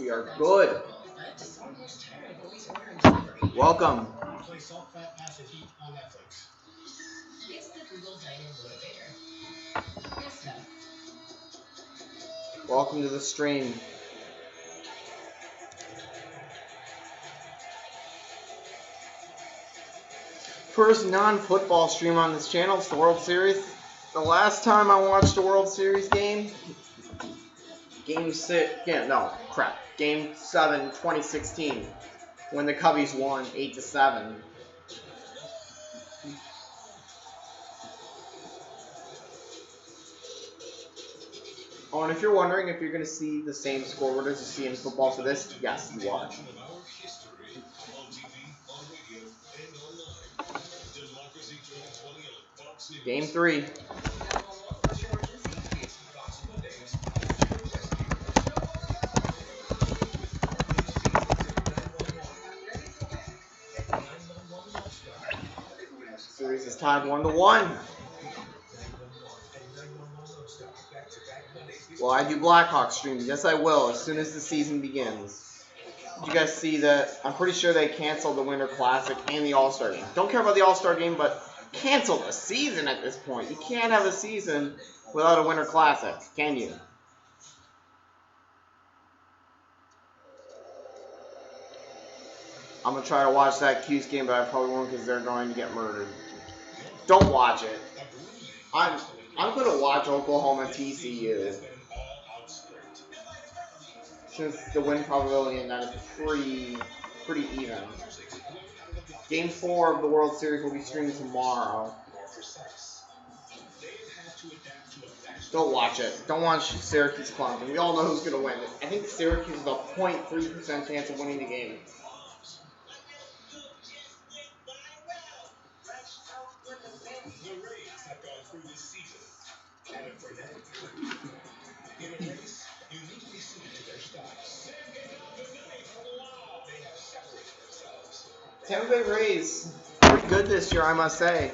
We are good. Welcome. Welcome to the stream. First non-football stream on this channel. It's the World Series. The last time I watched a World Series game, Game 7, 2016, when the Cubbies won 8-7. Oh, and if you're wondering if you're going to see the same scoreboard as you see in football for this, yes, you are. Game 3. Series is tied 1-1. Will I do Blackhawks streams? Yes, I will, as soon as the season begins. Did you guys see that? I'm pretty sure they canceled the Winter Classic and the All-Star game. Don't care about the All-Star game, but cancel the season at this point. You can't have a season without a Winter Classic, can you? I'm going to try to watch that Q's game, but I probably won't because they're going to get murdered. Don't watch it. I'm going to watch Oklahoma TCU. Since the win probability in that is pretty even. Game 4 of the World Series will be streamed tomorrow. Don't watch it. Don't watch Syracuse Clemson. We all know who's going to win. I think Syracuse is a 0.3% chance of winning the game. Tampa Bay Rays, pretty good this year, I must say.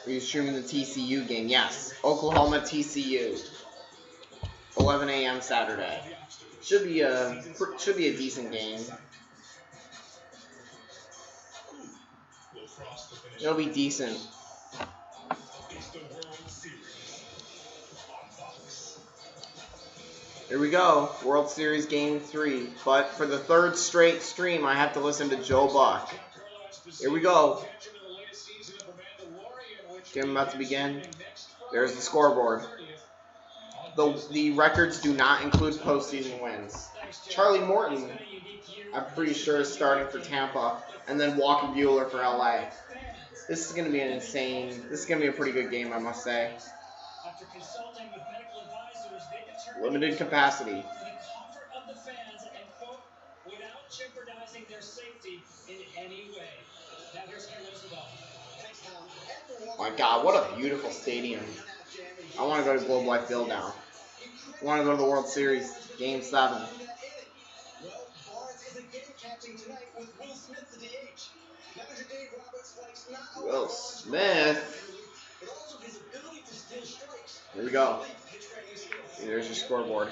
Are you streaming the TCU game? Yes. Oklahoma TCU. 11 a.m. Saturday. Should be a decent game. It'll be decent. Here we go. World Series Game 3. But for the third straight stream, I have to listen to Joe Buck. Here we go. Game about to begin. There's the scoreboard. The records do not include postseason wins. Charlie Morton, I'm pretty sure, is starting for Tampa. And then Walker Buehler for LA. This is going to be an insane... This is going to be a pretty good game, I must say. Limited capacity. Oh my God, what a beautiful stadium. I want to go to Globe Life Field now. I want to go to the World Series, Game 7. Will Smith. Here we go. There's your scoreboard.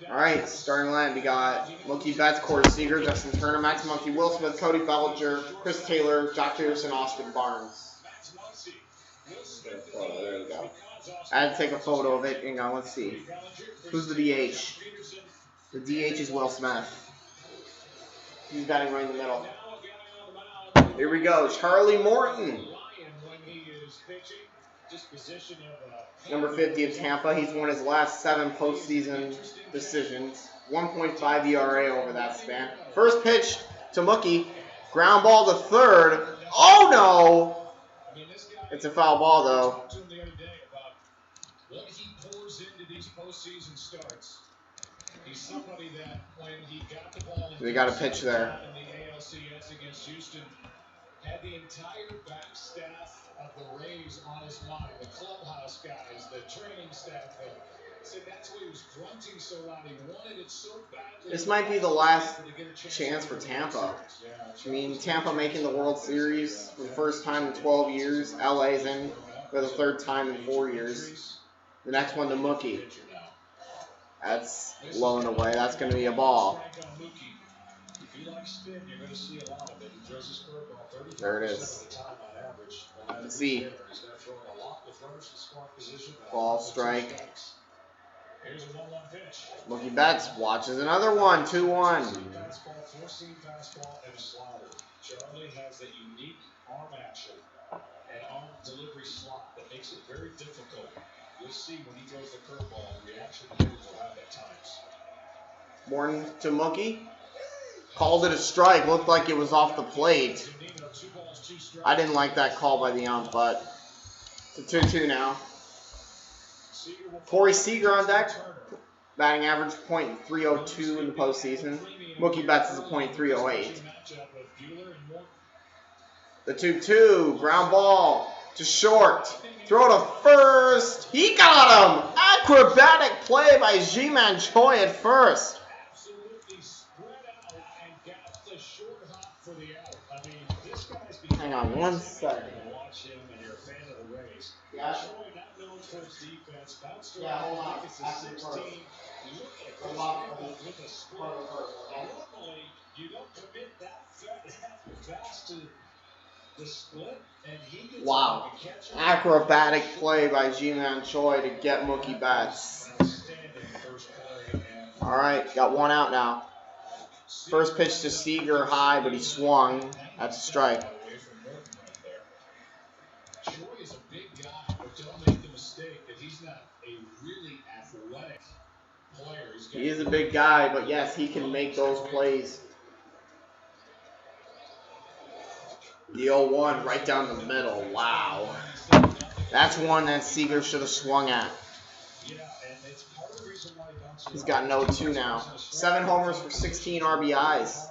Alright, starting line, we got Mookie Betts, Corey Seager, Justin Turner, Max Muncy, Will Smith, Cody Bellinger, Chris Taylor, Jock Peterson, Austin Barnes. There we go. I had to take a photo of it. Hang on, let's see. Who's the DH? The DH is Will Smith. He's batting right in the middle. Here we go. Charlie Morton. Number 50 of Tampa. He's won his last 7 postseason decisions. 1.5 ERA over that span. First pitch to Mookie. Ground ball to third. Oh no! It's a foul ball though. We got a pitch there. Had the entire back staff of the Rays on his mind, the clubhouse guys, the training staff. So that's what he was This might be the last chance for Tampa. I mean, Tampa making the World Series for the first time in 12 years. LA's in for the third time in 4 years. The next one to Mookie. That's low and away. That's going to be a ball. There it is. Let's see. Ball, strike. Mookie Betts watches another one. 2-1. Charlie has that unique arm action and arm delivery slot that makes it very difficult. You'll see when he throws the curveball, reaction hitters will have at times. Morton to Mookie. Called it a strike. Looked like it was off the plate. I didn't like that call by the ump, but it's a 2-2 now. Corey Seager on deck. Batting average .302 in the postseason. Mookie Betts is a .308. The 2-2. Ground ball to short. Throw to first. He got him. Acrobatic play by Ji-Man Choi at first. Hang on one second. Yeah. Yeah, hold on. Wow. Acrobatic play by Ji-Man Choi to get Mookie Betts. Alright, got one out now. First pitch to Seager high, but he swung. That's a strike. Choi is a big guy, but don't make the mistake that he's not a really athletic player. He is a big guy, but yes, he can make those plays. The 0-1 right down the middle. Wow. That's one that Seager should have swung at. He's got an 0-2 now. 7 homers for 16 RBIs.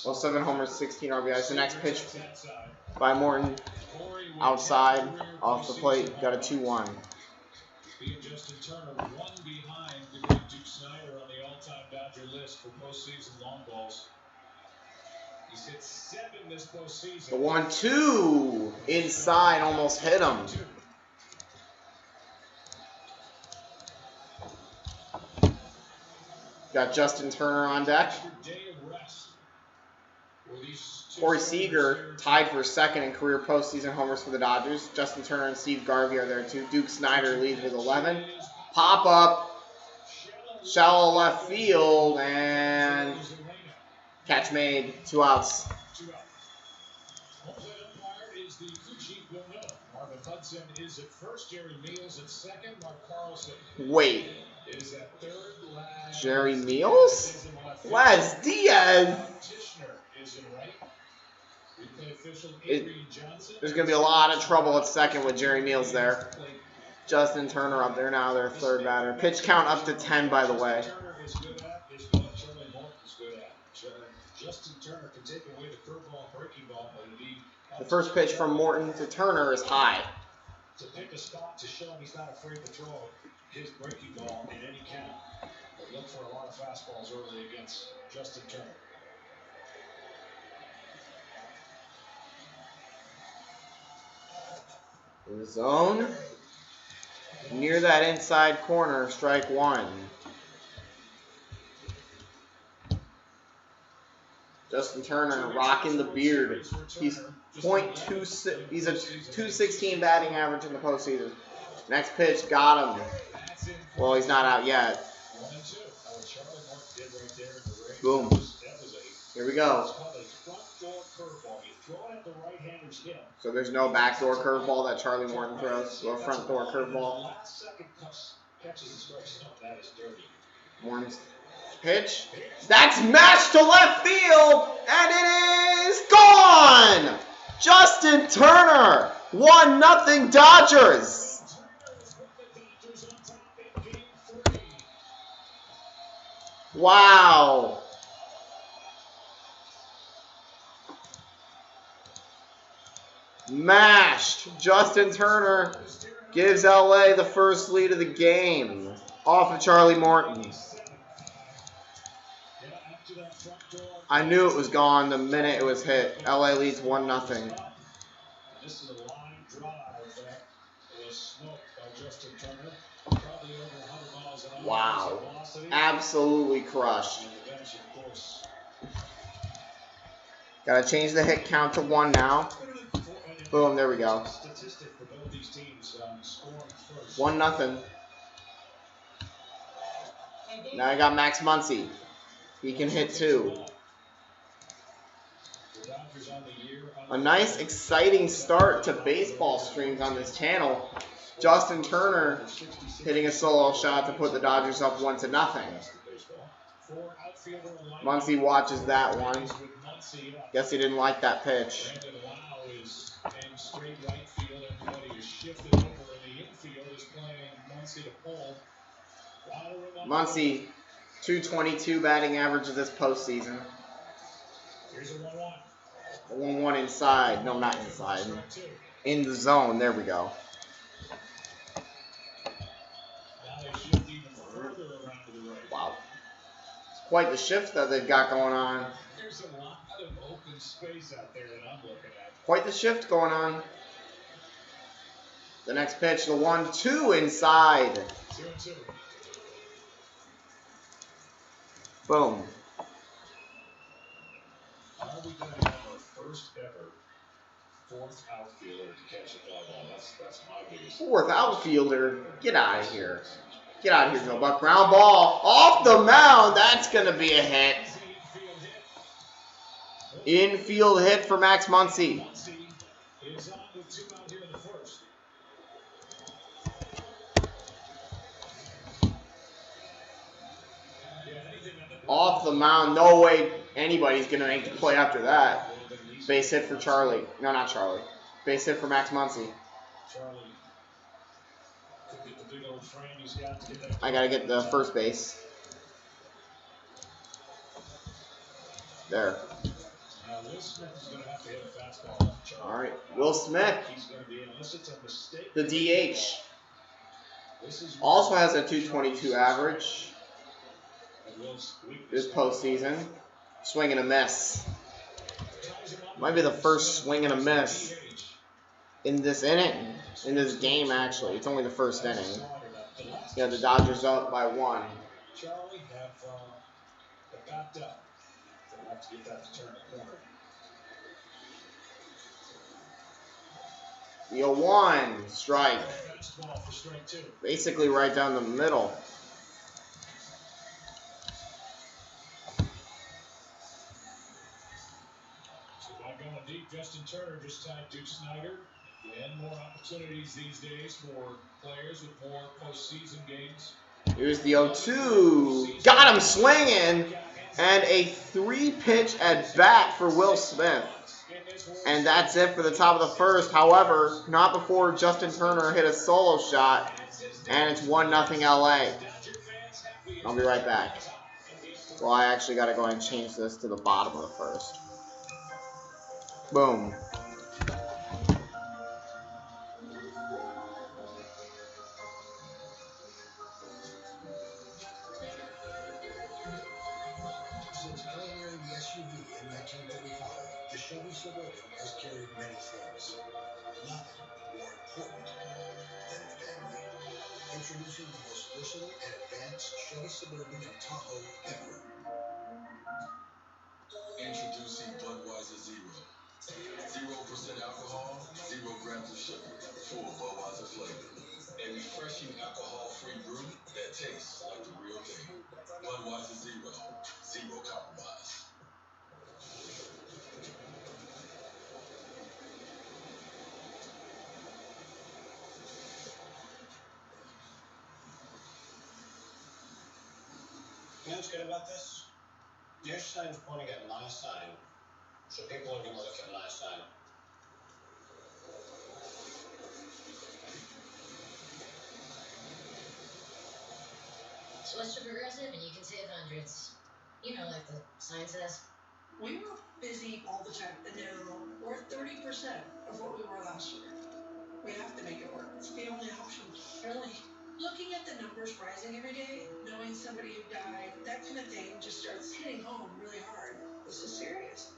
Well, 7 homers, 16 RBIs. The next pitch by Morton. Outside, off the plate. Got a 2-1. Justin Turner, one behind the great Duke Snider on the all-time Dodger list for postseason long balls. He's hit 7 this postseason. The 1-2 inside, almost hit him. Got Justin Turner on deck. Corey Seager tied for second in career postseason homers for the Dodgers. Justin Turner and Steve Garvey are there too. Duke Snider leads with 11. Pop up, shallow left field, and catch made. 2 outs. Wait. Jerry Meals? Les Diaz? There's going to be a lot of trouble at second with Jerry Meals there. Justin Turner up there now, their third batter. Pitch count up to 10, by the way. The first pitch from Morton to Turner is high. To pick a spot to show him he's not afraid to throw his breaking ball in any count. But look for a lot of fastballs early against Justin Turner. In the zone. Near that inside corner, strike 1. Justin Turner rocking the beard. He's .26. He's a .216 batting average in the postseason. Next pitch, got him. Well, he's not out yet. Boom. Here we go. So there's no backdoor curveball that Charlie Morton throws. So a front door curveball. Morton's pitch. That's mashed to left field, and it is gone! Justin Turner, 1-0 Dodgers. Wow. Mashed. Justin Turner gives LA the first lead of the game. Off of Charlie Morton. I knew it was gone the minute it was hit. LA leads 1-0. This is a line drive that was smoked by Justin Turner. Probably over 100 miles an hour. Wow. Absolutely crushed. Gotta change the hit count to 1 now. Boom, there we go. 1-0. Now I got Max Muncy. He can hit 2. A nice, exciting start to baseball streams on this channel. Justin Turner hitting a solo shot to put the Dodgers up 1-0. Muncy watches that one. Guess he didn't like that pitch. Muncy, 222 batting average this postseason. 1-1 inside. No, not inside. In the zone. There we go. Wow. It's quite the shift that they've got going on. There's a lot of open space out there that I'm looking at. Quite the shift going on. The next pitch, the 1-2 inside. 2-2. Boom. Are we going to have our first ever fourth outfielder to catch a fly ball? That's my biggest. Fourth outfielder? Get out of here. Get out of here, Joe Buck. Ground ball off the mound. That's going to be a hit. Infield hit for Max Muncy. Off the mound. No way anybody's going to make the play after that. Base hit for Charlie. No, not Charlie. Base hit for Max Muncy. I got to get the first base. There. All right. Will Smith, the DH, also has a 222 average this postseason. Swing and a miss. Might be the first swing and a miss in this inning, in this game, actually. It's only the first inning. Yeah, the Dodgers up by 1. Charlie have backed up. They'll have to get that to turn the corner. The 0-1 strike. Basically right down the middle. So by going deep, Justin Turner just tied Duke Snyder. And more opportunities these days for players with more postseason games. Here's the 0-2. Got him swinging. And a 3-pitch at bat for Will Smith. And that's it for the top of the first. However, not before Justin Turner hit a solo shot. And it's 1-0 LA. I'll be right back. Well, I actually got to go ahead and change this to the bottom of the first. Boom. Since pioneering the SUV in 1935, the Chevy Suburban has carried many things. Nothing more important than family. Introducing the most versatile and advanced Chevy Suburban and Tahoe ever. Introducing Budweiser Zero. 0% alcohol, 0 grams of sugar, full Budweiser flavor. A refreshing alcohol-free brew that tastes like the real thing. Budweiser Zero. Zero compromise. You know what's good about this? Your sign's pointing at my sign, so people are going to look at my sign. Switch to Progressive and you can save hundreds. You know, like the sign says. We were busy all the time, and now we're at 30% of what we were last year. We have to make it work. It's the only option, really. Looking at the numbers rising every day, knowing somebody who died, that kind of thing just starts hitting home really hard. This is serious.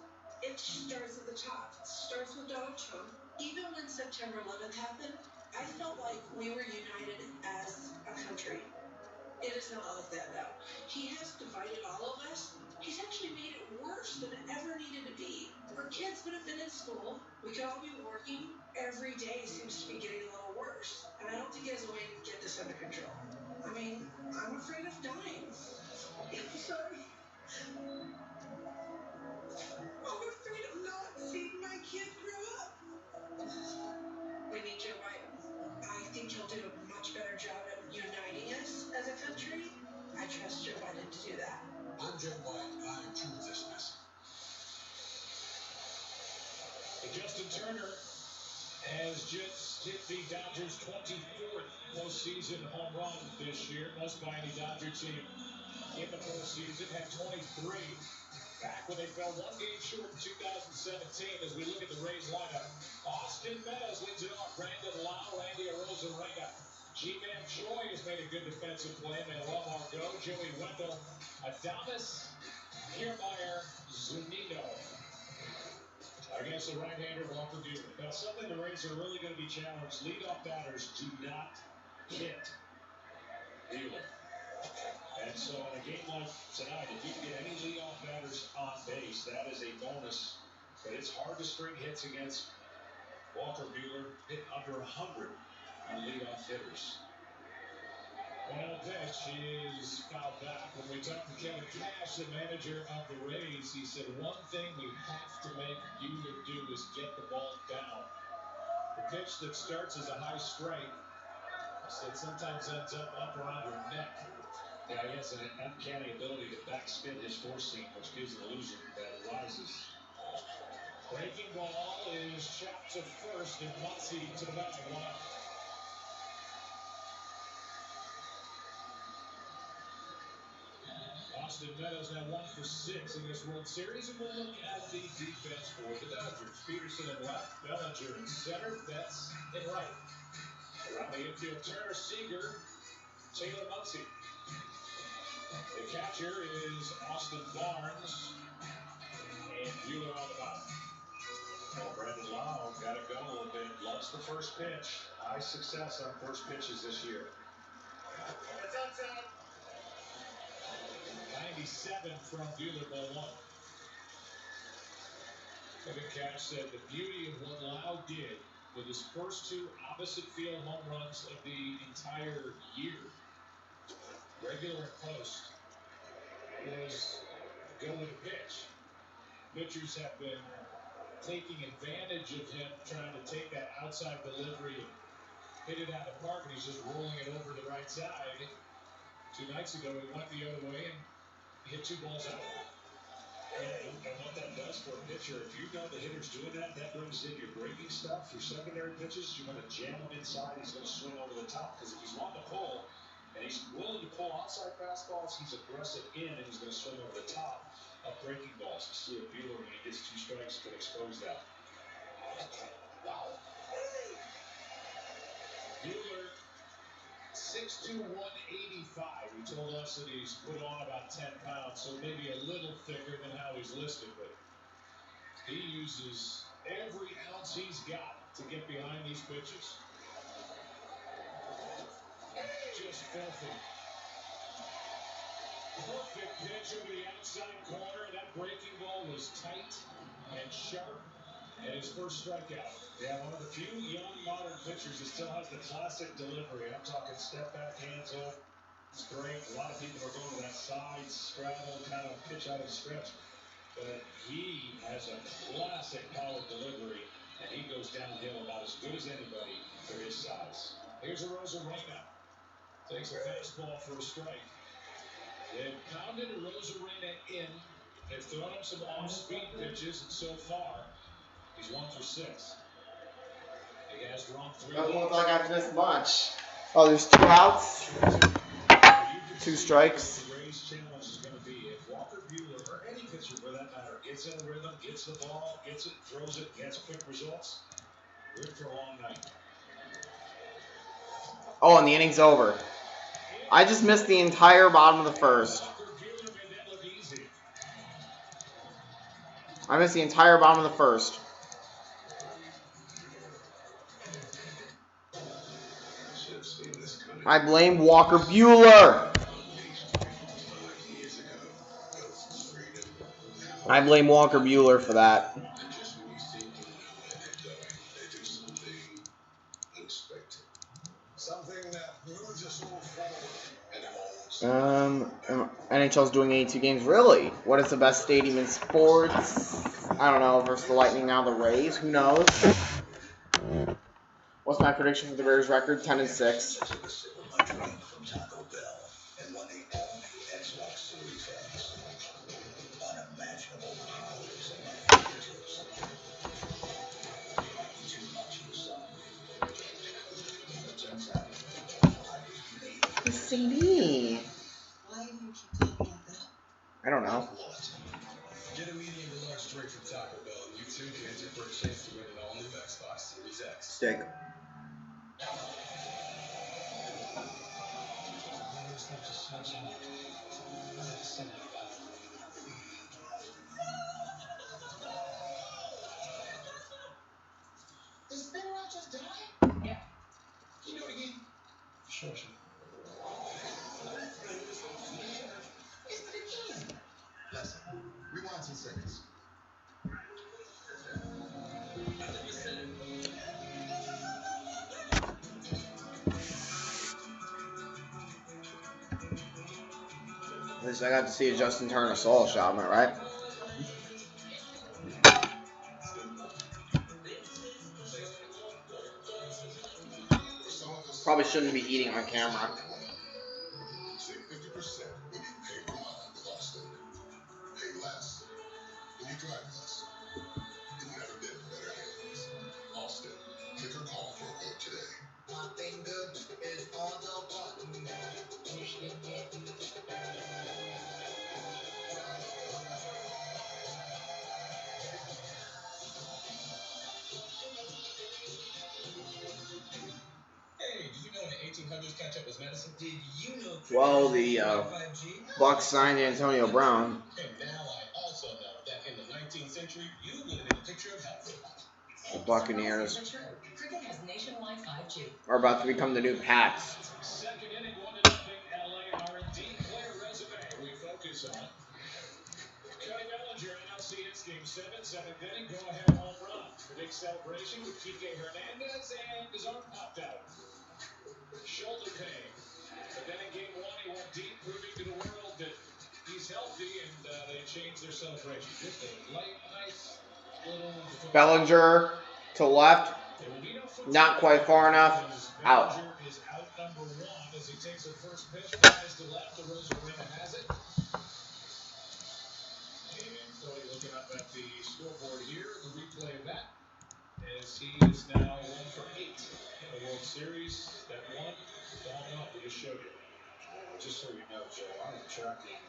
It starts at the top. It starts with Donald Trump. Even when September 11th happened, I felt like we were united as a country. It is not like that now. He has divided all of us. He's actually made it worse than it ever needed to be. Our kids would have been in school. We could all be working. Every day seems to be getting a little worse. And I don't think he has a way to get this under control. I mean, I'm afraid of dying. I'm sorry. I'm afraid of not seeing my kid grow up. We need Joe Biden. I think he'll do a much better job at uniting us as a country. I trust Joe Biden to do that. I'm Joe White. I approve this message. Justin Turner has just hit the Dodgers' 24th postseason home run this year. Most by any Dodger team in the postseason. Had 23 back when they fell one game short in 2017. As we look at the Rays lineup, Austin Meadows leads it off. Brandon Lau, Randy Arozarena. G-Man Choi has made a good defensive play. Manuel Margot, Joey Wendell, Adames, Kiermaier, Zunino against the right-hander Walker Buehler. Now, something the Rays are really going to be challenged. Leadoff batters do not hit Buehler. And so in a game like tonight, if you can get any leadoff batters on base, that is a bonus. But it's hard to string hits against Walker Buehler. Hit under 100 on leadoff hitters. Final pitch is fouled back. When we talked to Kevin Cash, the manager of the Rays, he said, one thing we have to make Buehler do is get the ball down. The pitch that starts as a high strike, he said, sometimes ends up around your neck. Yeah, he has an uncanny ability to backspin his four seam, which gives the illusion that it rises. Breaking ball is chopped to first, and Muncy to the back. Austin Meadows now 1 for 6 in this World Series, and we'll look at the defense for the Dodgers. Peterson in left, Bellinger in center, Betts in right. Around the infield, Turner, Seager, Taylor, Muncy. The catcher is Austin Barnes, and Buehler on the mound. Well, Brandon Lau got it going a little bit. Loves the first pitch. High success on first pitches this year. It's outside. 97 from Buehler, ball one. Kevin Cash said the beauty of what Lau did with his first two opposite field home runs of the entire year, regular and post, was go with a pitch. Pitchers have been taking advantage of him, trying to take that outside delivery and hit it out of the park, and he's just rolling it over to the right side. 2 nights ago, he went the other way and hit 2 balls out. And what that does for a pitcher, if you know the hitter's doing that, that brings in your breaking stuff, your secondary pitches. You're going to jam him inside. He's going to swing over the top, because if he's wanting to pull and he's willing to pull outside fastballs, he's aggressive in, and he's going to swing over the top of breaking balls. You see if Buehler, when he gets 2 strikes, can expose that. Wow. Buehler, 6'2", 185. He told us that he's put on about 10 pounds, so maybe a little thicker than how he's listed, but he uses every ounce he's got to get behind these pitches. Just filthy. Perfect pitch over the outside corner. That breaking ball was tight and sharp, and his first strikeout. Yeah, one of the few young modern pitchers that still has the classic delivery. I'm talking step back, hands up, straight. A lot of people are going to that side straddle kind of pitch out of the stretch, but he has a classic power delivery, and he goes downhill about as good as anybody for his size. Here's Arozarena. Takes a fastball for a strike. They've pounded Arozarena in. They've thrown him some off-speed pitches, and so far, he's 1 for 6. He has drawn 3. Doesn't look like I've missed much. Oh, there's 2 outs, 2 strikes. The Rays' challenge is going to be if Walker Buehler, or any pitcher for that matter, gets in a rhythm, gets the ball, gets it, throws it, gets quick results, we're in for a long night. Oh, and the inning's over. I just missed the entire bottom of the first. I missed the entire bottom of the first. I blame Walker Buehler. I blame Walker Buehler for that. NHL's doing 82 games. Really? What is the best stadium in sports? I don't know. Versus the Lightning, now the Rays. Who knows? What's my prediction for the Bears record? 10-6. The CD. Why do you keep talking like that? I don't know. Get a medium to large straight from Taco Bell, and you too can enter for a chance to win an all-new Xbox Series X. Stick. Did Spinner just die? Yeah. Can you do it again? Sure. It's the again. Listen, rewind 10 seconds. At least I got to see a Justin Turner solo shot, am I right? Probably shouldn't be eating on camera. Save 50% when you pay per mile with Austin. Pay less when you drive less. You've never been in better hands. Austin. Click or call for a quote today. Nothing good is on the button. Hey, did you know in the 1800s ketchup was medicine? Did you know? Well, the Bucks signed Antonio Brown. And now I also know that in the 19th century, you would have been a picture of health. The Buccaneers Cricket has nationwide 5G. are about to become the new Pats. Second inning, 1-0 LA R&D player resume we focus on. Cody Bellinger, NLCS Game 7, 7th inning, go-ahead home run. The big celebration with Kike Hernandez, and his arm popped out. Shoulder pain. But then in Game 1, he went deep, proving to the world that he's healthy, and they changed their celebration. Just a light, nice little... Bellinger to left. Not quite far enough. Out. Bellinger is out number 1 as he takes the first pitch. Flies to left. The Rosarena has it. And Cody looking up at the scoreboard here, the replay of that, as he is now 1 for 8 in the World Series. That one, down up, we just showed you. Just so you know, Joe, I am tracking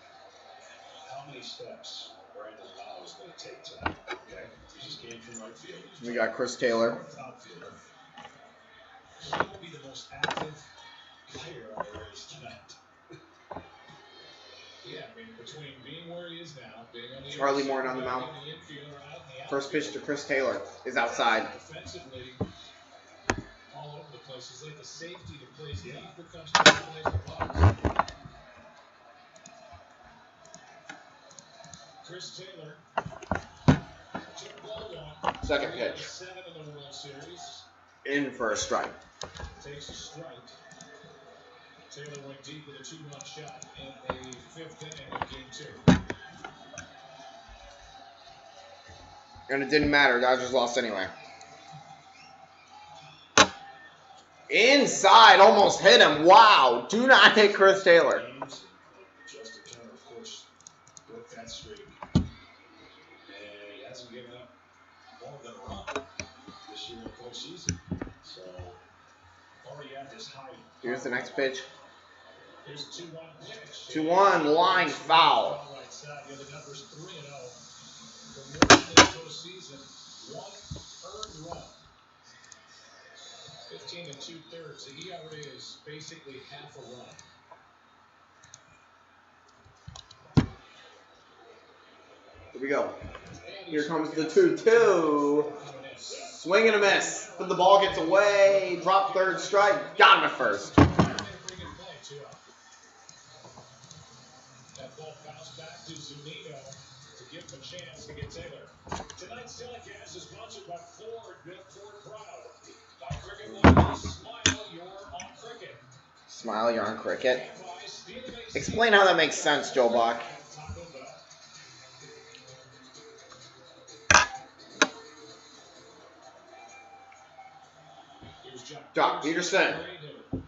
how many steps Brandon Lau is going to take tonight. Okay, he just came from right field. We got Chris Taylor. Top fielder. He will be the most active player on the Rays tonight. Yeah, I mean, between being where he is now, being on the Charlie Morton on the mound. First pitch to Chris Taylor is outside. Defensively, all over the place. He's like a safety that plays deep but comes to play the puck. Chris Taylor took ball 1. Second pitch. 7 in the World Series. In for a strike. Takes a strike. Taylor went deep with a 2-run shot in a 5th inning of Game 2. And it didn't matter. Dodgers lost anyway. Inside. Almost hit him. Wow. Do not hit Chris Taylor. Justin Turner, of course, broke that streak. And he hasn't given up more than a run this year in the postseason. So, already at this height. Here's the next pitch. Here's a 2-1 pitch. 2-1 line foul. Right side. The other numbers 3-0. For more than the postseason, 1 earned run. 15 2/3. The ERA is basically half a run. Here we go. Here comes the 2-2. Swing and a miss. But the ball gets away. Drop third strike. Got him at first. That ball bounced back to Zunino to give him a chance to get Taylor. Tonight's telecast is sponsored by Ford. Ford Proud. By Cricket Wireless. Smile, you're on Cricket. Smile, you're on Cricket. Explain how that makes sense, Joe Bach. Jock Peterson. One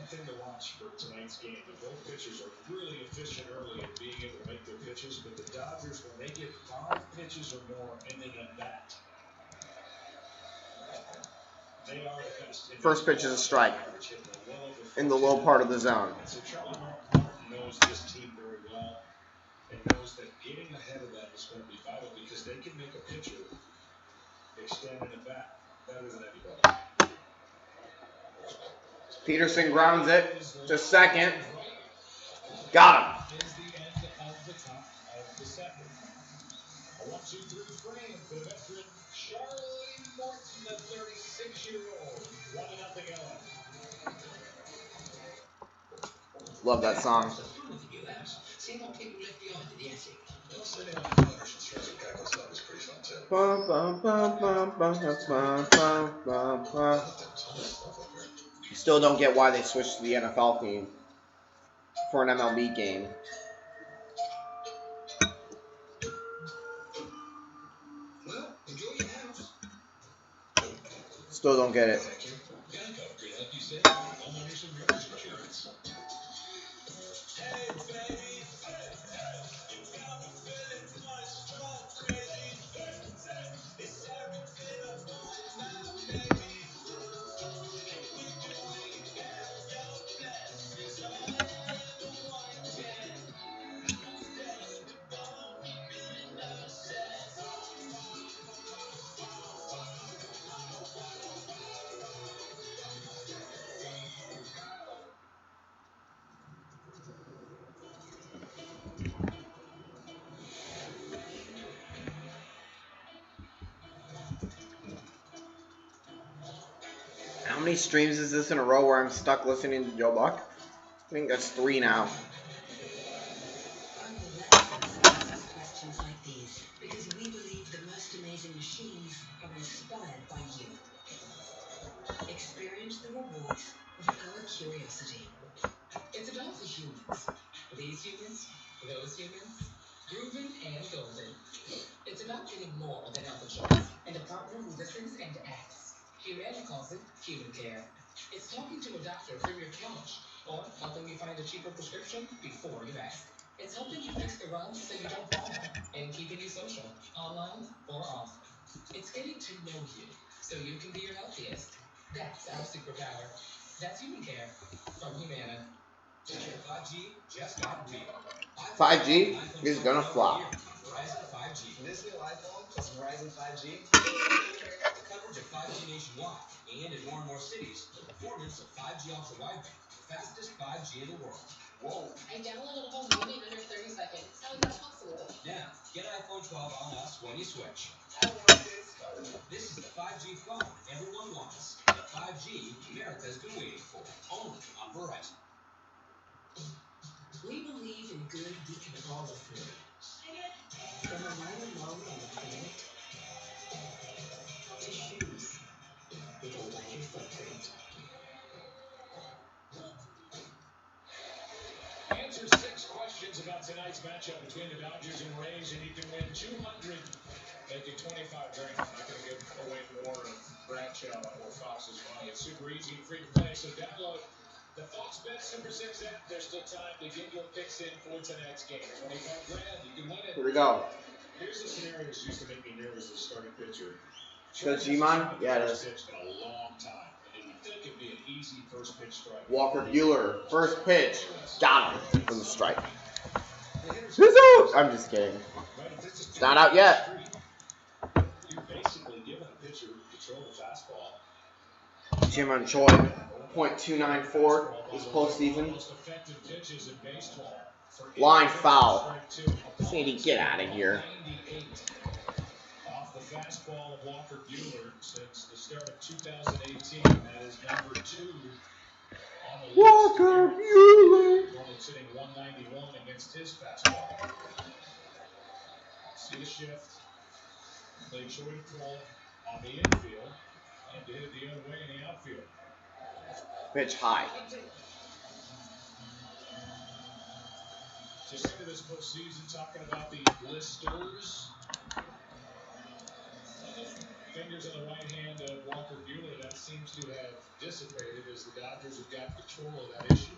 thing to watch for tonight's game, that both pitchers are really efficient early at being able to make their pitches, but the Dodgers, when they get 5 pitches or more and then a bat, they are the best. First pitch is a strike in the low part of the zone. So Charlie Martin knows this team very well and knows that getting ahead of them is going to be vital because they can make a pitcher extend in a bat better than anybody. Peterson grounds it to second. Got him. Is the end of the top of the second. A 1-2-3 frame for the veteran Charlie Morton, the 36-year-old. 1-0 LA. Love that song. Bum, bum, bum, bum, bum, bum, bum, bum, bum. Still don't get why they switched to the NFL theme for an MLB game. Still don't get it. How many streams is this in a row where I'm stuck listening to Joe Buck? I think that's 3 now. Questions like these because we believe the most amazing machines are inspired by you. Experience the rewards of our curiosity. It's about the humans. These humans, those humans, proven and golden. It's about getting more than health insurance and a partner who listens and acts. Humana calls it human care. It's talking to a doctor from your couch or helping you find a cheaper prescription before you ask. It's helping you fix the runs so you don't fall and keeping you social, online or off. It's getting to know you so you can be your healthiest. That's our superpower. That's human care from Humana. 5G just got real. 5G is gonna flop. Verizon 5G. This new iPhone plus Verizon 5G. Coverage of 5G nationwide and in more and more cities. The performance of 5G ultra wideband, the fastest 5G in the world. Whoa. I downloaded a whole movie in under 30 seconds. How is that possible? Now, get iPhone 12 on us when you switch. I want to get started. This is the 5G phone everyone wants. The 5G America's been waiting for. Only on Verizon. We believe in good we can all afford. From a mile long on the planet to shoes with a lighter footprint. Answer 6 questions about tonight's matchup between the Dodgers and Rays, and you can win 200, making 25 grand. I'm not going to give away more of Bradshaw or Fox's money. It's super easy and free to play, so download the Fox Bet Super 6 app. There's still time to get your picks in for tonight's game. 25 grand, you can win it. Here we go. Here's the scenario that used to make me nervous as a starting pitcher. Does G-Mon? Yeah, it is. Pitched in a long time, and you think it'd be an easy first pitch strike. Walker Buehler, first pitch. Got him from the strike. Who's out? I'm just kidding. It's not out yet. You've basically given a pitcher control of the fastball Jim on Choi, .294 this postseason. Line foul. Sandy, get out of here. Off the fastball of Walker Buehler since the start of 2018. That is number 2 on the list. Walker Buehler. Opponent sitting 191 against his fastball. See the shift. They Choi to pull on the infield and to hit it the other way in the outfield. Pitch high. Just into this postseason, talking about the blisters. Fingers on the right hand of Walker Buehler, that seems to have dissipated as the Dodgers have got control of that issue.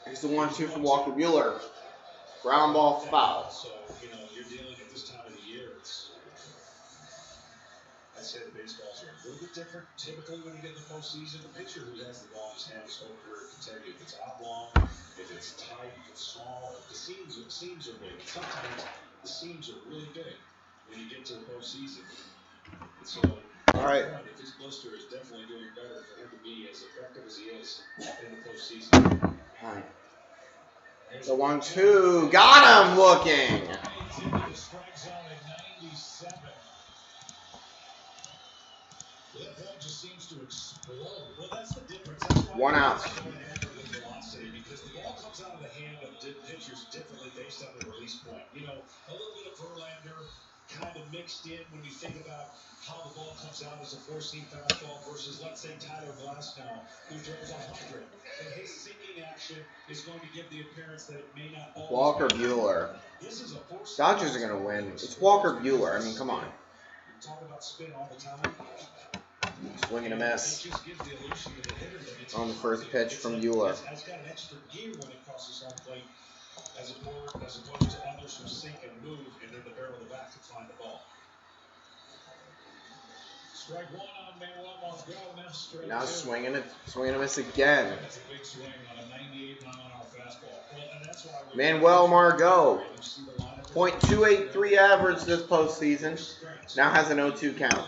Here's the 1-2 from Walker Buehler. Ground ball foul. So, you're dealing at this time of the year. I'd say the baseballs are a little bit different. Typically, when you get in the postseason, the pitcher who has the ball in his hand his whole career can tell you if it's oblong, if it's tight, if it's small. The seams are big. Sometimes the seams are really big when you get to the postseason. And so, all right. If his blister is definitely doing better for him to be as effective as he is in the postseason. All right. The 1-2. Got him looking. The strike zone at 97. That ball just seems to explode. Well, that's the difference. That's why 1 out. Velocity, because the ball comes out of the hand of pitchers differently based on the release point. A little bit of Verlander kind of mixed in when you think about how the ball comes out as a four-seam fastball versus, let's say, Tyler Glasnow, who throws 100. And his sinking action is going to give the appearance that it may not always Walker Buehler. Dodgers are going to win. It's Walker Buehler. I mean, come on. We talk about spin all the time. Swing and a miss on the first pitch from Buehler. Has got an extra gear when it crosses home plate, as opposed to others who sink and move, and then the barrel of the bat can find the ball. Strike 1 on Manuel Margot. Now swing and a miss again. That's a big swing on a 98-mile-an-hour fastball. Well, and that's why Manuel Margot, .283 average this postseason. Now has an 0-2 count.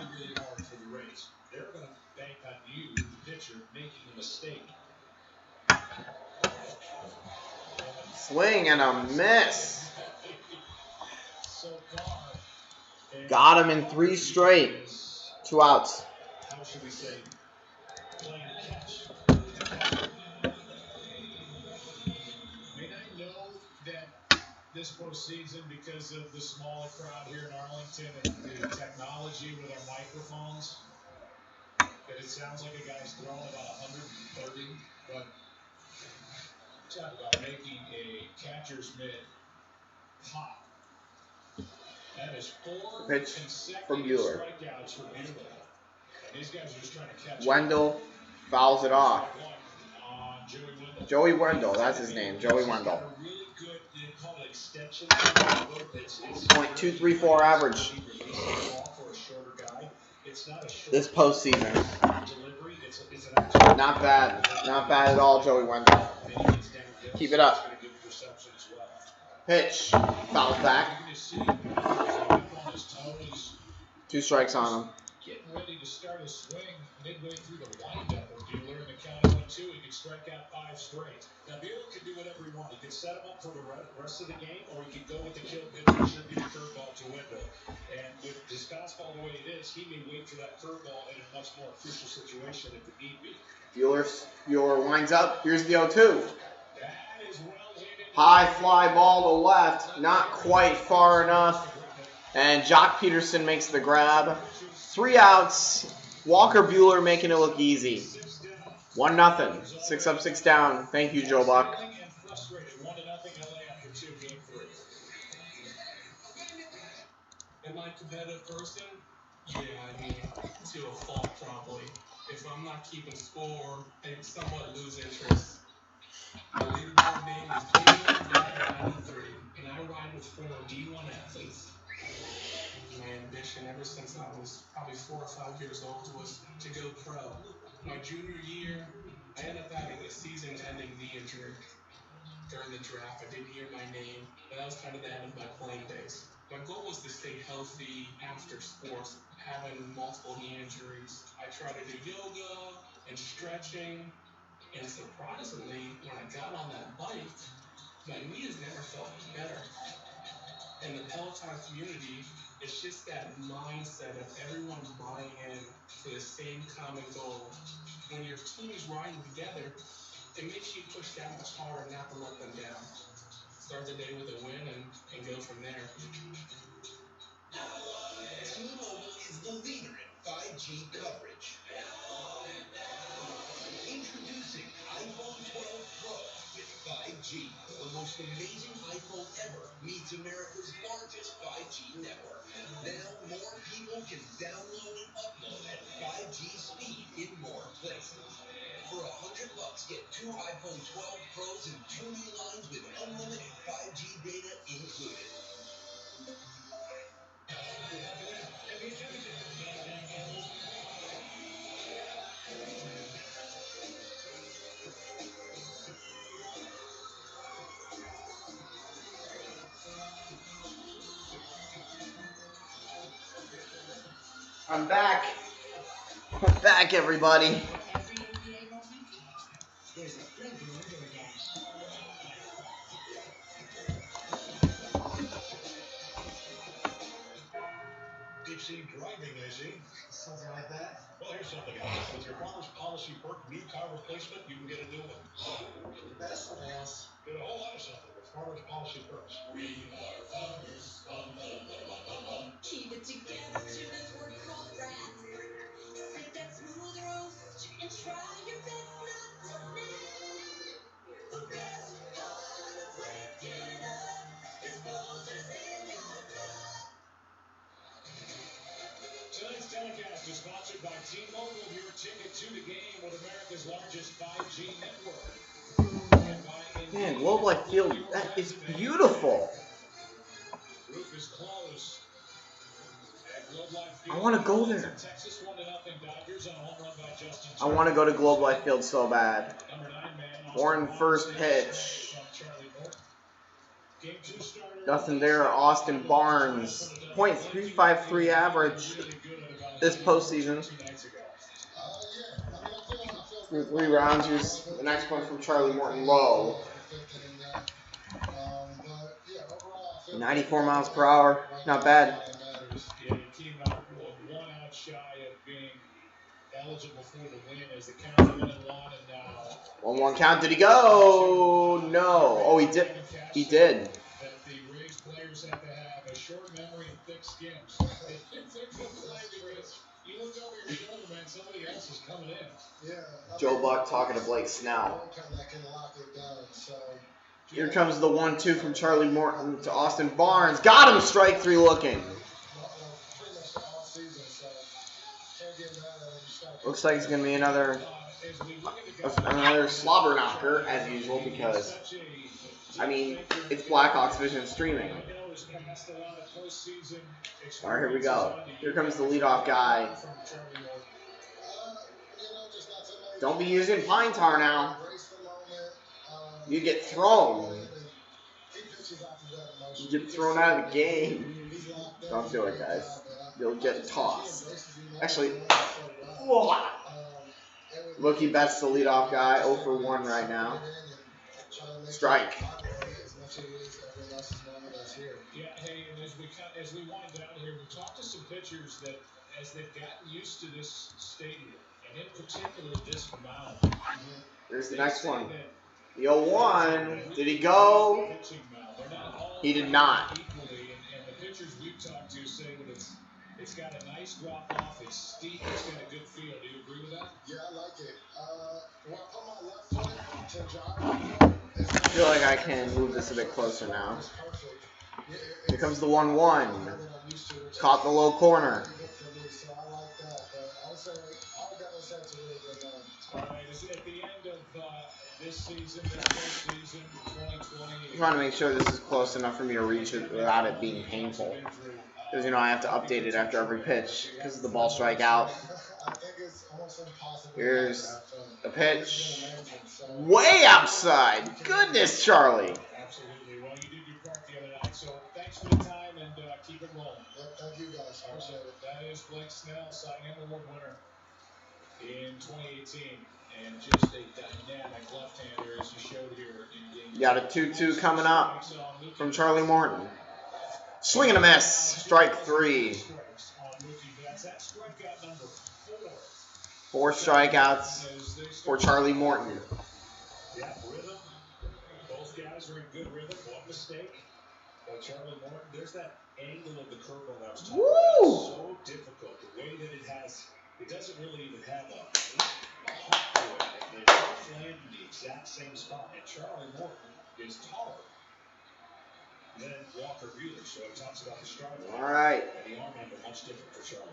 They're going to bank on you, the pitcher, making a mistake. Swing and a miss. Got him in 3 straight. 2 outs. How should we say? Playing catch. May I know that this postseason, because of the smaller crowd here in Arlington and the technology with our microphones, that it sounds like a guy's throwing about 130, but talk about making a catcher's mitt pop. That is 4 Pitch consecutive from Buehler. strikeouts for Buehler. And these guys are just trying to catch Wendell fouls it off. on Joey Wendell, that's his name. Joey Wendell. Really good, they call it extension. .234 average For a shorter guy. It's not a short this postseason. delivery. It's an actual Not bad. Not bad at all, Joey Wendell. Keep it up. Pitch. Fouls back. 2 strikes on him. Getting ready to start a swing midway through the windup of Buehler in the count of 1-2. He can strike out 5 straight. Now, Buehler can do whatever he wants. He can set him up for the rest of the game, or he can go with the kill pitch and distribute a curveball to Wendell. And with his fastball the way it is, he may wait for that curveball in a much more crucial situation if it need be. Buehler winds up. Here's the 0-2. That is well hit. High fly ball to left. Not quite far enough. And Jock Peterson makes the grab. 3 outs. Walker Buehler making it look easy. 1-0. 6 up, 6 down. Thank you, Joe Buck. Am I a competitive person? Yeah, I mean, to a fault probably. If I'm not keeping score, I somewhat lose interest. My leaderboard name is J93, and I ride with 4 D1 athletes. My ambition ever since I was probably 4 or 5 years old was to go pro. My junior year, I ended up having a season-ending knee injury. During in the draft, I didn't hear my name, but that was kind of the end of my playing days. My goal was to stay healthy after sports, having multiple knee injuries. I tried to do yoga and stretching, and surprisingly, when I got on that bike, my knees never felt better. In the Peloton community, it's just that mindset of everyone buying in for the same common goal. When your team is riding together, it makes you push that much harder not to let them down. Start the day with a win and go from there. T-Mobile is the leader in 5G coverage. Introducing iPhone 12 Pro with 5G. The most amazing iPhone ever meets America's largest 5G network. Now more people can download and upload at 5G speed in more places. For $100, get 2 iPhone 12 Pros and 2 new lines with unlimited 5G data included. I'm back. I'm back, everybody. Every NBA moment, there's a flavor on DoorDash. Deep sea driving, I see. Something like that? Well, here's something else. With your Farmers Policy Perk new car replacement, you can get a new one. That's something else. Get a whole lot of something with Farmers Policy Perks. We are farmers. Keep it together to this word called rats. Sip that smooth roast and try your best not to snap. The best part of waking up is Folgers in your cup. Tonight's telecast is sponsored by T-Mobile, your ticket to the game with America's largest 5G network. Man, Globe Life Field, that is beautiful. Roof is closed. I want to go there. I want to go to Globe Life Field so bad. Warren first pitch. Nothing there. Austin Barnes, .353 average this postseason. Through 3 rounds. Here's the next one from Charlie Morton. Low. 94 miles per hour. Not bad. Yeah, he came out 1 out shy of being eligible for the win as the count's 1-1 and now. 1-1 count. Did he go? No. Oh, he did. He did. That the Rays players have to have a short memory and thick skins. It's a good play because you look over your shoulder, man, somebody else is coming in. Yeah. Joe Buck talking to Blake Snell. Here comes the 1-2 from Charlie Morton to Austin Barnes. Got him, strike 3 looking. Looks like it's going to be another slobber knocker, as usual, because, I mean, it's Blackhawks Vision streaming. All right, here we go. Here comes the leadoff guy. Don't be using pine tar now. You get thrown. You get thrown out of the game. Don't do it, guys. You'll get tossed. Actually, whoa. Mookie Betts the leadoff guy, 0 for 1 right now. Strike. Yeah, hey, and as we wind down here, we talked to some pitchers that as they've gotten used to this stadium, and in particular this mound. Here's the next one. The 0-1. Did he go? He did not. And the pitchers we've talked to say that it's got a nice drop off. It's steep. It's got a good feel. Do you agree with that? Yeah, I like it. When I put my left foot to jog, I feel like I can move this a bit closer now. Here comes the 1-1. Caught the low corner. So I like that. But I would say all that was a really good run. All right, is it at the end of this season, this postseason, 2020? I'm trying to make sure this is close enough for me to reach it without it being painful. Because, I have to update it after every pitch because of the ball strikeout. I think it's almost impossible. Here's the pitch. way outside. Goodness, Charlie. Absolutely. Well, you did your part the other night, so thanks for the time and keep it rolling. Yep, thank you guys. Appreciate it. That is Blake Snell, Cy Young Award winner in 2018, and just a dynamic left-hander as you showed here in game. You got a 2-2 coming up from Charlie Morton. Swing and a miss. Strike 3. That's strikeout number 4 4. strikeouts for Charlie Morton. Yeah, rhythm. Both guys are in good rhythm. One mistake. Charlie Morton, there's that angle of the curveball that I was talking about. So difficult. The way that it doesn't really even have a hop to it. They both land in the exact same spot. And Charlie Morton is taller than Walker Buehler, so it talks about the strike. All right. And the arm angle much different for Charlie.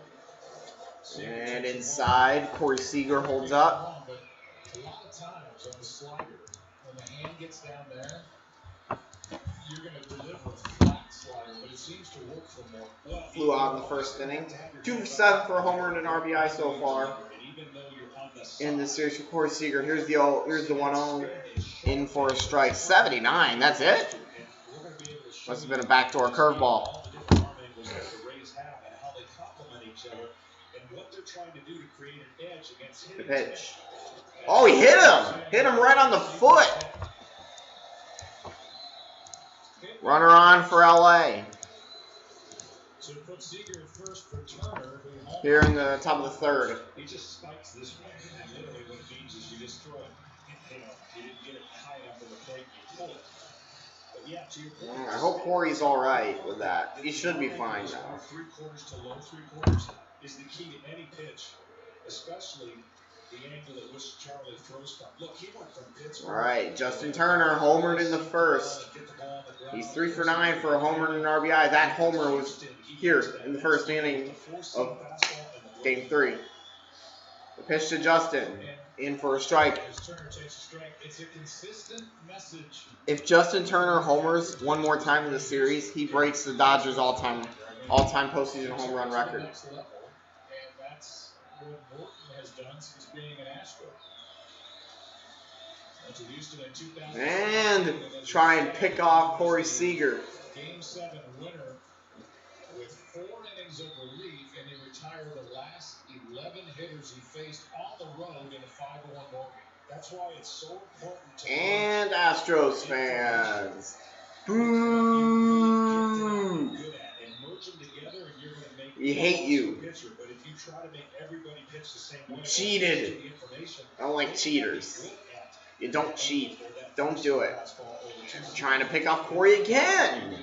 And inside, Corey Seager holds up. But a lot of times on the slider, when the hand gets down there, you're going to deliver a flat slider, but it seems to work for more. Well, Flew out in the first inning. 2 for 7 for a homer and an RBI so far in this series for Corey Seager. Here's the 1-0 in for a strike. 79. That's it. Must have been a backdoor curveball. The pitch. Oh, he hit him! Hit him right on the foot. Runner on for LA. Here in the top of the third. He just spikes this one, and literally what it means is you just throw it. You didn't get it high enough of the plate, you pull it. But yeah, to your point, I hope Corey's all right with that. He should be fine now. 3/4 to low 3/4 is the key to any pitch, especially the angle at which Charlie throws from. Look, he went from Pittsburgh. All right, Justin Turner homered in the first. He's 3 for 9 for a homer and an RBI. That homer was here in the first inning of Game 3. The pitch to Justin, in for a strike. If Justin Turner homers one more time in the series, he breaks the Dodgers all-time postseason home run record. And that's what Morton has done since being an Astro. To Houston in 2000. And try and pick off Corey Seager. Game 7 winner with 4 innings of relief, and he retired the last 11 hitters he faced on the road in a 5-1 ballgame. That's why it's so important to. And Astros fans. Boo! We hate you. But if you try to make everybody pitch the same way, Cheated. I don't like cheaters. You don't cheat. Don't do it. Trying to pick off Corey again.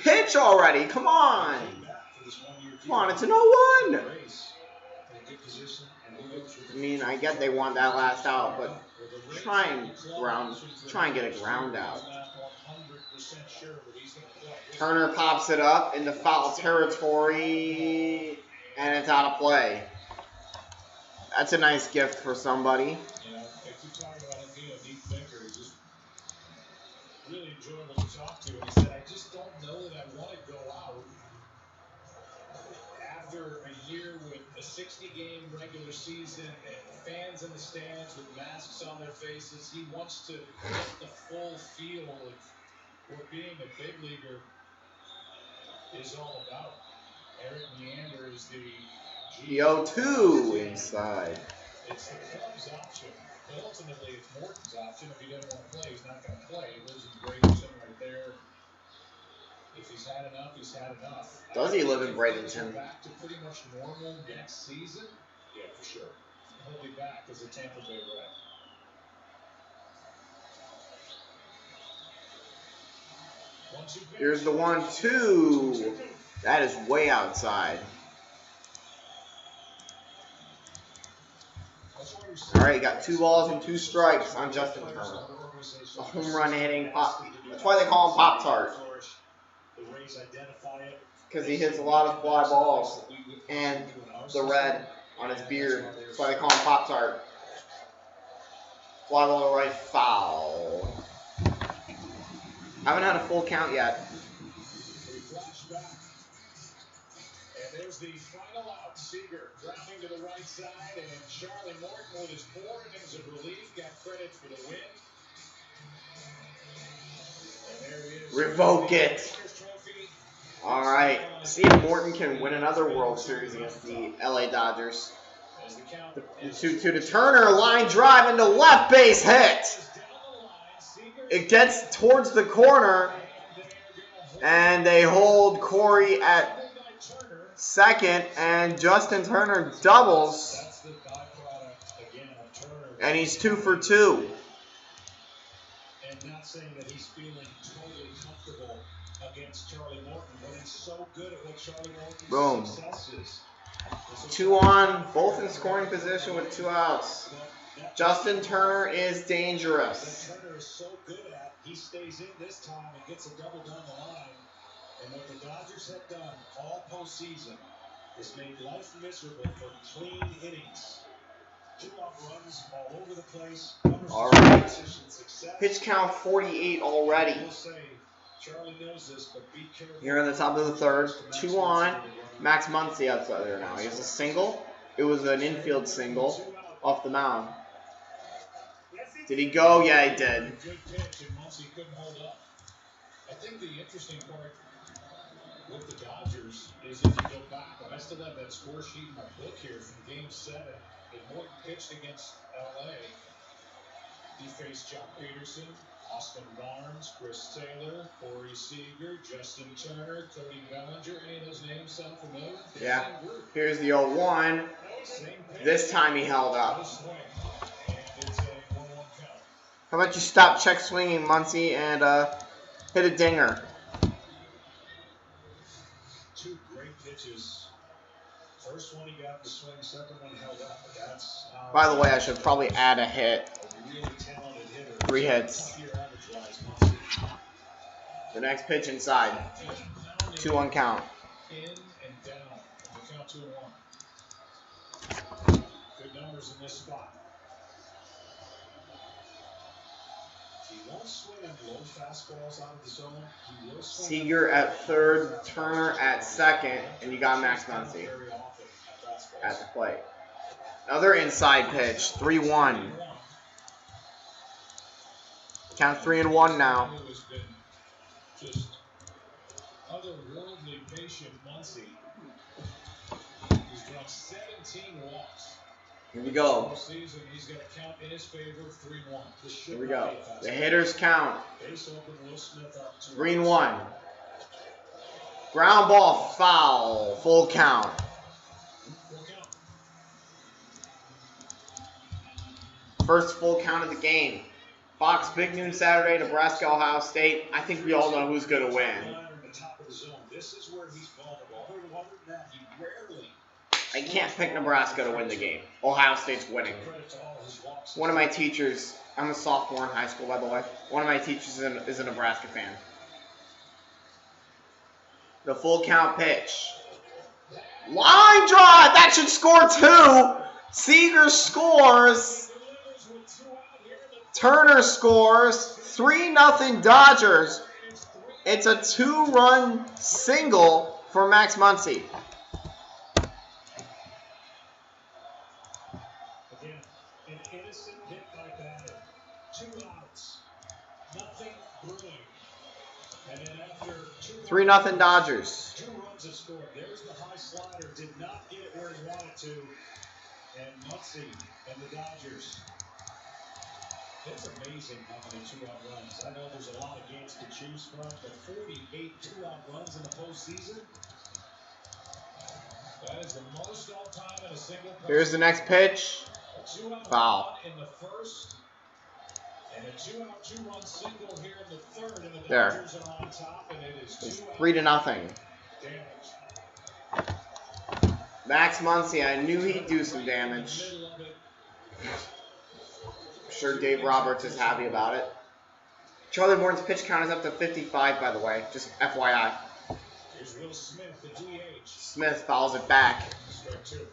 Pitch already. Come on. Come on. It's a 0-1. I mean, I get they want that last out, but try and get a ground out. Turner pops it up into foul territory, and it's out of play. That's a nice gift for somebody. You know, if you talk about him being a deep thinker, he's just really enjoyable to talk to. And he said, I just don't know that I want to go out after a year with a 60-game regular season and fans in the stands with masks on their faces. He wants to get the full feel of what being a big leaguer is all about. Eric Meander is the The 0-2 inside. It's the club's option. But ultimately, it's Morton's option. If he doesn't want to play, he's not going to play. He lives in Bradenton right there. If he's had enough, he's had enough. Does he live in Bradenton? Back to pretty much normal next season? Yeah, for sure. He'll be back as a Tampa Bay Red. Here's the 1-2. That is way outside. All right, got 2 balls and 2 strikes on Justin Turner. A home run hitting pop. That's why they call him Pop-Tart. Because he hits a lot of fly balls. And the red on his beard. That's why they call him Pop-Tart. Fly ball to right, foul. Haven't had a full count yet. And there's the final out. Seager driving to the right side, and Charlie Morton with his 4 innings of relief got credit for the win. And there he is. Revoke it. All right. See if Morton can win another World Series against the LA Dodgers. The 2-2 to Turner, line drive into left base hit. It gets towards the corner, and they hold Corey at second, and Justin Turner doubles, and he's 2 for 2. And not saying that he's feeling totally comfortable against Charlie Morton, but he's so good at what Charlie Morton's success is. 2 on, both in scoring position with 2 outs. Justin Turner is dangerous. Turner is so good at, he stays in this time and gets a double down the line. And what the Dodgers have done all postseason is made life miserable for clean innings. 2-out runs all over the place. All right. Pitch count 48 already. Charlie knows this, but be careful. Here in the top of the third, 2 on. Max Muncy outside there now. He has a single. It was an infield single off the mound. Did he go? Yeah, he did. Good pitch, and Muncy couldn't hold up. I think the interesting part with the Dodgers is if you go back, and I still have that score sheet in my book here from Game 7. If Morton pitched against LA, he faced Jock Peterson, Austin Barnes, Chris Taylor, Corey Seager, Justin Turner, Cody Bellinger. Any of those names sound familiar? Yeah. Here's the 0-1. This time he held up. How about you stop check swinging, Muncy, and hit a dinger? 2 great pitches. First one he got the swing, second one held up. But that's by the way, I should probably add a hit. Really talented hitter. 3 hits. The next pitch inside. 2-1 count. In and down. The count 2-1. Good numbers in this spot. He won't swing at low fastballs out of the zone. He will swing Seager at third, Turner at second, and you got Max Muncy at the plate. Another inside pitch, 3-1. Count 3-1 now. Just otherworldly patient Muncy. He's drawn 17 walks. Here we go. Season, he's got a count in his favor of 3-1. Here we go. The hitters count. Base open, Will Smith up 3-1. Ground ball foul. Full count. First full count of the game. Fox, big noon Saturday, Nebraska, Ohio State. I think we all know who's going to win. This is where he's vulnerable. Other than that, he rarely. I can't pick Nebraska to win the game. Ohio State's winning. One of my teachers, I'm a sophomore in high school, by the way. One of my teachers is a Nebraska fan. The full count pitch. Line drive! That should score 2. Seager scores. Turner scores. 3-0 Dodgers. It's a 2-run single for Max Muncy. Again, an innocent hit by batter. 2 outs. Nothing brewing. And then after 3-0 Dodgers. 2 runs have scored. There's the high slider. Did not get it where he wanted to. And Muncy and the Dodgers. It's amazing how many 2-out runs. I know there's a lot of games to choose from, but 48 2-out runs in the postseason. That is the most all time in a single postseason. Here's the next pitch. A 2-out Foul. run in the first, and a 2-out 2-run single here in the third, and the There. Dodgers are on top, and it is It's 2-out 3-0. damage. Max Muncy, I knew he'd do some damage. Middle of it. I'm sure Dave Roberts is happy about it. Charlie Morton's pitch count is up to 55, by the way. Just FYI. Here's Will Smith, the DH. Smith fouls it back. Strike 2.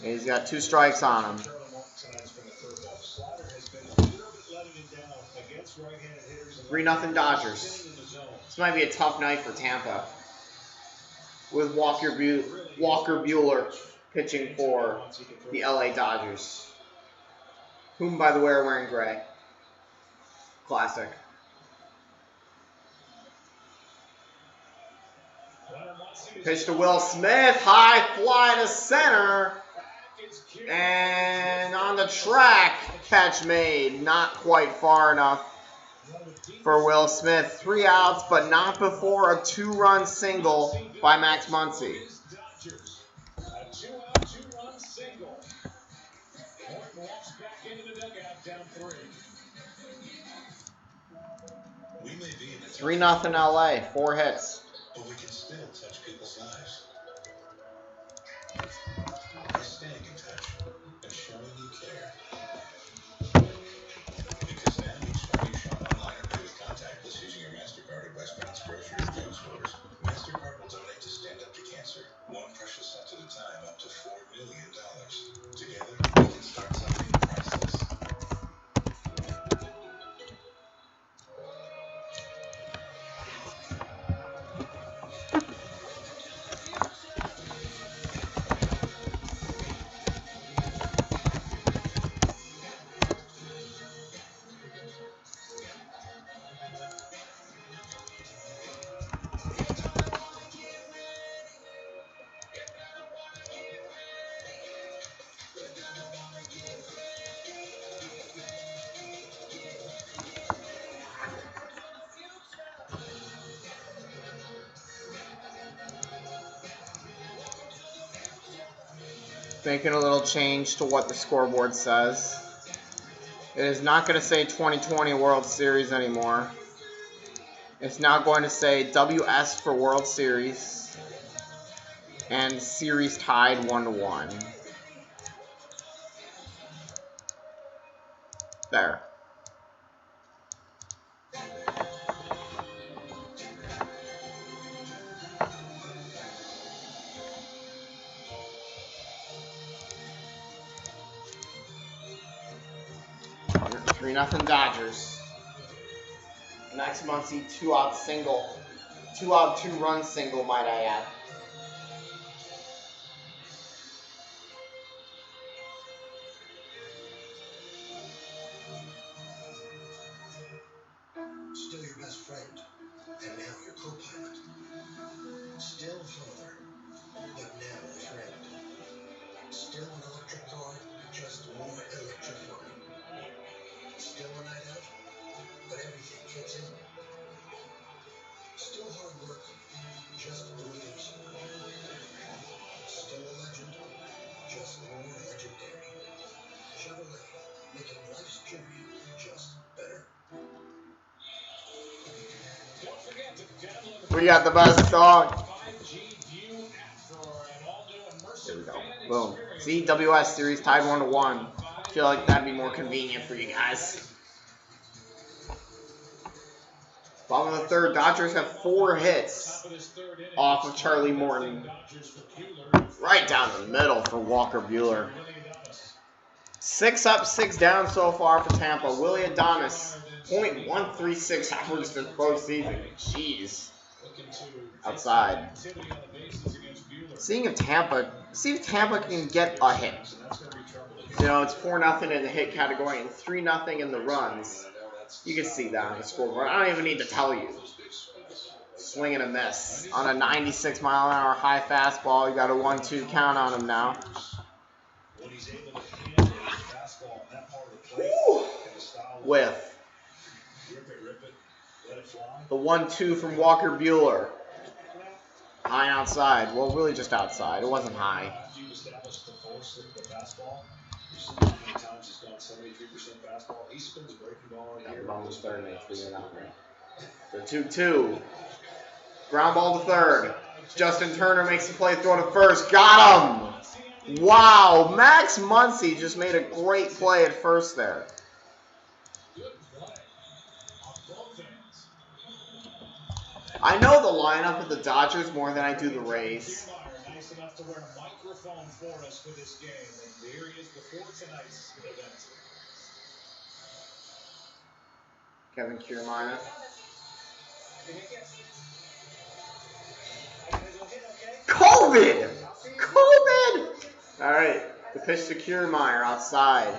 He's got 2 strikes on him. Charlie Morton signs from the curveball. Slider has been a little bit letting it down against right-handed hitters. 3-0 Dodgers. Sitting in the zone. This might be a tough night for Tampa. with Walker Buehler pitching for the LA Dodgers, whom, by the way, are wearing gray. Classic. Pitch to Will Smith, high fly to center, and on the track, catch made, not quite far enough for Will Smith. 3 outs, but not before a 2-run single by Max Muncy. A 2-out, 2-run single. Morton walks back into the dugout, down 3. We may be in a 3-0 LA, 4 hits. but we can still touch people's lives. By staying in touch and showing you care. Because now each time you shop online or pay with contactless using your MasterCard at Westbound's grocery or drugstores, MasterCard will donate to Stand Up to Cancer. One precious cent at a time, up to $4 million. Together, we can start something priceless. Making a little change to what the scoreboard says. It is not going to say 2020 World Series anymore. It's now going to say WS for World Series and series tied 1-1. There. Three nothing Dodgers. Max Muncy 2-out single. 2-out 2-run single, might I add. Still your best friend, and now your co-pilot. Still father, but now a friend. Still an electric car, just more electrifying. Still a night out, but everything fits in. Still hard work, just believers. Still a legend, just more legendary. Chevrolet, making life's journey just better. Don't forget to download We got the best song. 5G View app for an all-new immersive There we go. fan Boom. experience. CWS series tied 1-1. I feel like that'd be more convenient for you guys. Bottom of the third, Dodgers have 4 hits off of Charlie Morton. Right down the middle for Walker Buehler. 6 up, 6 down so far for Tampa. Willie Adonis, .136 average this postseason. Jeez. Outside. See if Tampa can get a hit. You know, it's 4-0 in the hit category and 3-0 in the runs. You can see that on the scoreboard. I don't even need to tell you. Swing and a miss. On a 96-mile-an-hour high fastball, you got a 1-2 count on him now. Woo! Whiff. The 1-2 from Walker Buehler. High outside. Well, really just outside. It wasn't high. Got the ball to third, and 3-0. The 2-2. Ground ball to third. Justin Turner makes the play, throw to first. Got him! Wow, Max Muncy just made a great play at first there. I know the lineup of the Dodgers more than I do the Rays. Nice enough to wear a microphone for us for this game. And here he is before tonight's event. Kevin Kiermaier. COVID! COVID! All right, the pitch to Kiermaier outside.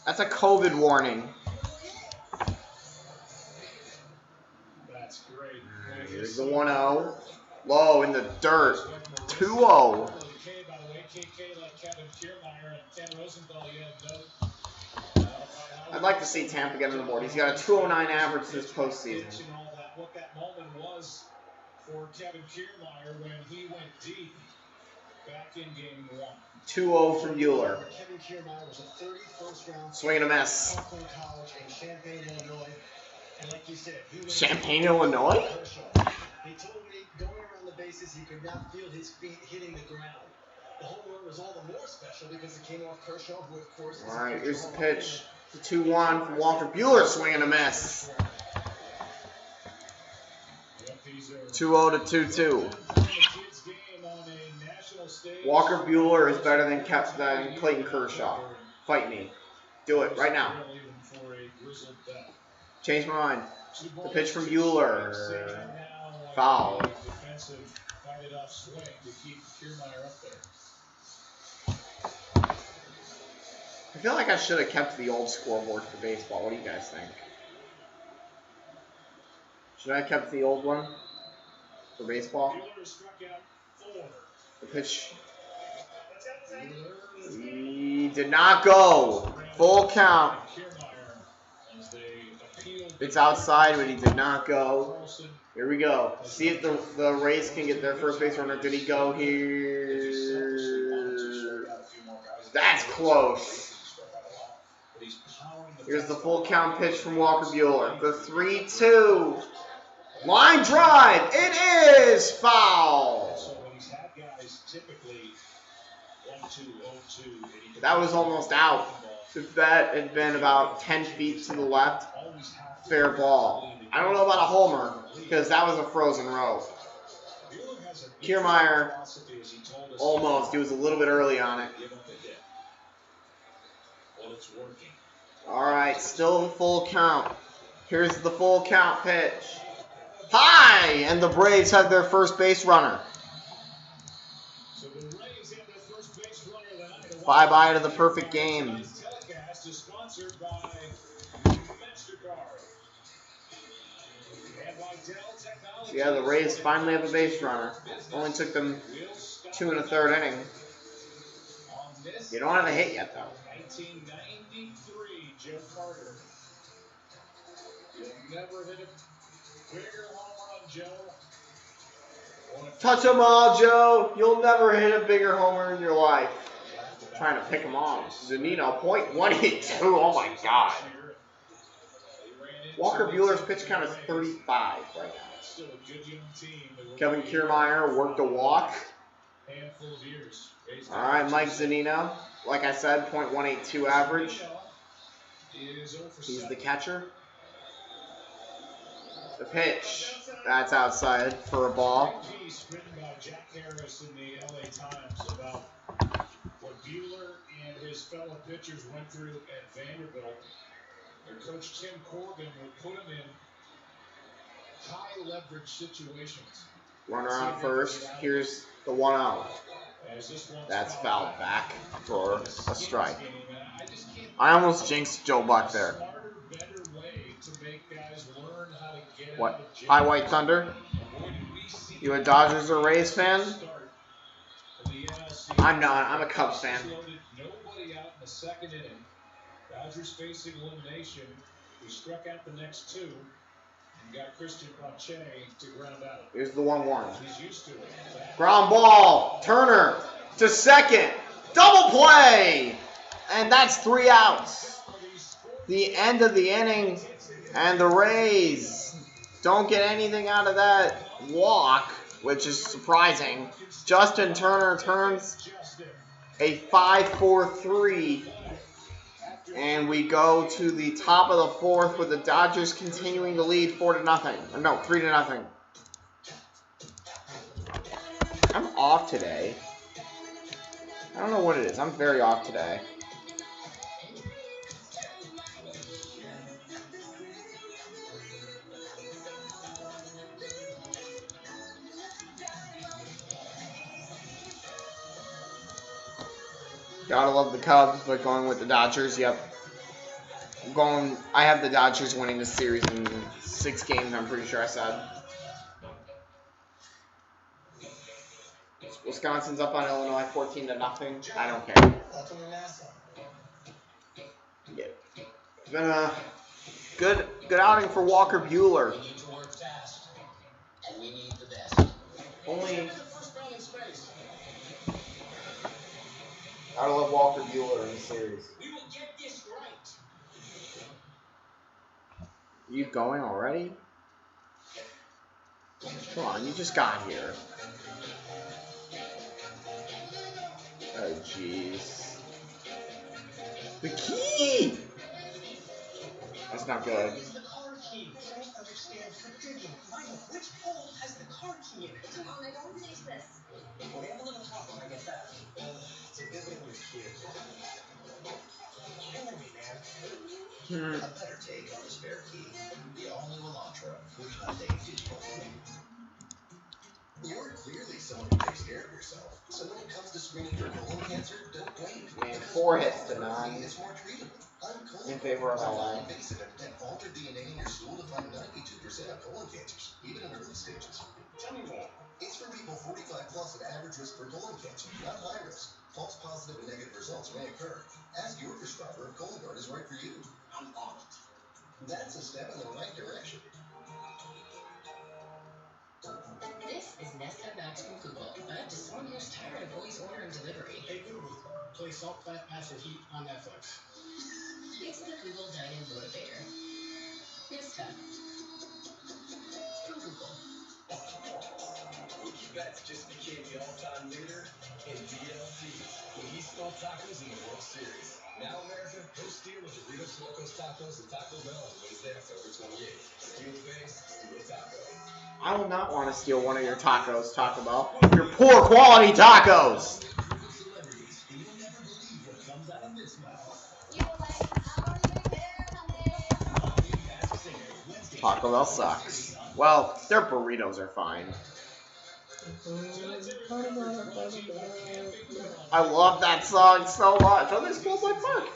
That's a COVID warning. That's great. Here's the 1-0. Low in the dirt. 2-0. I'd like to see Tampa get on the board. He's got a 209 average this postseason. What that moment was for Kevin Kiermaier when he went deep back in game 1. 2-0 from Bueller. Kevin Kiermaier was a 31st round Swing and a miss. College in Champaign, Illinois. And like you said, he was Champaign, Illinois? He told me going around the bases, he could not feel his feet hitting the ground. The home run was all the more special because it came off Kershaw, who of course is all right, here's the pitch. The 2-1 from Walker Bueller, swing and a miss. 2-0 to 2-2. Walker Bueller is better than Clayton Kershaw. Fight me. Do it right now. Change my mind. The pitch from Bueller. Foul. I feel like I should have kept the old scoreboard for baseball. What do you guys think? Should I have kept the old one for baseball? The pitch. He did not go. Full count. It's outside, but he did not go. Here we go. See if the Rays can get their first base runner. Did he go here? That's close. Here's the full count pitch from Walker Bueller. The 3-2. Line drive. It is foul. That was almost out. If that had been about 10 feet to the left, fair ball. I don't know about a homer because that was a frozen row. Kiermaier almost. He was a little bit early on it. All right, still full count. Here's the full count pitch. High! And the Braves have their first base runner. Bye-bye to the perfect game. So yeah, the Rays finally have a base runner. Only took them 2 1/3 inning. You don't have a hit yet, though. 1993, Joe Carter. You'll never hit a bigger home run, Joe. Touch them all, Joe. You'll never hit a bigger homer in your life. Trying to pick him off. Zunino, .182. Oh my God. Walker Bueller's pitch count is 35 right now. Kevin Kiermaier worked a walk. All right, Mike Zunino. Like I said, .182 average. He's the catcher. The pitch. That's outside for a ball. What Bueller and his fellow pitchers went through at Vanderbilt. Their coach Tim Corrigan would put them in high leverage situations. Runner on first. Here's the 1-0. That's fouled back for a strike. I almost jinxed Joe Buck there. What? Hi, White Thunder? You a Dodgers or Rays fan? I'm not. I'm a Cubs fan. Nobody out in the second inning. Dodgers facing elimination. We struck out the next two and got Christian Pache to ground out. Here's the 1-1. He's used to it. Ground ball. Turner to second. Double play. And that's 3 outs. The end of the inning. And the Rays don't get anything out of that walk, which is surprising. Justin Turner turns a 5-4-3. And we go to the top of the 4th with the Dodgers continuing to lead 4-0. No, 3-0. I'm off today. I don't know what it is. I'm very off today. Gotta love the Cubs, but going with the Dodgers. Yep. I have the Dodgers winning this series in 6 games. I'm pretty sure I said. Wisconsin's up on Illinois 14-0. I don't care. Yeah. It's been a good outing for Walker Buehler. Only I love Walker Buehler in the series. You going already? Come on, you just got here. Oh jeez. The key! That's not good. Is the car key. I don't understand. Quit digging. Michael, which hole has the car key in it? Come on, I don't finish this. We have a little problem, I get that. It's a good thing we're kids. Killing me, man. A better take on the spare key. The all-new Elantra with Hyundai Digital. You're clearly someone who takes care of yourself. So when it comes to screening for colon cancer, don't wait. Man, 4 hits to 9 It's more treatable. in favor of LA. Invasive and altered DNA in your stool to find 92% of colon cancers, even in early stages. Tell me more. It's for people 45 plus at average risk for colon cancer, not high risk. False positive and negative results may occur. Ask your prescriber if Cologuard is right for you. I'm on it. That's a step in the right direction. This is Nesta Max from Google. I'm just almost tired of always ordering delivery. Hey Google, play Salt, Fat, Acid, Heat on Netflix. It's the Google Dine-In Motivator. Nesta from Google. Mookie Betts just became the all-time leader in DLTs when he stole tacos in the World Series. Now, America, go steal the Doritos Locos Tacos and Taco Bell on Wednesday, October 28th. Steal face, steal taco. I will not want to steal one of your tacos, Taco Bell. Your poor quality tacos! Celebrities, and you'll never believe what comes out of this mouth. Taco Bell sucks. Well, their burritos are fine. I love that song so much. Oh, they spoiled my park.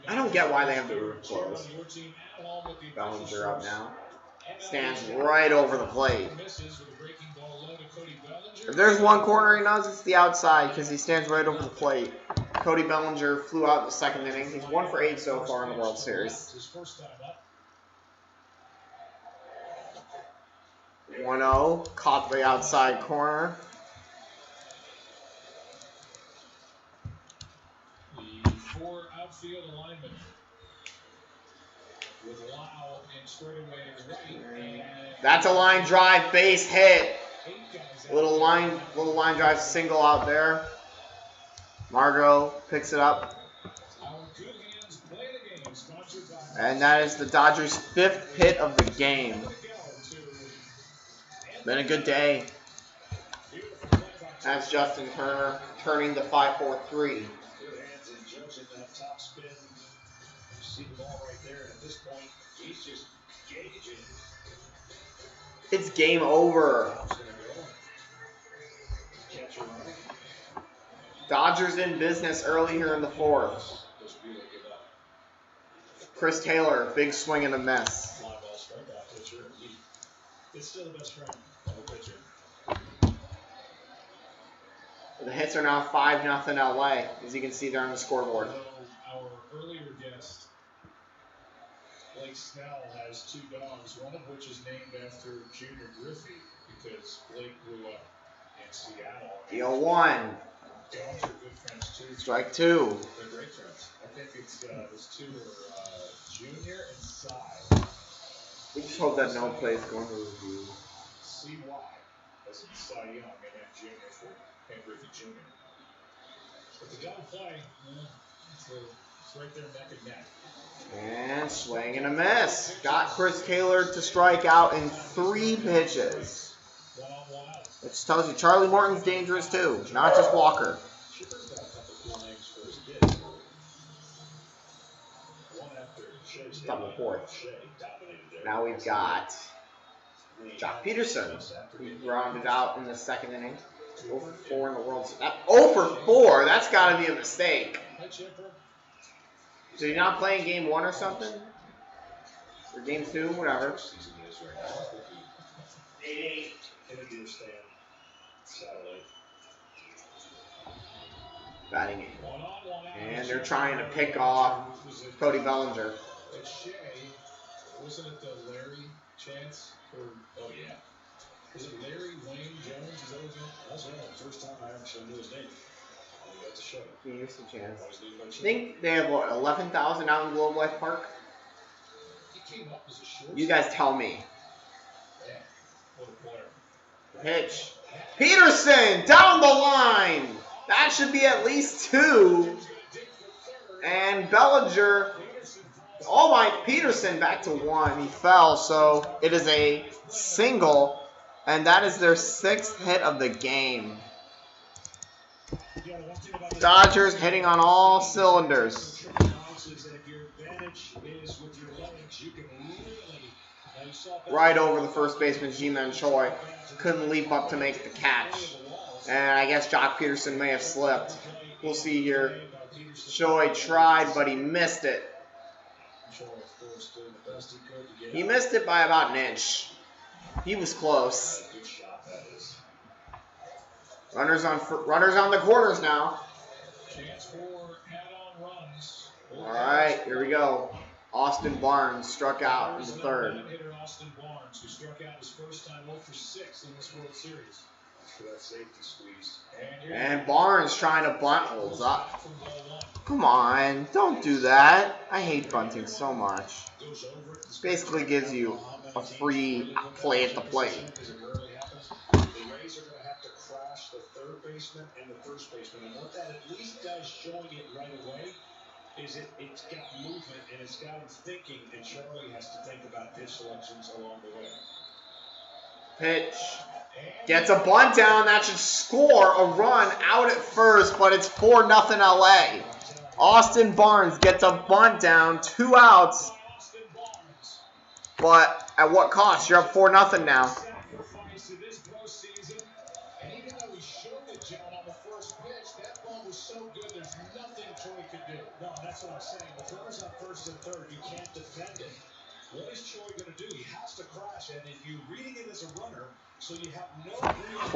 I don't get why they have the roof closed. Bellinger up now. Stands right over the plate. If there's one corner he knows, it's the outside because he stands right over the plate. Cody Bellinger flew out in the 2nd inning. He's 1 for 8 so far in the World Series. 1-0, caught the outside corner. The 4 outfield alignment with Lau and straightaway right. And That's a line drive, base hit. Little line drive single out there. Margot picks it up. And that is the Dodgers' 5th hit of the game. Been a good day. That's Justin Turner turning the 5-4-3. good hands and judging that top spin. You see the ball right there. And at this point, he's just gauging. It's game over. Catcher running. Dodgers in business early here in the 4th. Does Buehler give up? Chris Taylor, big swing and a miss. Fly ball strikeout pitcher. It's still the best friend of a pitcher. The hits are now 5-0 LA, as you can see there on the scoreboard. Our earlier guest, Blake Snell, has 2 dogs, one of which is named after Junior Griffey, because Blake grew up in Seattle. Deal 1. Dogs are good friends too. Strike 2. They're great friends. I think it's those 2 are Junior and Cy. We just hope that no play is going to review. CY, as in Cy Young, and then Junior for Ken Griffey Jr. But the double play, it's right there neck and neck. And swing and a miss. Got Chris Taylor to strike out in 3 pitches. One-on-one out. Which tells you Charlie Morton's dangerous too, not just Walker. Chipper's got a couple cool names for his kids. One after Shea's hit Double by fourth. Shea dominated there. Now we've got Jock Peterson, who rounded out in the second inning. 0 for 4 in the World Series. 0 for 4? That's got to be a mistake. Did he not play in game 1 or something? Or game 2, whatever. Batting eight. And they're trying to pick off Cody Bellinger. Wasn't it the Larry chance? Oh, yeah. Is it Larry Wayne Jones? Is that his name? That's right. First time I actually knew his name. I got to show. He used to chance. I think they have, what, 11,000 out in Globe Life Park? He came up as a short. You guys tell me. Yeah. What a player. Pitch. Peterson down the line. That should be at least 2. And Bellinger. Oh my, Peterson back to 1. He fell, so it is a single. And that is their 6th hit of the game. Dodgers hitting on all cylinders. Right over the first baseman, Ji-Man Choi. Couldn't leap up to make the catch. And I guess Jock Peterson may have slipped. We'll see here. Choi tried, but he missed it. He missed it by about an inch. He was close. Runners on the corners now. All right, here we go. Austin Barnes struck out in the 3rd. Austin Barnes, who struck out his first time 0 for 6 in this World Series. For that safety squeeze. And Barnes trying to bunt, holds up. Come on, don't do that. I hate bunting so much. This basically gives you a free play at the plate. The Rays are going to have to crash the third baseman and the first baseman. And what that at least does, showing it right away, is it's got movement and it's got him thinking, and Charlie has to think about pitch selections along the way. Pitch. Gets a bunt down. That should score a run out at first, but it's 4-0 LA. Austin Barnes gets a bunt down, 2 outs. But at what cost? You're up 4-0 now. And even though he showed it, John, on the first pitch, that ball was so good, there's nothing Troy could do. No, that's what I'm saying. With runners on first and third, you can't defend it. What is Troy going to do? He has to crash, and if you're reading it as a runner, so you have no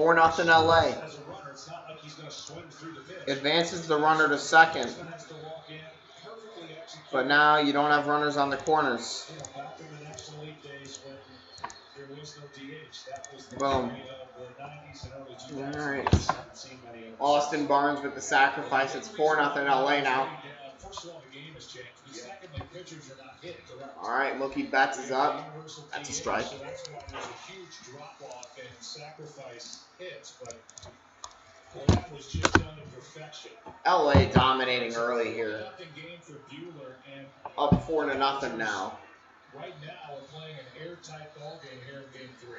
real 4-0 LA. as a runner, it's not like he's going to swing through the pitch. Advances the runner to second. Has to walk in, perfectly executed. But now you don't have runners on the corners. You know, back in the National League days when there was no DH, that was the Boom. period of the 90s and early 2000s. All right. Haven't seen many of them. Austin Barnes with the sacrifice. It's 4-0 LA now. First of all, the game has changed. But secondly, pitchers are not hit, correct? All right, Mookie Betts is up. That's a strike. So that's why there's a huge drop-off in sacrifice hits, but well, that was just done to perfection. LA dominating early here. Nothing game for Buehler, and Up 4-0 now. right now we're playing an airtight ball game here in Game 3.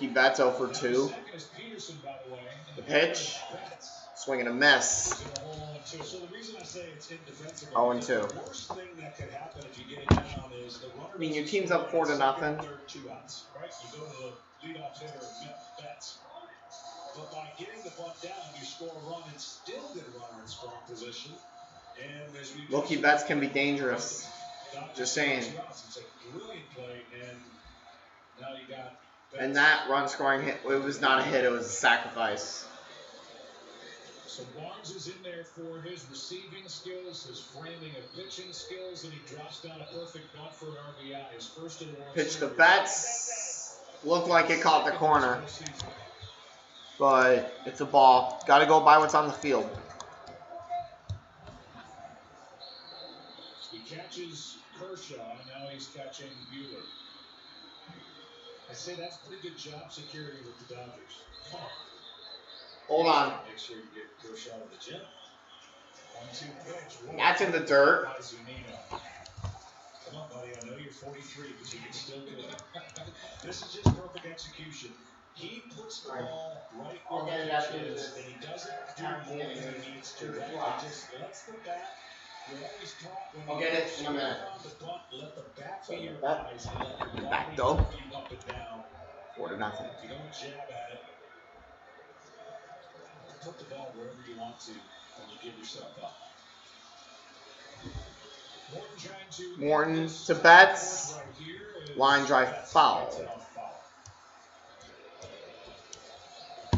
Mookie Betts 0 for 2. Second is Peterson, by the way. The pitch. Betts Swing and a miss. is in a hole 1-2. So the reason I say it's indefensible. 0-2. The worst thing that could happen if you get it down is the runner. I mean, your team's up 4-0. Third, 2 outs, right? You go to the leadoff hitter, Betts. But by getting the bunt down, you score a run and still get a runner in strong position. And as we Mookie Betts can be dangerous. Just saying. It's a brilliant play, and now you got Betts. And that run scoring hit, it was not a hit, it was a sacrifice. So Barnes is in there for his receiving skills, his framing and pitching skills, and he drops down a perfect bunt for an RBI. His first in the World Pitch to Series. Betts. Looked like it caught the corner. But it's a ball. Got to go by what's on the field. He catches Kershaw, and now he's catching Buehler. I say that's pretty good job security with the Dodgers. Come on. Hold on. Make sure you get Kershaw to the gym. 1-2 pitch. Whoa. That's in the dirt. By Zunino. Come on, buddy. I know you're 43, but you can still do it. This is just perfect execution. He puts the ball right where the pitch is, and he doesn't do more than he needs to. Right? He just lets the bat. You're always taught when I'll you get it in a minute. on the bunt, let the bat be your Back- eyes and let the ball back be though. you up and down. 4-0. If you don't jab at it, put the ball wherever you want to when you give yourself up. Morton to Betts. Line drive foul.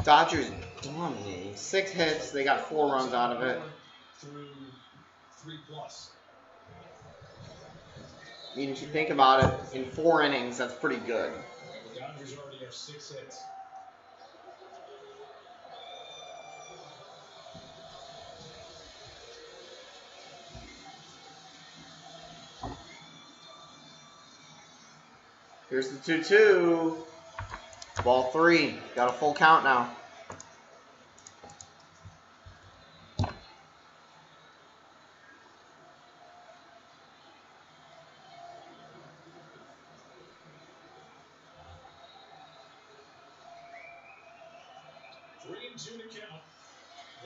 Dodgers dominating. 6 hits. They got 4 runs out of it. Through 3+. I mean, if you think about it, in 4 innings, that's pretty good. The Dodgers already have 6 hits. Here's the 2-2. Ball 3. Got a full count now. Three and 2 to count.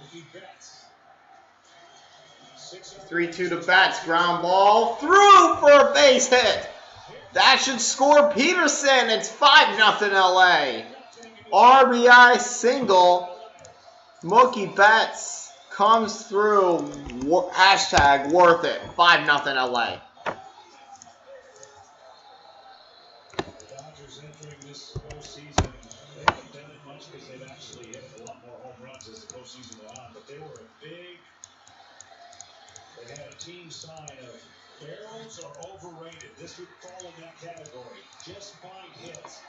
Mookie Betts. 3-2 to Betts. Ground ball. Through for a base hit. That should score Peterson. It's 5-0 LA. RBI single. Mookie Betts comes through. Hashtag worth it. 5-0 LA. Dodgers entering this postseason. They haven't done it much because they've actually hit a lot more home runs as the postseason went on. But they were they had a team sign of barrels are overrated. This would fall in that category. Just find hits.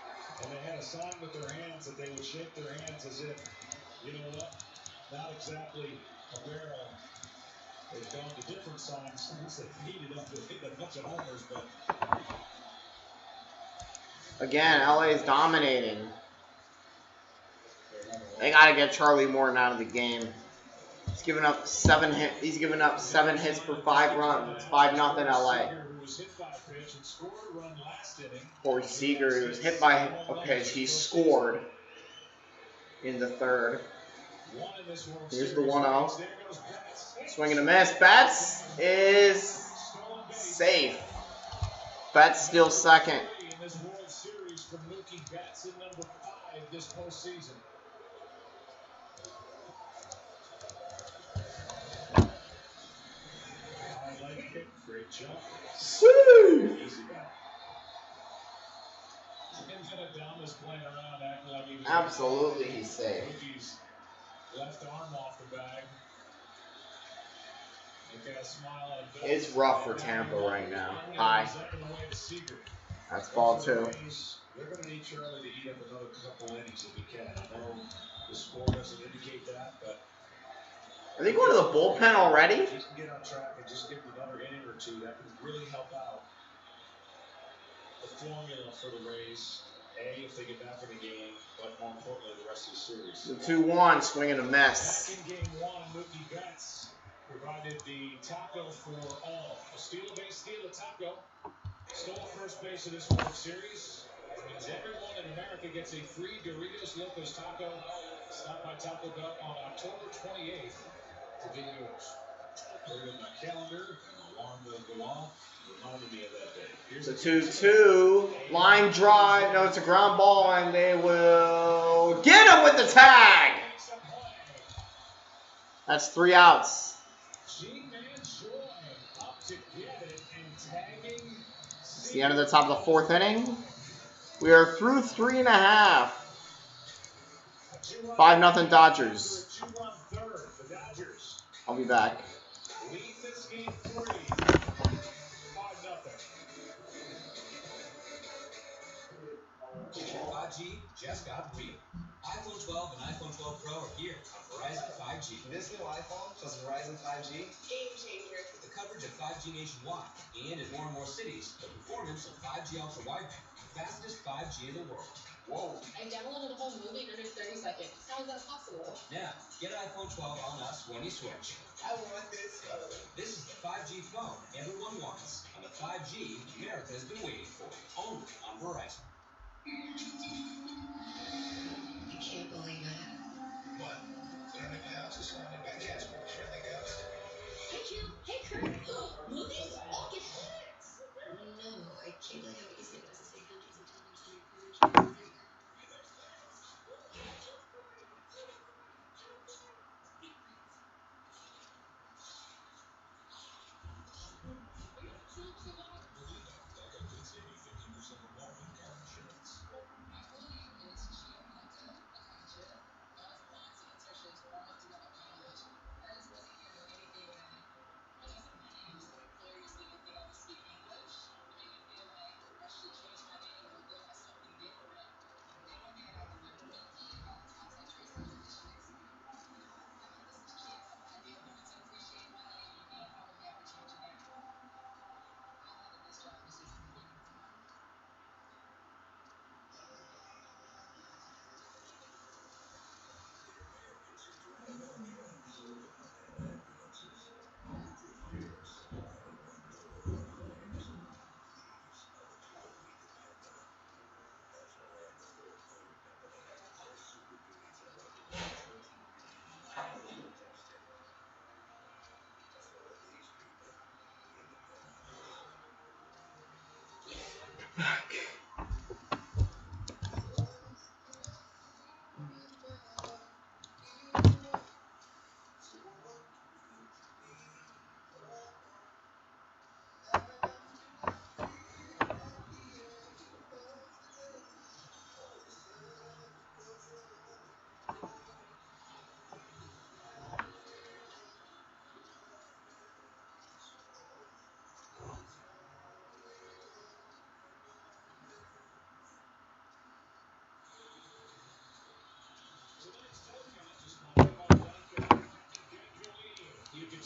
And they had a sign with their hands that they would shake their hands as if, you know what, not exactly a barrel. They've gone to different signs since they've heated up to hit a bunch of homers, but again, LA is dominating. They got to get Charlie Morton out of the game. He's given up 7 hits. He's given up 7 hits for 5 runs. It's 5-0 LA. Corey Seager, who was hit by a pitch, he scored in the 3rd. Here's the 1-0. Swing and a miss. Betts is safe. Betts still second. Great job. Absolutely, he's safe. Left arm off the bag. It's rough for Tampa right now. High. That's ball 2. They're going to need Charlie to eat up another couple innings if he can. I know the score doesn't indicate that, but are they going to the bullpen already? if he can get on track and just give him another inning or 2, that could really help out the formula for the Rays. A, if they get back in the game, but more importantly, the rest of the series. The 2-1, swing and a miss. Back in game 1, Mookie Betts provided the taco for all. A steal a base, steal a taco. Stole first base of this World Series. Means everyone in America gets a free Doritos Locos taco. Stop by Taco Bell on October 28th to get yours. Put it in my calendar, and alarm will go off, reminding me of that day. Here's The 2-2, line drive. No, it's a ground ball, and they will get him with the tag. That's 3 outs. It's the end of the top of the 4th inning. We are through 3.5. 5-0 Dodgers. I'll be back. Lead this game 3. 5-0. Just got real. iPhone 12 and iPhone 12 Pro are here on Verizon 5G. This new iPhone plus Verizon 5G. Game changer. With the coverage of 5G nationwide and in more and more cities, the performance of 5G ultra wideband, the fastest 5G in the world. Whoa. I downloaded a whole movie in under 30 seconds. How is that possible? Now, get iPhone 12 on us when you switch. I want this phone. This is the 5G phone everyone wants, and the 5G America has been waiting for, only on Verizon. I can't believe it. What? Learning how to sound by Casper's Friendly Ghost. Hey, Kim. Hey, Kurt. Movies? I'll get hits. No, I can't believe how easy it was to say hundreds of times on your phone.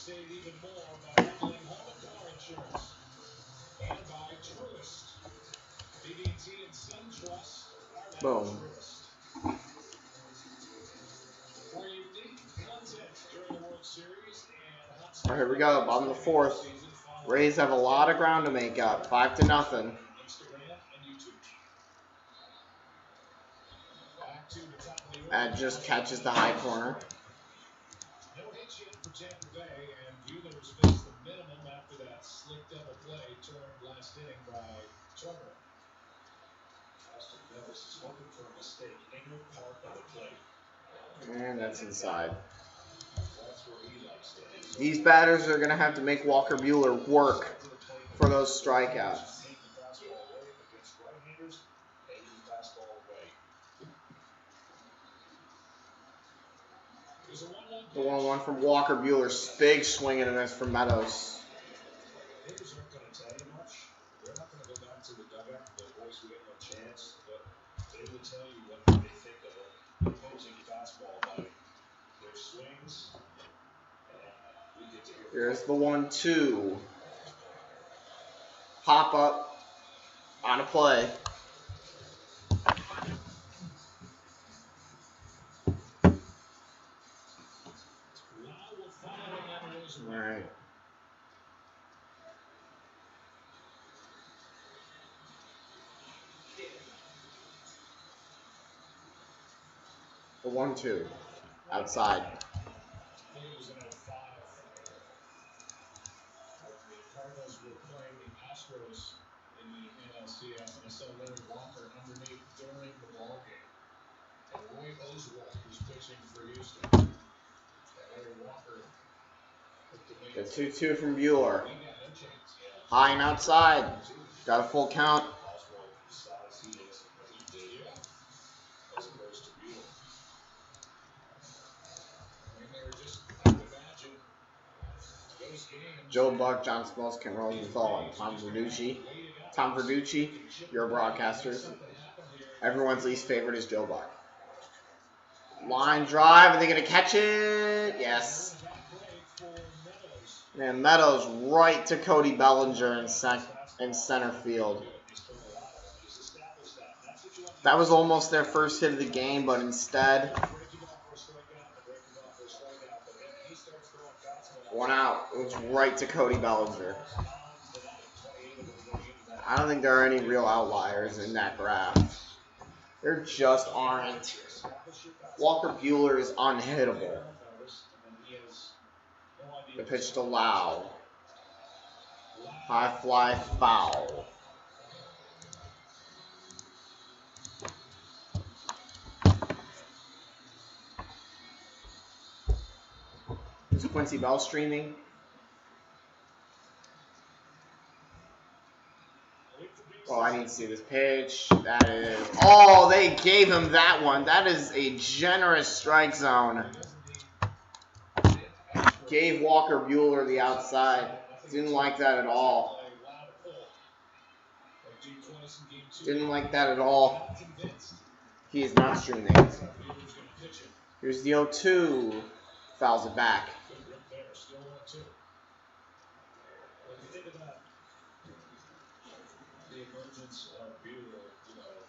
save even more by bundling home and car insurance. And by Truist. BB&T and SunTrust are now Boom. Truist. For a unique content during the World Series and hot All right, here we go. Bottom of the fourth. Rays have a lot of ground to make up. 5-0. Instagram and YouTube. Back to the top of the order. That just catches the high corner. No hits yet for Tampa Bay, and Buehler's faced the minimum after that slick double play turned last inning by Turner. Austin Meadows is hoping for a mistake inner part of the plate. And that's inside. That's where he likes to hit. These batters are going to have to make Walker Buehler work for those strikeouts. Take the fastball away against right-handers, aim the fastball away. There's a 1-1 The 1-1 from Walker Buehler. Big swing and a miss from Meadows. Hitters aren't going to tell you much. They're not going to go back to the dugout and go, boys, we got no chance. But they will tell you what they think of an opposing fastball by their swings. And we get to hear Here's the 1-2. Pop up on a play. All right. The 1-2. Outside. I think it was in 05. The Cardinals were playing the Astros in the NLCS, and I saw Larry Walker underneath during the ball game. And Roy Oswalt was pitching for Houston. And Larry Walker The 2-2 from Buehler. he got no chance. Yeah. High and outside. Got a full count. Oswalt, the size he is, what he did, as opposed to Buehler. I mean, they're just, I would imagine, those games. Joe Buck, John Smalls, Ken Rosenthal, and Tom Verducci. Tom Verducci, your broadcasters. Everyone's least favorite is Joe Buck. Line drive. Are they going to catch it? Yes. And Meadows right to Cody Bellinger in center field. That was almost their first hit of the game, but instead, one out. It was right to Cody Bellinger. I don't think there are any real outliers in that graph. There just aren't. Walker Buehler is unhittable. The pitch to Lau. High fly foul. Is Quincy Bell streaming? Oh, I need to see this pitch. That is. Oh, they gave him that one. That is a generous strike zone. Gave Walker Buehler the outside. Didn't like that at all. Didn't like that at all. He is not streaming. Here's the 0-2. Fouls it back. The emergence of Buehler,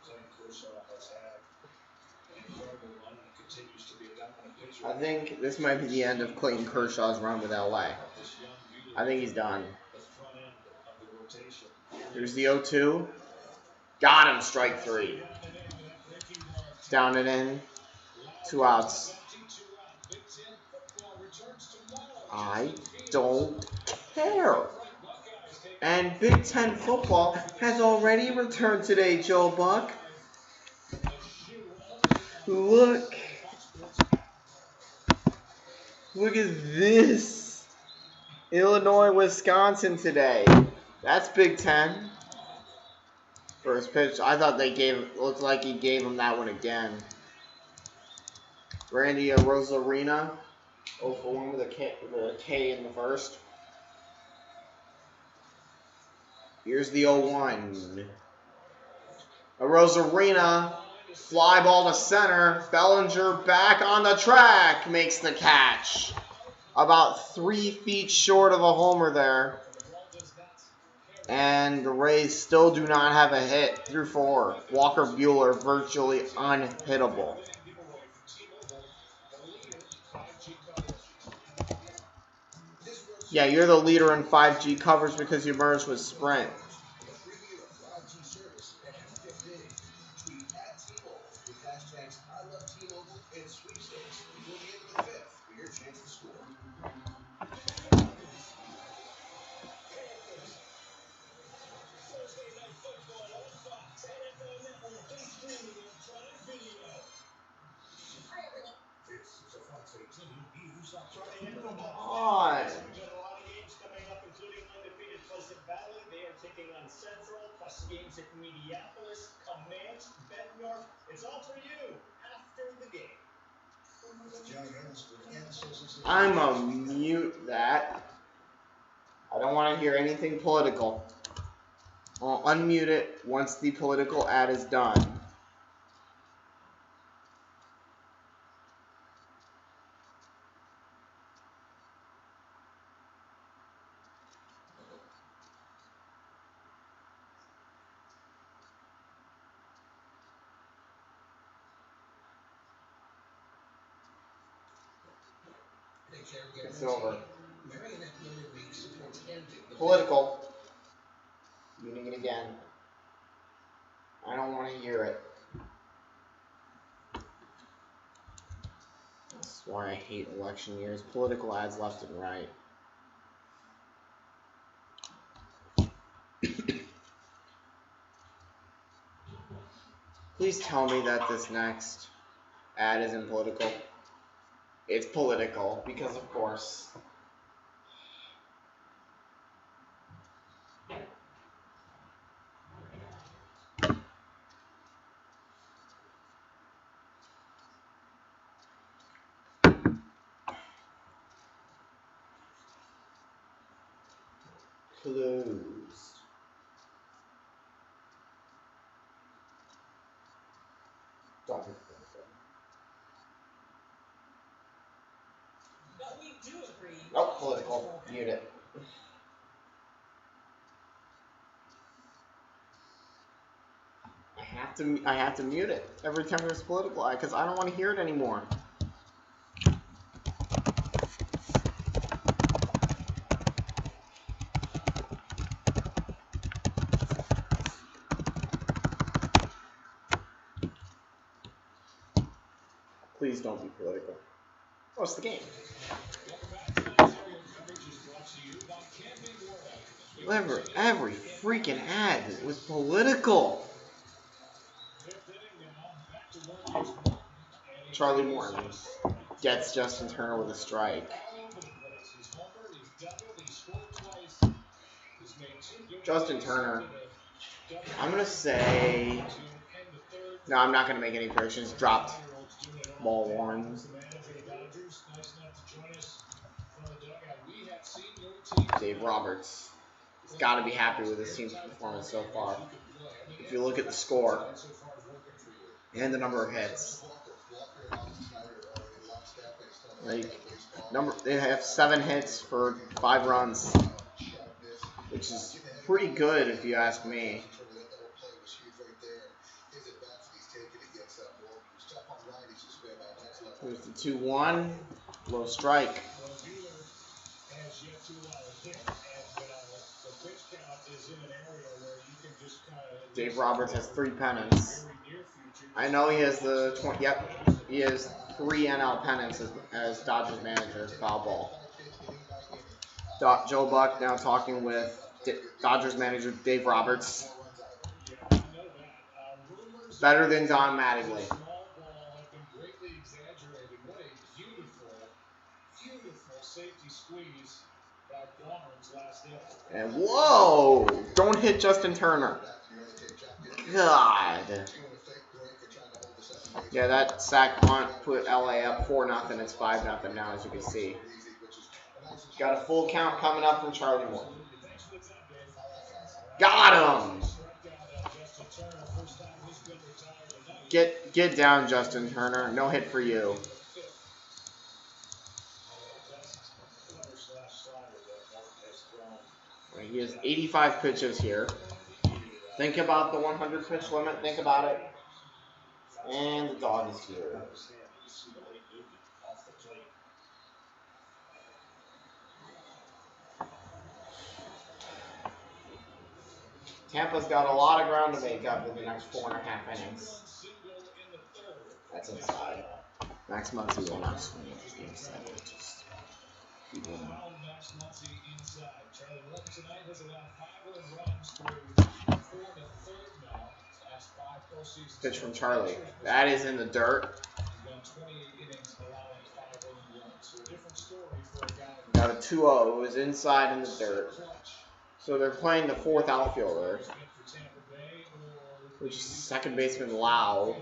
Clayton Kershaw has had an incredible run and continues to be a dominant pitcher. I think this might be the end of Clayton Kershaw's run with LA. I think he's done. The front end of the rotation. Here's the 0-2. Got him, strike 3. Down and in. 2 outs. I don't care. And Big Ten football has already returned today, Joe Buck. Look. Look at this. Illinois, Wisconsin today. That's Big Ten. First pitch. I thought they looked like he gave him that one again. Randy Rosarina. 0-for-1 with a K in the first. Here's the 0-1. A Rosarina. Fly ball to center. Bellinger back on the track. Makes the catch. about 3 feet short of a homer there. And the Rays still do not have a hit through 4. Walker Buehler virtually unhittable. Yeah, you're the leader in 5G coverage because you merged with Sprint. On. Got a lot of games coming up, including undefeated Pleasant Valley. They are taking on Central, plus games at Mediapolis, Comanche, Bednorth. It's all for you after the game. I'm gonna mute that. I don't want to hear anything political. I'll unmute it once the political ad is done. It's over. Political. Muting it again. I don't want to hear it. That's why I hate election years. Political ads left and right. Please tell me that this next ad isn't political. It's political, because of course. Closed. Don't. But we do agree. Nope, political. Mute it. I have to mute it every time there's political ad because I don't want to hear it anymore. Please don't be political. What's the game? Every freaking ad was political. Charlie Morton gets Justin Turner with a strike. Justin Turner, I'm going to say... No, I'm not going to make any predictions. Dropped. Ball 1. Dave Roberts. He's got to be happy with his team's performance so far. If you look at the score and the number of hits, they have 7 hits for 5 runs, which is pretty good if you ask me. Here's the 2-1, low strike. Dave Roberts has 3 pennants. I know he has the 20. Yep, he has 3 NL pennants as Dodgers manager. Foul ball. Joe Buck now talking with Dodgers manager Dave Roberts. Better than Don Mattingly. And whoa! Don't hit Justin Turner. God. Yeah, that sack punt put LA up 4-0. It's 5-0 now, as you can see. Got a full count coming up from Charlie Moore. Got him! Get down, Justin Turner. No hit for you. He has 85 pitches here. Think about the 100 pitch limit. Think about it. And the dog is here. Tampa's got a lot of ground to make up in the next 4.5 innings. That's inside. Max Muncy will not swing it inside. Just keep him. Max Muncy inside. Charlie Morton tonight has allowed 5 earned runs through 4 1/3 now. Last 5 postseasons. Pitch from Charlie. That is in the dirt. He's gone 28 innings, allowing 5 earned runs. So a different story for a guy. Got a 2-0. It was inside in the dirt. So they're playing the fourth outfielder, which is second baseman Lau.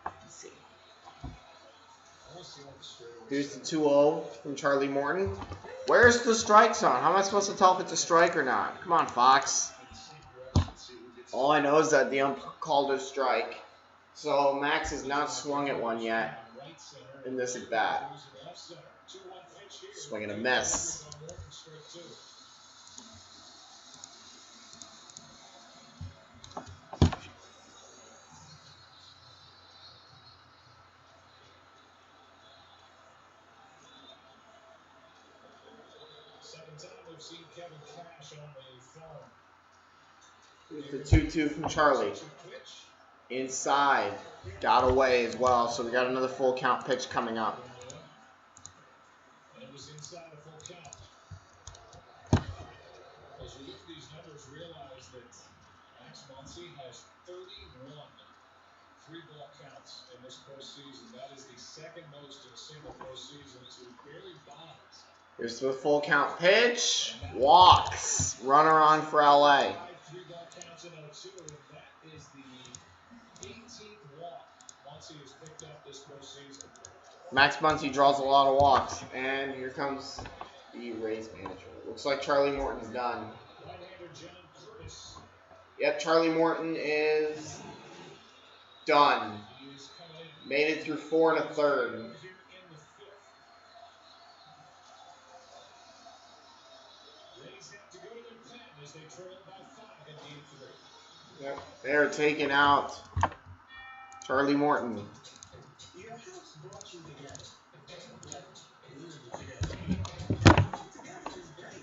Let's see. Here's the 2-0 from Charlie Morton. Where's the strike zone? How am I supposed to tell if it's a strike or not? Come on, Fox. All I know is that the ump called a strike. So Max has not swung at one yet in this at bat. Swinging a miss. Here's the 2-2 from Charlie. Inside. Got away as well, so we got another full count pitch coming up. It was inside a full count. As you look at these numbers, realize that Max Muncy has 31 3-ball counts in this postseason. That is the second most in a single postseason to Barry Bonds. Here's the full count pitch. Walks. Runner on for LA. 3-ball counts in 0-2, and that is the 18th walk Muncy has picked up this postseason. Max Muncy draws a lot of walks, and here comes the Rays manager. Looks like Charlie Morton's done. Right-hander John Curtis. Yep, Charlie Morton is done. Made it through 4 1/3. Yep, they're taking out Charlie Morton. Your house brought you together. Together is great.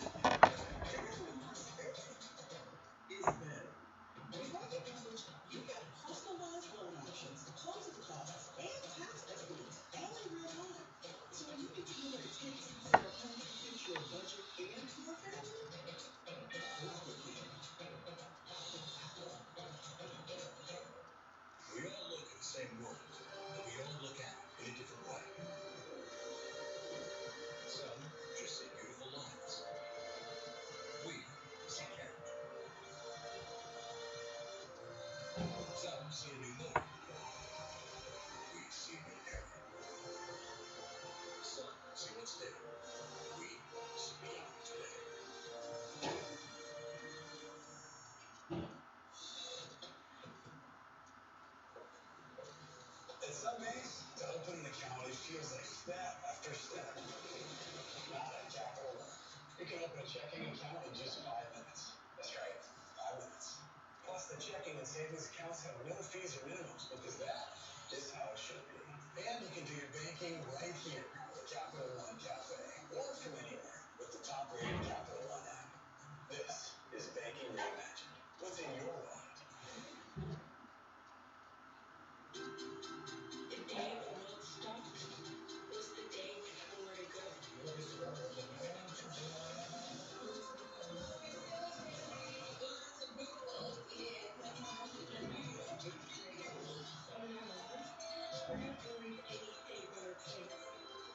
It's better. With Rocket Coverage, you got personalized loan options, closing costs, and tax estimates all in real time. So you can do what it takes for a plan that fits your budget and your family. Rocket Coverage. We all look at the same world, but we all look at it in a different way. Some just see beautiful lines. We see character. Some see a new moon. We see a new era. Some see what's new. We see beyond today. And some days, to open an account, it feels like step after step. Not at Capital One. You can open a checking account in just 5 minutes. That's right, 5 minutes. Plus, the checking and savings accounts have no fees or minimums because that is how it should be. And you can do your banking right here at the Capital One Cafe or from anywhere with the top-rated Capital One app. This is banking reimagined. What's in your wallet? The day the world stopped was the day we had nowhere to go. But now we're not doing anything but our kids.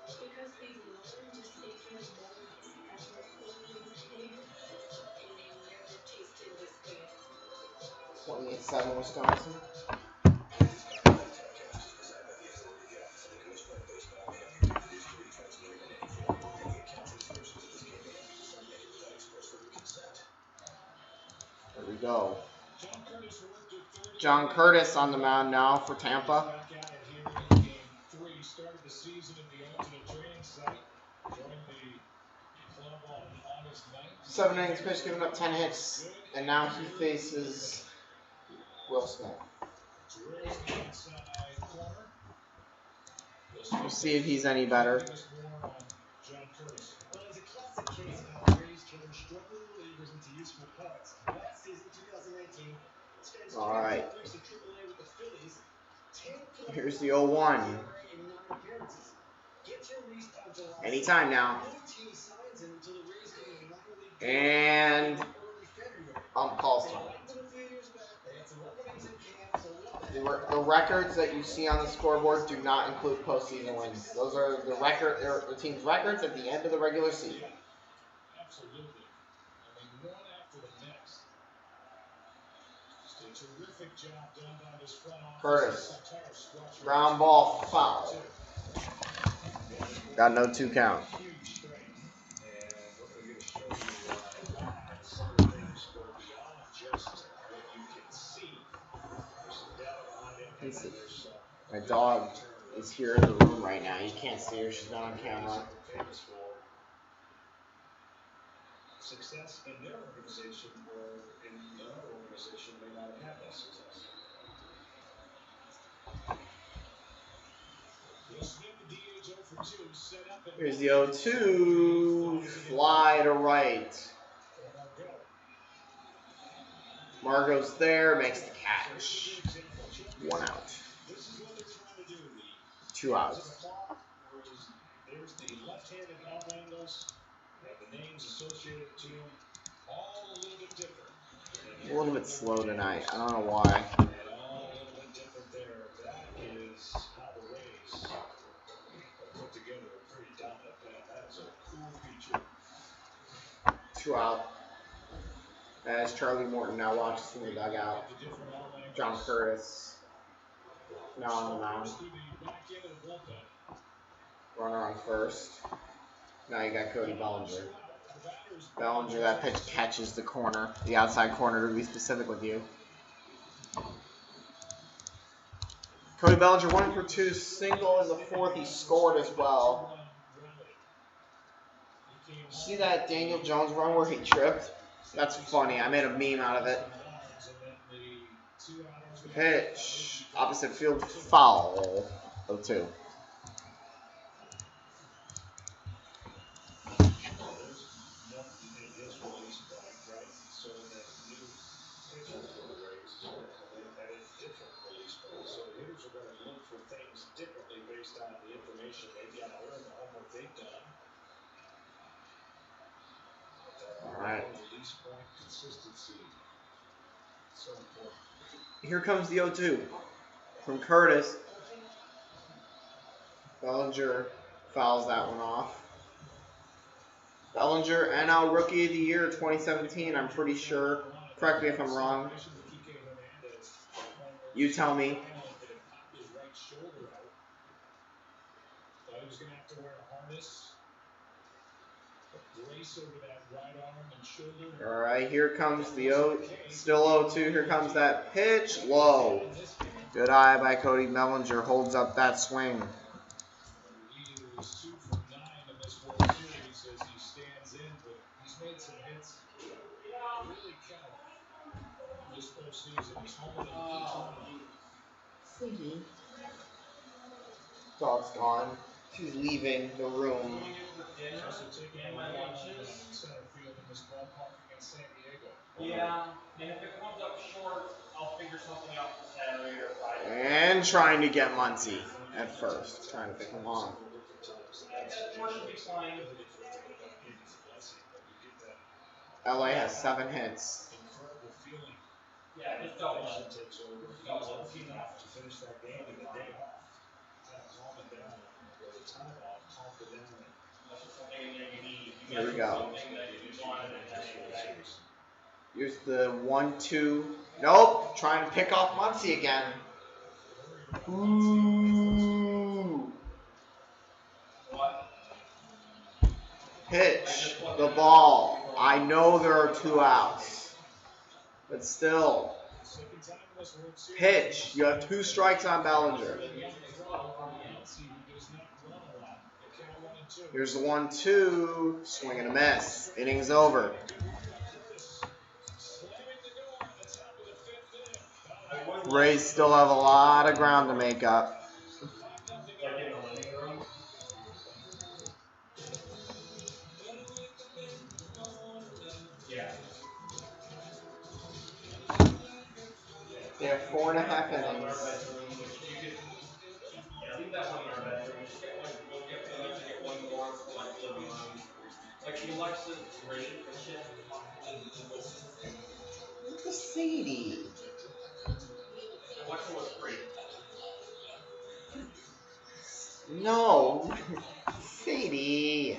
Because we've learned to stay for the moments that were always there. And they never tasted this good. 28-7 Wisconsin. There we go. John Curtis on the mound now for Tampa. Started the season at the alternate training site. Joined the 7 innings pitched, giving up 10 hits, and now he faces Will Smith. We'll see if he's any better. Well, it's a classic case of how Rays turn struggling relievers into useful parts. Last season, 2019, Spence All right. reached the AAA with the Phillies. Here's the 0-1. Anytime now. And calls time. The records that you see on the scoreboard do not include postseason wins. Those are the team's records at the end of the regular season. Absolutely. I mean, one after the next. Just a terrific job done by this front office. Curtis. Ground ball foul. Got no 2 count. Huge strength. And what they're going to show you some of the things go beyond just what you can see. There's some data behind it. My dog is here in the room right now. You can't see her. She's not on camera. Success in their organization, where in another organization may not have had that success. Here's the 0-2. Fly to right. Margot's there, makes the catch. 1 out. 2 outs. There's the left-handed arm angles and the names associated to them, all a little bit different. A little bit slow tonight. I don't know why. And all a little bit different there. That is how the Rays put together a pretty dominant bat. That is a cool feature. 2 out. As Charlie Morton now watches from the dugout. John Curtis now on the mound. Runner on first. Now you got Cody Bellinger. Bellinger, that pitch catches the corner, the outside corner to be specific with you. Cody Bellinger 1 for 2, single in the 4th. He scored as well. See that Daniel Jones run where he tripped? That's funny. I made a meme out of it. Pitch. Opposite field foul. 0-2. Differently based on the information they've got and the homework they've done. All right. Release point consistency. So important. Here comes the 0-2 from Curtis. Bellinger fouls that one off. Bellinger, NL Rookie of the Year 2017, I'm pretty sure. Correct me if I'm wrong. You tell me. He was going to have to wear a harness, a brace over that right arm and shoulder. All right, here comes the still 0-2. Here comes that pitch, low. Good eye by Cody Bellinger, holds up that swing. He was 2 for 9 in this World Series as he stands in, but he's made some hits really count this postseason. He's home in the Dog's gone. She's leaving the room. Yeah, and if it comes up short, I'll figure something out for Saturday or Friday. And trying to get Muncy at first. Trying to pick him off. LA has 7 hits. Yeah, just double it. To finish that game in the day off. Calm it down. The time off, calm it down. Here we go. Here's the 1-2. Nope. Trying to pick off Muncy again. Ooh. Pitch. The ball. I know there are 2 outs. But still. Pitch. You have 2 strikes on Bellinger. Here's the 1-2. Swing and a miss. Inning's over. Rays still have a lot of ground to make up. Like in the living room. Yeah. They have 4.5 One in our innings. bedroom, which you could, yeah, leave that one in our bedroom. Just get like, we like to get one more for like the living room. Like the Alexa great and shit. The Sadie. Alexa was free. No. Sadie.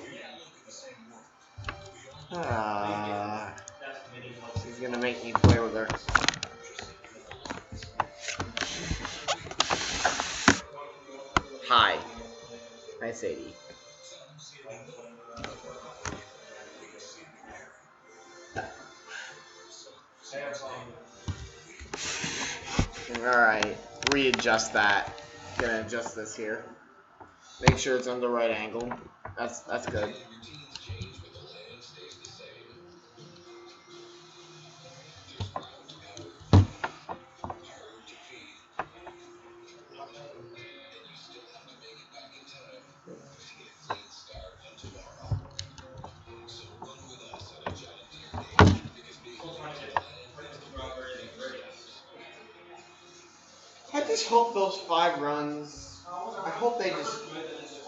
Ah. That's mini Alexa. He's gonna make me play with her. Hi. Hi, Sadie. Alright. Readjust that. Gonna adjust this here. Make sure it's on the right angle. That's good. Still trying to get strawberries and grapes. I just hope those 5 runs. I hope they just.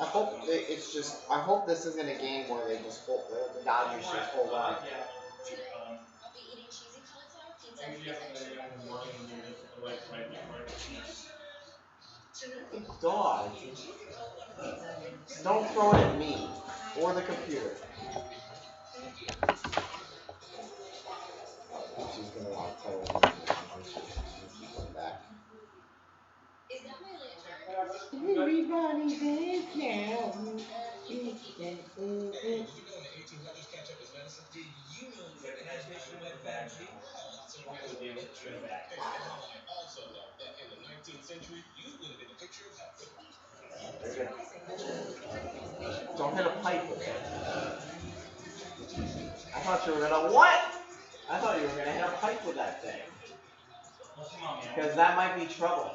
I hope it's just. I hope this isn't a game where they just hold the Dodgers just hold on. I'll be eating cheesy cauliflower pizza with extra Dog. Don't throw it at me or the computer. She's gonna want to tell me. Back. Is that my lantern? Everybody dance now. Did you know an 1800s ketchup is medicine? Did you know that it has with bad G? So I also know that in the 19th century, you would have been a picture of health. Don't hit a pipe with it. I thought you were gonna what? I thought you were gonna hit a pipe with that thing. Because that might be trouble.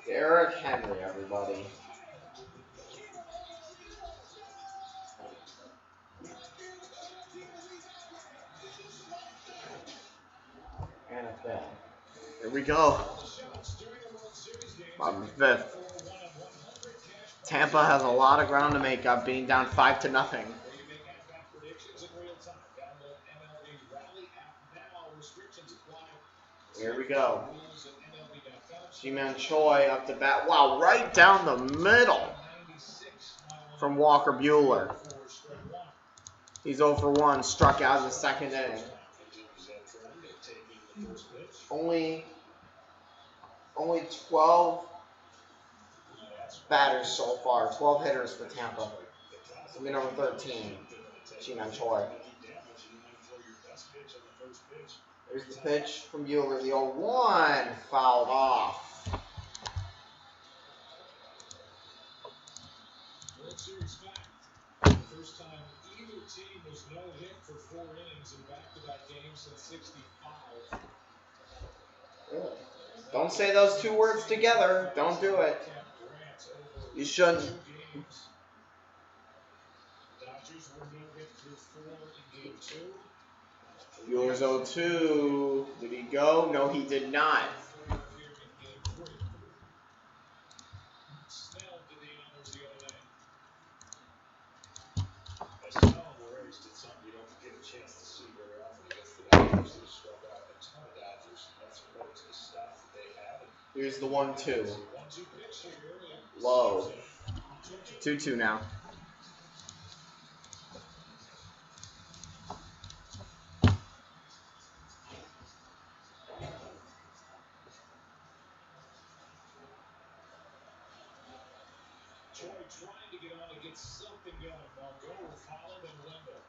Derrick Henry, everybody. NFL. Here we go. Bottom 5th. Tampa has a lot of ground to make up, being down 5-0. Here we go. G-Man Choi up to bat. Wow, right down the middle from Walker Buehler. He's 0 for 1, struck out in the second inning. Only 12 batters so far, 12 hitters for Tampa. So we number 13, G-Man Choi. Here's the pitch from Buehler, the 0-1, fouled off. World Series fact. First time either team was no hit for 4 innings in back-to-back games since '65. Don't say those 2 words together. Don't do it. You shouldn't. Dodgers were no hit through 4 in game 2. Buehler's 0-2. Did he go? No, he did not. Snell did the honors the other night. Snell and the Rays did something you don't get a chance to see very often against the Dodgers. They struck out a ton of Dodgers. That's according to the stuff that they have. Here's the 1-2. 1-2 pitch here. Low. 2-2 now. Troy trying to get on and get something going. Margot followed and Wendell.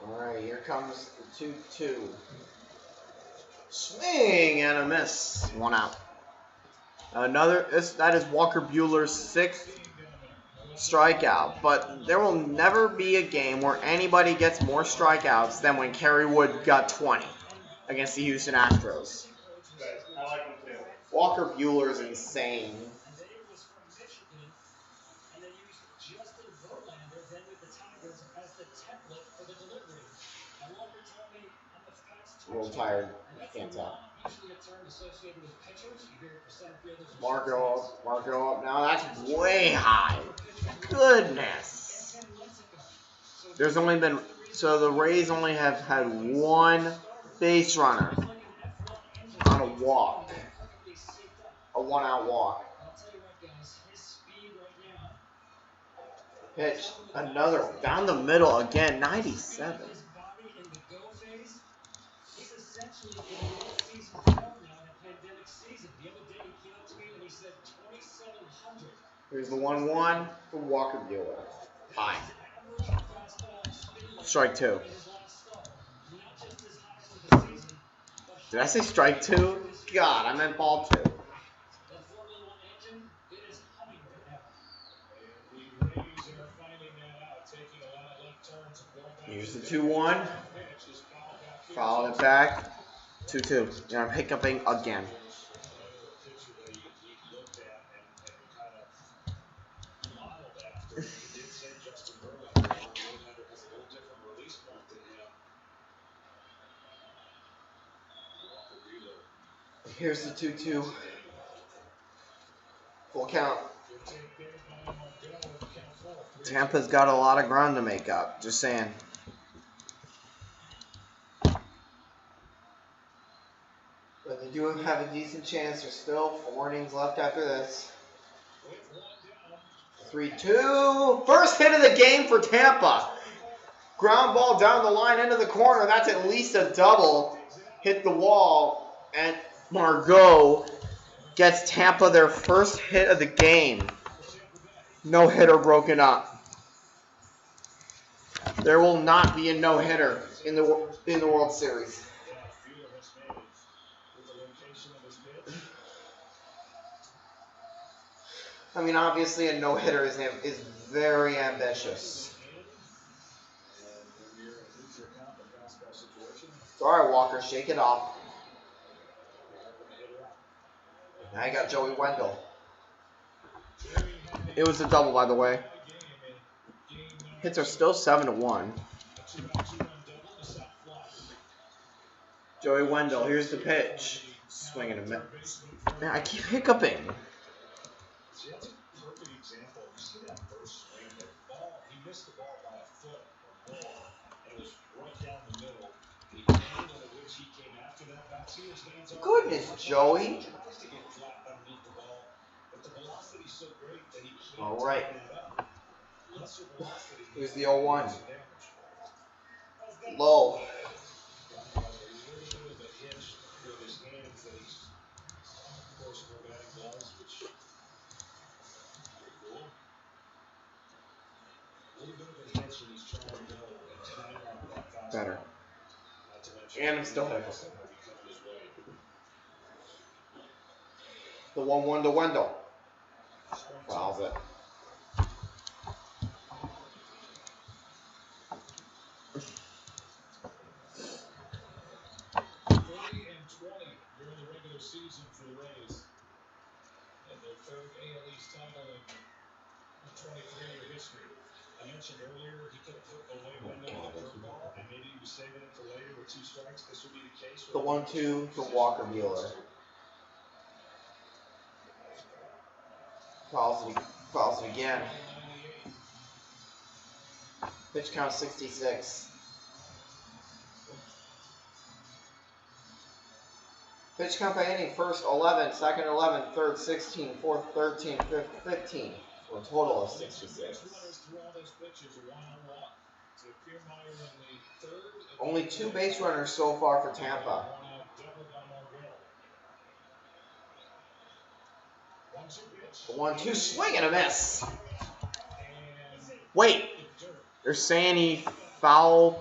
Alright, here comes the 2-2. Swing and a miss. 1 out. That is Walker Buehler's 6th strikeout. But there will never be a game where anybody gets more strikeouts than when Kerry Wood got 20 against the Houston Astros. I like him too. Walker Buehler is insane. And Dave was from Michigan, and they used Justin Verlander, then with the Tigers, as the template for the delivery. And Walker told me on the fast A little tired. and that's Can't a tell. lot, usually a term associated with pitchers. You hear it for center fielders. and Marco up now. That's way high. Goodness. There's only been, so the Rays only have had one base runner on a walk. A 1-out walk. I'll tell you what, guys, his speed right now. Pitch. Another. Down the middle again. 97. His body in the go phase, he's essentially in mid-season form now in a pandemic season. The other day he came up to me and he said 2,700. Here's the 1-1 for Walker Buehler. High. His average fastball spin rate Strike 2. in his last start. Not just his highest of the season, but Did I say strike 2? God, I meant ball 2. that Formula One engine, it is humming right now. And the Rays are finding that out, taking a lot of left turns and going back. Here's the 2-1. Pitch is fouled back here. Followed it back. 2-2. And I'm hiccuping again. Picture that he looked at and kind of modeled after. He did say Justin Verlander. Verlander has a little different release point than him. Walker Buehler. Here's the 2-2. Full count. Good take there by Margot with the count full. Tampa's got a lot of ground to make up. Just saying. But they do have a decent chance. There's still 4 innings left after this. 3-2. First hit of the game for Tampa. Ground ball down the line into the corner. That's at least a double. Hit the wall. And Margot gets Tampa their first hit of the game. No hitter broken up. There will not be a no hitter in the World Series. I mean, obviously, a no hitter is very ambitious. It's all right, Walker. Shake it off. Now you got Joey Wendell. It was a double, by the way. Hits are still 7-1. Joey Wendell, here's the pitch. Swinging a miss. Man, I keep hiccuping. See, that's a perfect example. You see that first swing, that ball, he missed the ball by a foot or more, and it was right down the middle. The angle at which he came after that, back to his hands are. Goodness, Joey. He tries to get flat underneath the ball, but the velocity's so great that he can't All right. turn that up. Lesser velocity. Here's the 0-1. Some damage. Low. A little bit of a hitch with his hands that he's, of course, we're batting gloves, which. Cool. A little bit of a hitch and he's trying to go and tie off that fastball. Better. Not to mention And I'm still hiccuping. will be coming his way. The 1-1 to Wendell. Fouls it. During the regular season for the Rays. And their third AL East title in 23-year history. I mentioned earlier he could have put away Wendell with a curveball, and maybe he was saving it for later with 2 strikes. This would be the case. The 1-2 to Walker Buehler. Fouls it again. Pitch count 66. Pitch count by inning, first 11, second 11, third 16, fourth 13, fifth 15, for a total of 66. Only 2 base runners so far for Tampa. The 1-2 swing and a miss. Wait, they're saying he fouled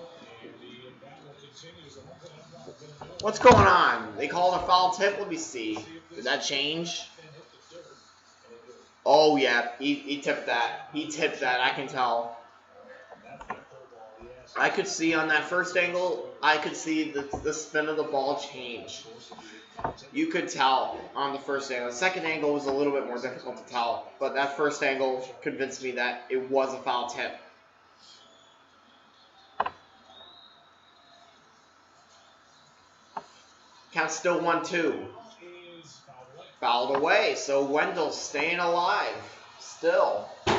What's going on? They called a foul tip. Let me see. Did that change? Oh, yeah. He tipped that. He tipped that. I can tell. I could see on that first angle, I could see the spin of the ball change. You could tell on the first angle. The second angle was a little bit more difficult to tell, but that first angle convinced me that it was a foul tip. Count still 1-2. Fouled away, so Wendell's staying alive still. As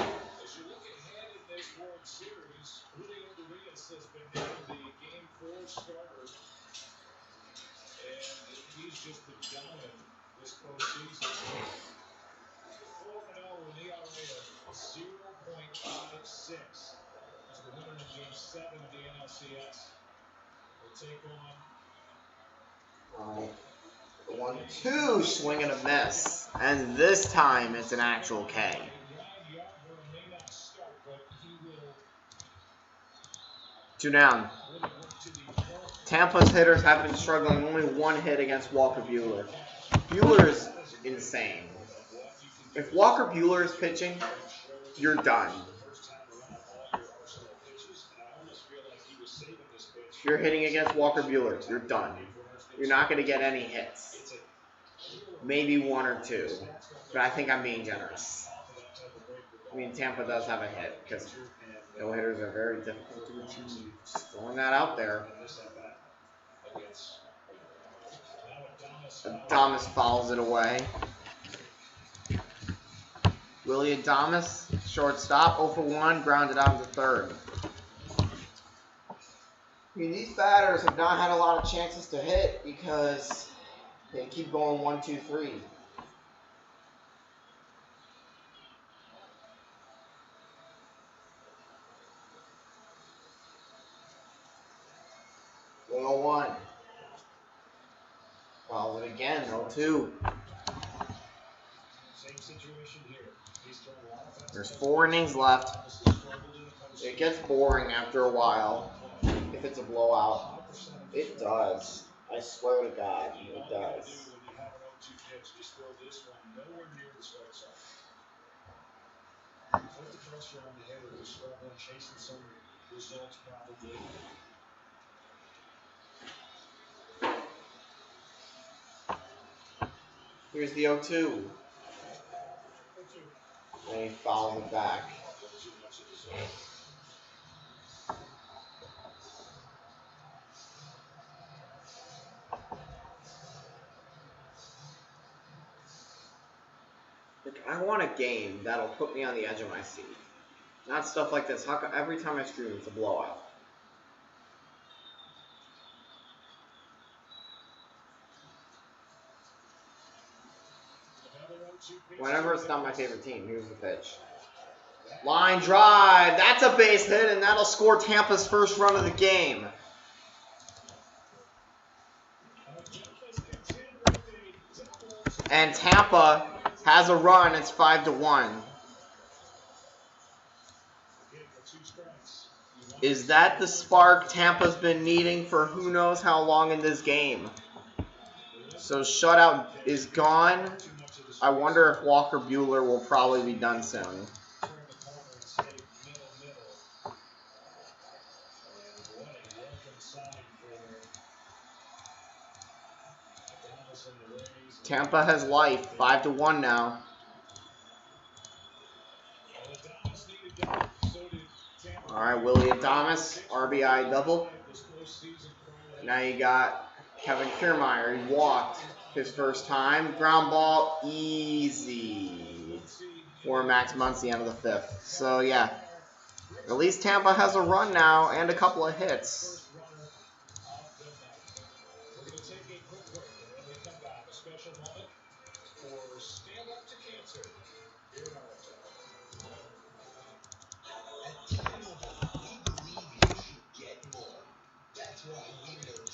you look ahead in this World Series, Julio Urias has been named the Game 4 starter, and he's just been dominant this postseason. 4-0 with an ERA of 0.56. As the winner in Game 7 of the NLCS will take on. 1-2, swing and a miss. And this time it's an actual K. Two down. Tampa's hitters have been struggling. Only one hit against Walker Buehler. Buehler is insane. If Walker Buehler is pitching, you're done. If you're hitting against Walker Buehler, you're done. You're not going to get any hits. Maybe one or two. But I think I'm being generous. I mean, Tampa does have a hit because no-hitters are very difficult to achieve. Just throwing that out there. Adames fouls it away. Willie Adames, shortstop, 0 for 1, grounded out to third. I mean, these batters have not had a lot of chances to hit because they keep going 1, 2, 3. Well, 1. Fouls it again, 0-2. Same situation here. There's 4 innings left. It gets boring after a while if it's a blowout. It does. I swear to God, it does. Put the pressure on the hitter who's struggling, chasing some results probably. Here's the 0-2. And he fouls it back. Look, I want a game that'll put me on the edge of my seat. Not stuff like this. How come every time I stream it's a blowout? Whenever it's not my favorite team, here's the pitch. Line drive. That's a base hit, and that'll score Tampa's first run of the game. And Tampa has a run. It's 5-1. Is that the spark Tampa's been needing for who knows how long in this game? So shutout is gone. I wonder if Walker Buehler will probably be done soon. Tampa has life, 5-1 now. All right, Willie Adames, RBI double. Now you got Kevin Kiermaier. He walked his first time. Ground ball, easy for Max Muncy end of the 5th. So, yeah, at least Tampa has a run now and a couple of hits.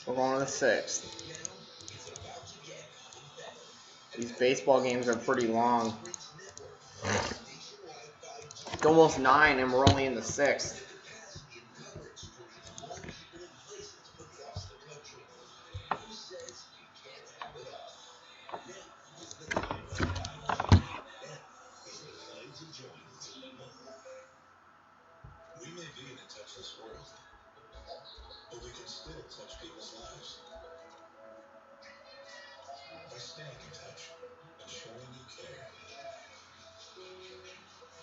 We're going to the 6th. These baseball games are pretty long. It's almost 9 and we're only in the 6th. still touch people's lives. By staying in touch and showing you care.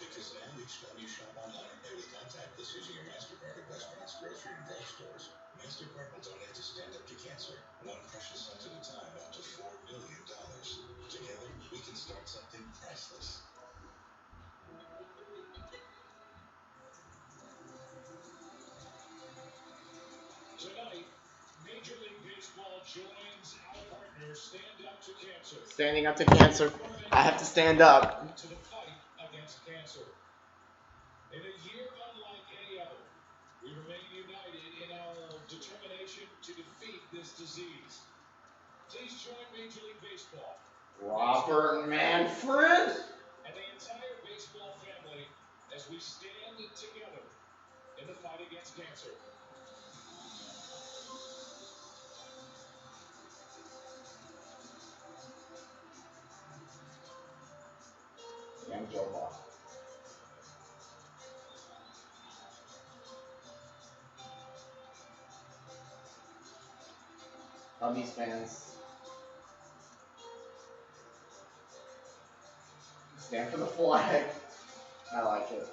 Because now each time you shop online or pay with contactless using your MasterCard at restaurants, grocery, and drugstores, MasterCard will donate to Stand Up to Cancer. One precious cent at a time, up to $4 million. Together, we can start something priceless. Tonight, Major League Baseball joins our partner, Stand Up to Cancer. Standing up to cancer. I have to stand up. To the fight against cancer. In a year unlike any other, we remain united in our determination to defeat this disease. Please join Major League Baseball, Robert Manfred? and the entire baseball family as we stand together in the fight against cancer. Young Joe Ball. Cubbies fans. Stand for the flag. I like it.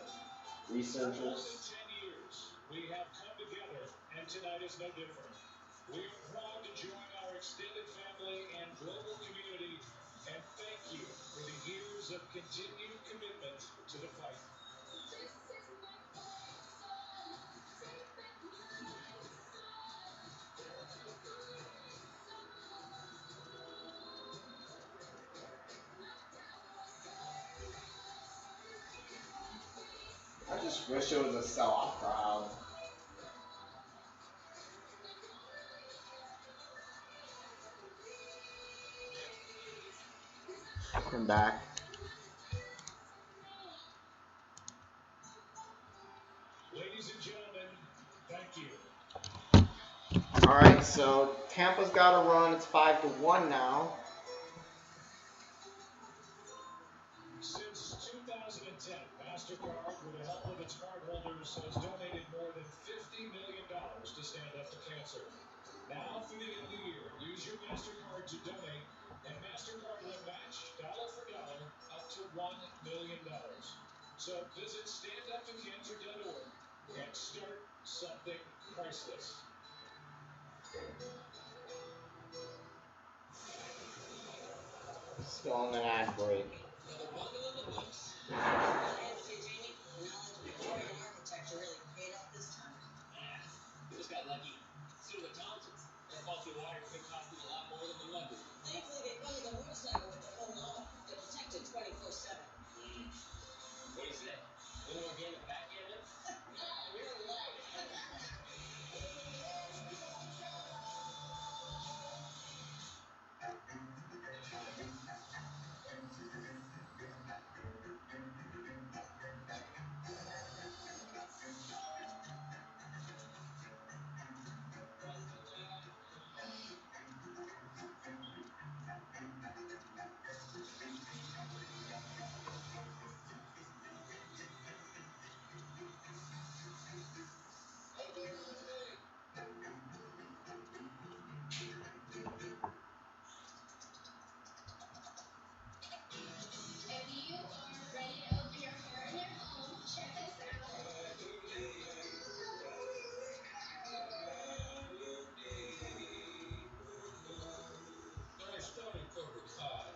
Researchers. For 10 years, we have come together, and tonight is no different. We are proud to join our extended family and global community, and thank you for the years of continued commitment to the fight. I just wish it was a sell-off crowd. I'm back. Ladies and gentlemen, thank you. All right, so Tampa's got a run. It's 5-1 now. Since 2010, MasterCard, with the help of its cardholders, has donated more than $50 million to Stand Up to Cancer. Now, through the end of the year, use your MasterCard to donate, and MasterCard will match dollar for dollar up to $1 million. So visit standuptocancer.org and start something priceless. Still on the ad break. Another bundle in the books. Hey, Jamie. Knowledge of Victorian architecture really paid off this time. Yeah, you just got lucky. So the Thompsons. That faulty water could cost them a lot more than the London. Thankfully, they funded the motorcycle with their own law. They're protected 24/7. What do you say? Any more game to backhand it? You're right. When I started Cobra Kai,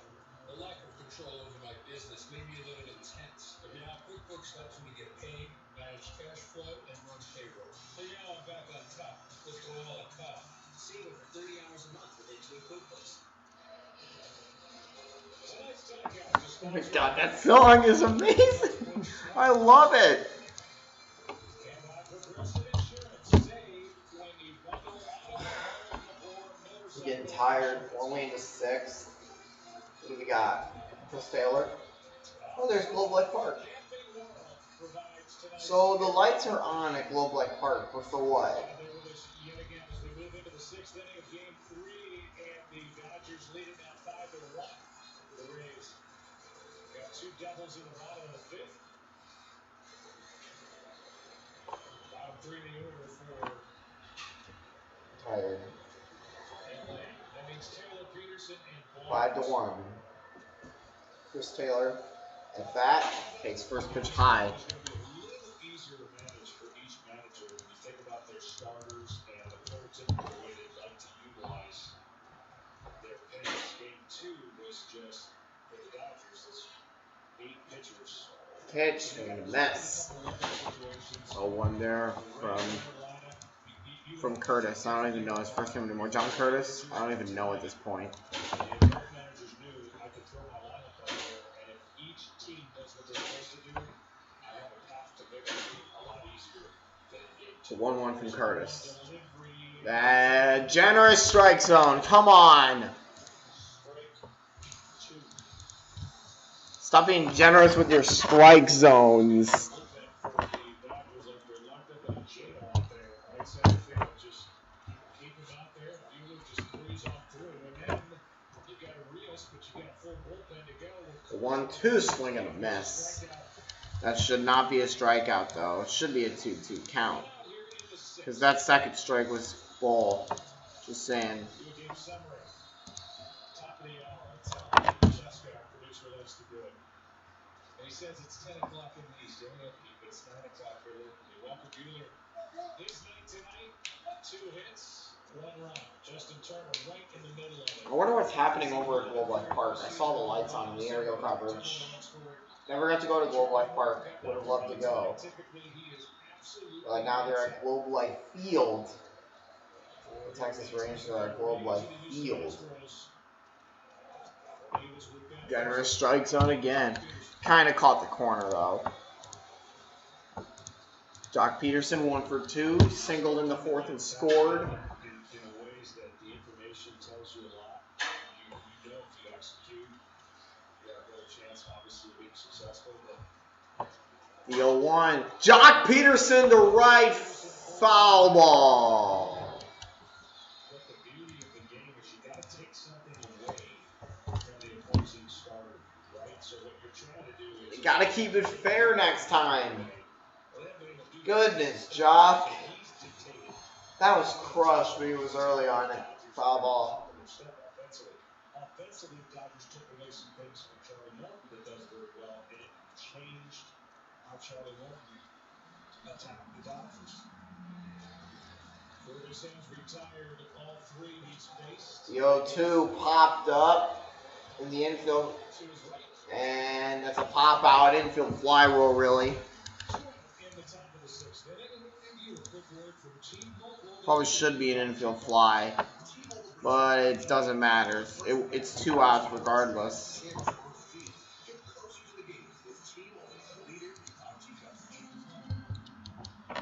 the lack of control over my business made me a little intense. But now QuickBooks helps me get paid, manage cash flow, and run payroll. So now I'm back on top. Let's go all a cop. Saving for 30 hours a month with Intuit QuickBooks. Tonight's telecast is Oh my god, that song is amazing. I love it. and by Progressive Insurance. Save when you bundle auto, home, or motorcycle. Getting tired. We're only in the 6th. What do we got? Chris Taylor. Oh, there's Globe Life Park. Camping World provides tonight's So the lights are on at Globe Life Park, but for what? There with us yet again as we move into the 6th inning of Game 3, and the Dodgers lead it now 5-1 for the Rays. Got 2 doubles in the bottom of the 5th. Bottom 3 in the order for retired. That means Taylor Peterson and 5-1. Chris Taylor at bat takes first pitch high. It's going to be a little easier to manage for each manager when you think about their starters and the prototypical way they'd like to utilize their picks. Game 2 was just, for the Dodgers, it's 8 pitchers. Pitch and a mess. 0-1 there from Curtis. I don't even know his first name anymore. John Curtis? I don't even know at this point. Managers knew I could throw my lineup up there, and if each team does what they're supposed to do, I have a path to victory a lot easier than in game 2. 1-1 from Curtis. That generous strike zone. Come on. Stop being generous with your strike zones. The 1-2 swing and a miss. That should not be a strikeout, though. It should be a 2-2 count. Because that second strike was ball. Just saying. He says it's 10 o'clock in the East. It's 9 o'clock here locally. Walker Buehler, his night tonight, 2 hits, 1 run. Justin Turner right in the middle of it. I wonder what's happening over at Globe Life Park. I saw the lights on in the aerial coverage. Never got to go to Globe Life Park. Would have loved to go. But now they're at Globe Life Field. The Texas Rangers are at Globe Life Field. Generous strike zone again. Kind of caught the corner, though. Jock Peterson, 1 for 2. Singled in the 4th and scored. In ways that the information tells you a lot. You know if you execute, you have a better chance, obviously, of being successful. The 0-1. Jock Peterson to right. Foul ball. But the beauty of the game is you got to take something away from the opposing starter, right? So what you're trying to do is You got to keep it fair next time. Goodness, Jock. That was crushed, but he was early on it. Foul ball. Offensively, Dodgers took away some things from Charlie Morton that does very well, and it changed how Charlie Morton attacked the Dodgers. Ferguson's retired all 3 he's faced. The 0-2 popped up in the infield. And that's a pop out infield fly roll, really. Probably should be an infield fly, but it doesn't matter. It's 2 outs regardless.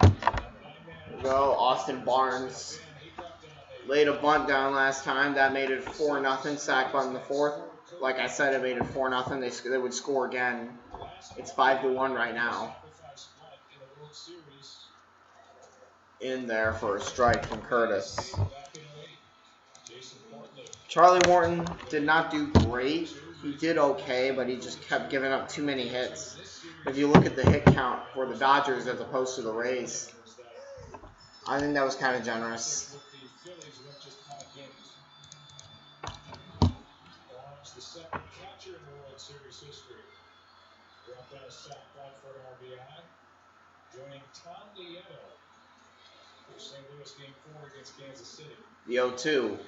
There we go. Austin Barnes laid a bunt down last time. That made it 4-0. Sack bunt in the 4th. Like I said, it made it 4-0. They would score again. It's 5-1 right now. In there for a strike from Curtis. Charlie Morton did not do great. He did okay, but he just kept giving up too many hits. If you look at the hit count for the Dodgers as opposed to the Rays, I think that was kind of generous. The second catcher in the World Series history. Dropped out a sack fly for an RBI. Joining Tom Lieto. St. Louis game 4 against Kansas City. The 0-2.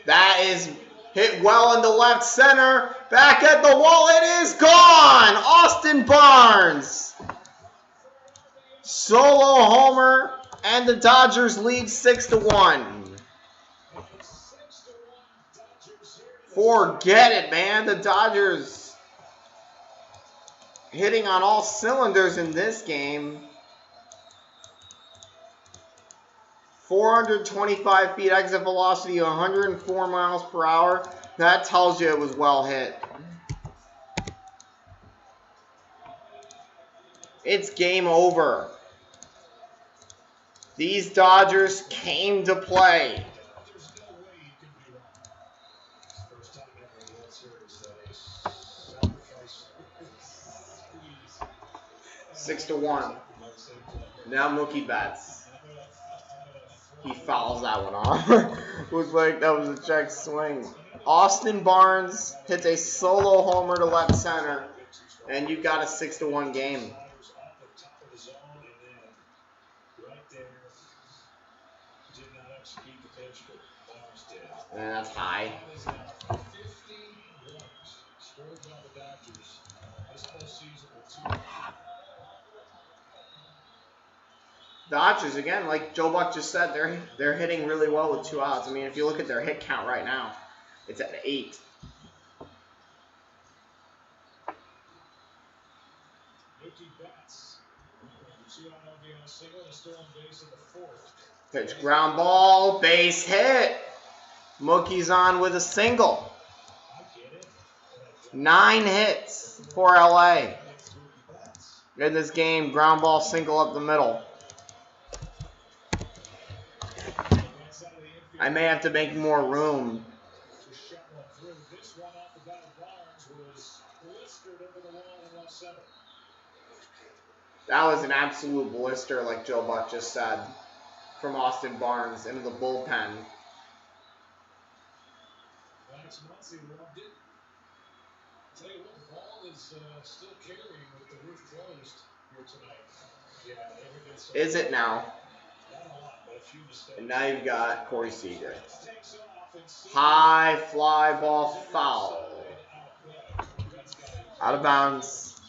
That is hit well into left center. Back at the wall. It is gone. Austin Barnes. Solo homer. And the Dodgers lead 6-1. Forget it, man. The Dodgers hitting on all cylinders in this game. 425 feet exit velocity, 104 miles per hour. That tells you it was well hit. It's game over. These Dodgers came to play. 6-1. Now Mookie bats. He fouls that one off. Looks like that was a check swing. Austin Barnes hits a solo homer to left center, and you got a 6-1 game. And that's high. Dodgers, again, like Joe Buck just said, they're hitting really well with 2 outs. I mean, if you look at their hit count right now, it's at 8. Pitch, ground ball, base hit. Mookie's on with a single. 9 hits for LA. In this game, ground ball, single up the middle. I may have to make more room. That was an absolute blister, like Joe Buck just said, from Austin Barnes into the bullpen. Is it now? And now you've got Corey Seager. High fly ball foul. Out of bounds.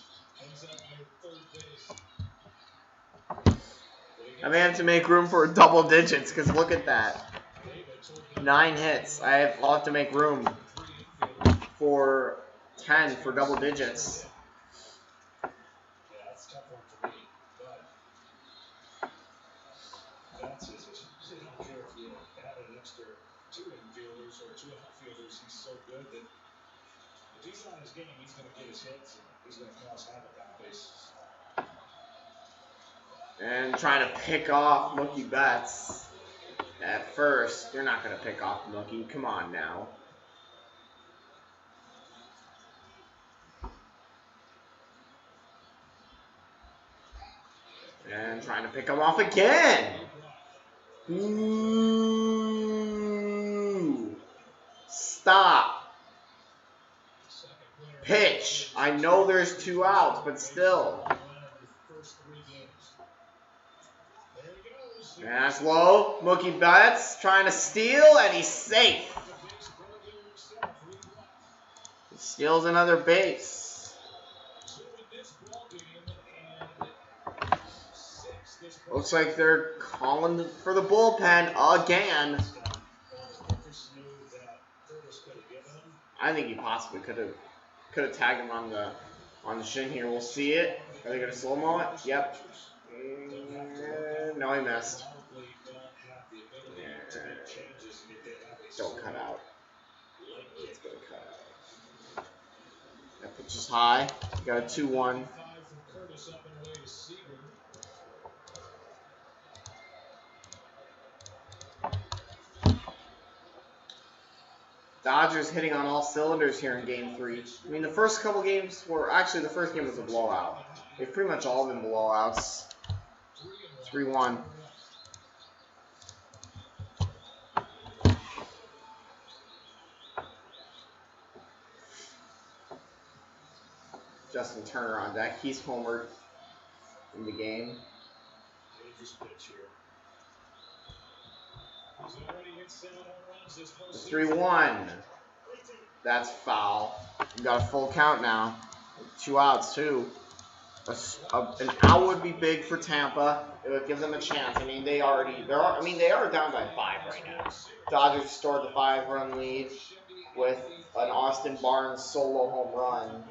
I may have to make room for double digits because look at that. 9 hits. I'll have to make room for 10 for double digits. And trying to pick off Mookie Betts at first. You're not going to pick off Mookie. Come on now. And trying to pick him off again. Ooh. Stop. Pitch. I know there's 2 outs, but still. And that's low. Mookie Betts trying to steal, and he's safe. He steals another base. Looks like they're calling for the bullpen again. I think he possibly could have tagged him on the shin here. We'll see it. Are they going to slow-mo it? Yep. No, he missed. Don't cut out. It's going to cut out. That pitch is high. Got a 2-1. Dodgers hitting on all cylinders here in Game 3. I mean, the first couple games were... Actually, the first game was a blowout. They've pretty much all been blowouts. 3-1. Justin Turner on deck. He's homered in the game. 3-1. That's foul. You got a full count now. 2 outs too. An out would be big for Tampa. It would give them a chance. I mean, they are down by 5 right now. Dodgers stored the 5-run lead with an Austin Barnes solo home run.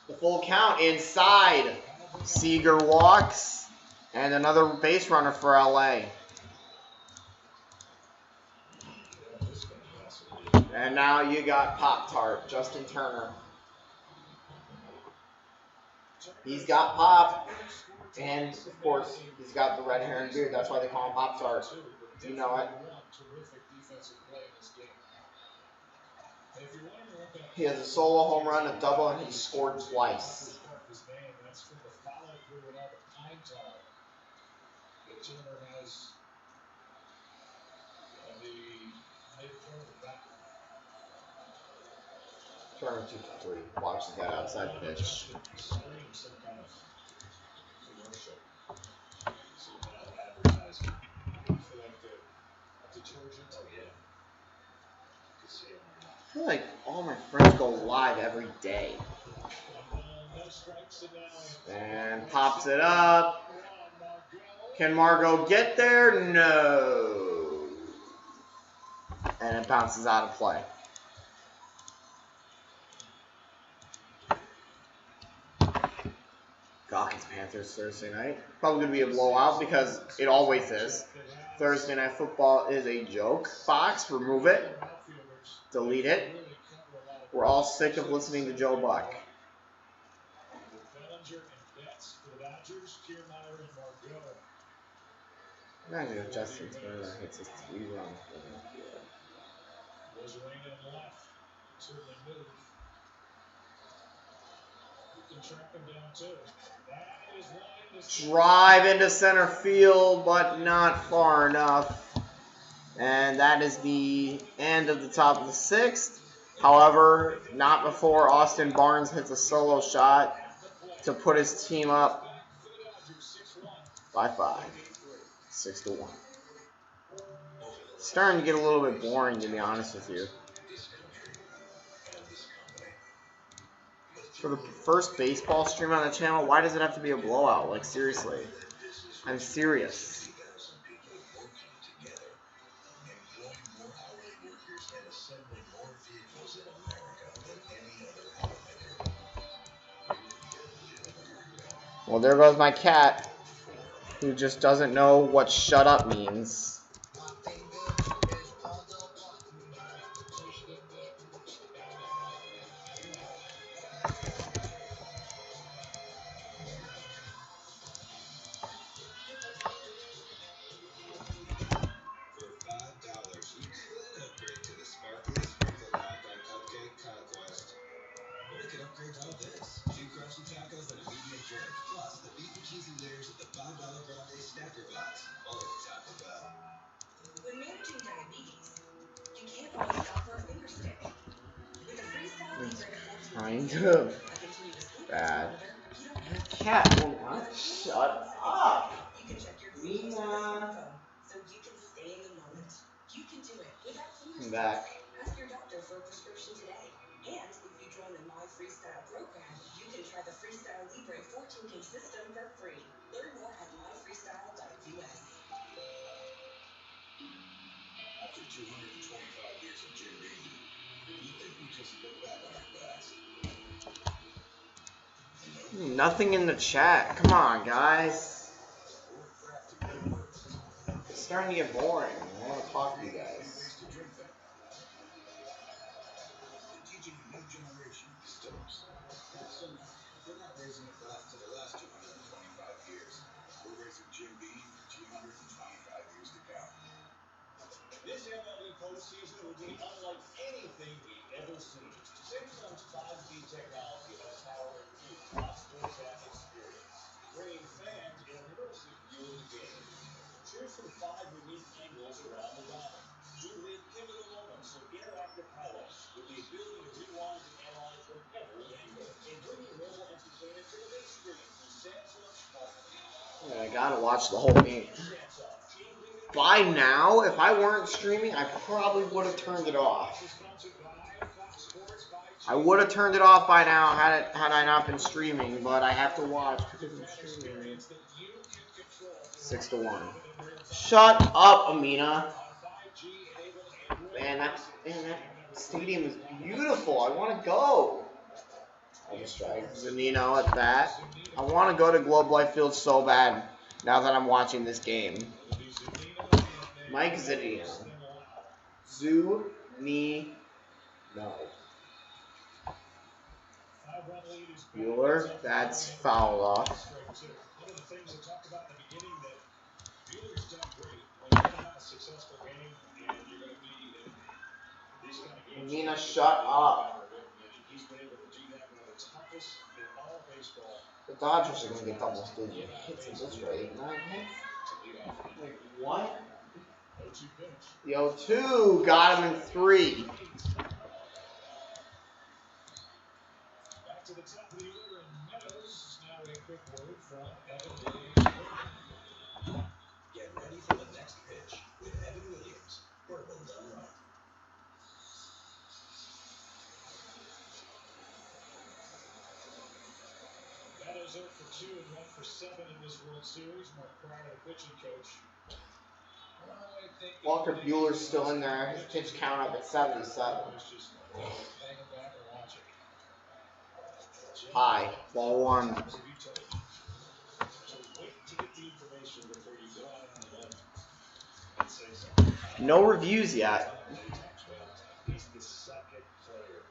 The full count inside. Seager walks. And another base runner for LA. And now you got Pop-Tart, Justin Turner. He's got Pop. And, of course, he's got the red hair and beard. That's why they call him Pop-Tart. You know it. He has a solo home run, a double, and he scored twice. Turner has the mid part of the bat. Turner 2 for 3. Watches that outside pitch. Scream some kind of commercial, some kind of advertisement for like the detergent. Oh yeah. Could see it right now. I feel like all my friends go live every day. No strikes and now And pops it up. Can Margot get there? No. And it bounces out of play. Falcons Panthers Thursday night. Probably going to be a blowout because it always is. Thursday Night Football is a joke. Fox, remove it. Delete it. We're all sick of listening to Joe Buck. Imagine if Justin Turner hits his 3-run. Was Raina and left. Certainly move. You can track him down too. That is line Drive into center field, but not far enough. And that is the end of the top of the 6th. However, not before Austin Barnes hits a solo shot to put his team up by 5. 6-1. Starting to get a little bit boring, to be honest with you. For the first baseball stream on the channel, why does it have to be a blowout? Like, seriously. I'm serious. Well, there goes my cat, who just doesn't know what shut up means. When managing diabetes, you can't always stop for a finger stick. With a Freestyle Libre 14 Kind system, of a continuous glucose bad. monitor, you don't have to Cat will not shut up. You can check your glucose with a smartphone, so you can stay in the moment. You can do it without finger I'm sticks. back. Ask your doctor for a prescription today. And if you join the My Freestyle program, you can try the Freestyle Libre 14K system for free. Learn more at myfreestyle.us. After 225 years of Jim Beam, you think we just look back on our past? Nothing in the chat. Come on, guys. It's starting to get boring. I want to talk to you guys. Teaching a new generation of distillers. So now, we're not raising a glass to the last 225 years. We're raising Jim Beam for 225 years to come. This MLB postseason will be unlike anything we've ever seen. Samsung's 5G technology has powered a new sports app experience, bringing fans an immersive view of the game. Choose from 5 unique angles around the diamond to relive pivotal moments of interactive highlights with the ability to rewind and analyze from every angle, and bringing mobile entertainment to the big screen through Samsung's Smart TV. Yeah, I gotta watch the whole game. By now, if I weren't streaming, I probably would have turned it off. I would have turned it off by now had I not been streaming, but I have to watch because I'm streaming. 6-1. Shut up, Amina. Man, that stadium is beautiful. I want to go. I'll just try Zanino at bat. I want to go to Globe Life Field so bad now that I'm watching this game. Mike Zanino. No. Bueller, that's fouled off. One of the things I talked about in the beginning that Bueller's done great when you're going to have a successful game and you're going to be in these kind of games. Nina, shut up. He's been able to do that one of the toughest in all baseball. The Dodgers are going to get double digit hits at this rate. 9 hits. The 0-2 got him in 3. Back to the top of the order, and Meadows. Now a quick word from Evan Williams. Get ready for the next pitch with Evan Williams. Portable done right. Meadows 0 for 2 and 1 for 7 in this World Series. Mark Pryor, the pitching coach. Walker Buehler's still in there. His pitch count up at 77. High. Ball 1. So wait to get the information before you go out on a limb and say something. No reviews yet. He's the second player.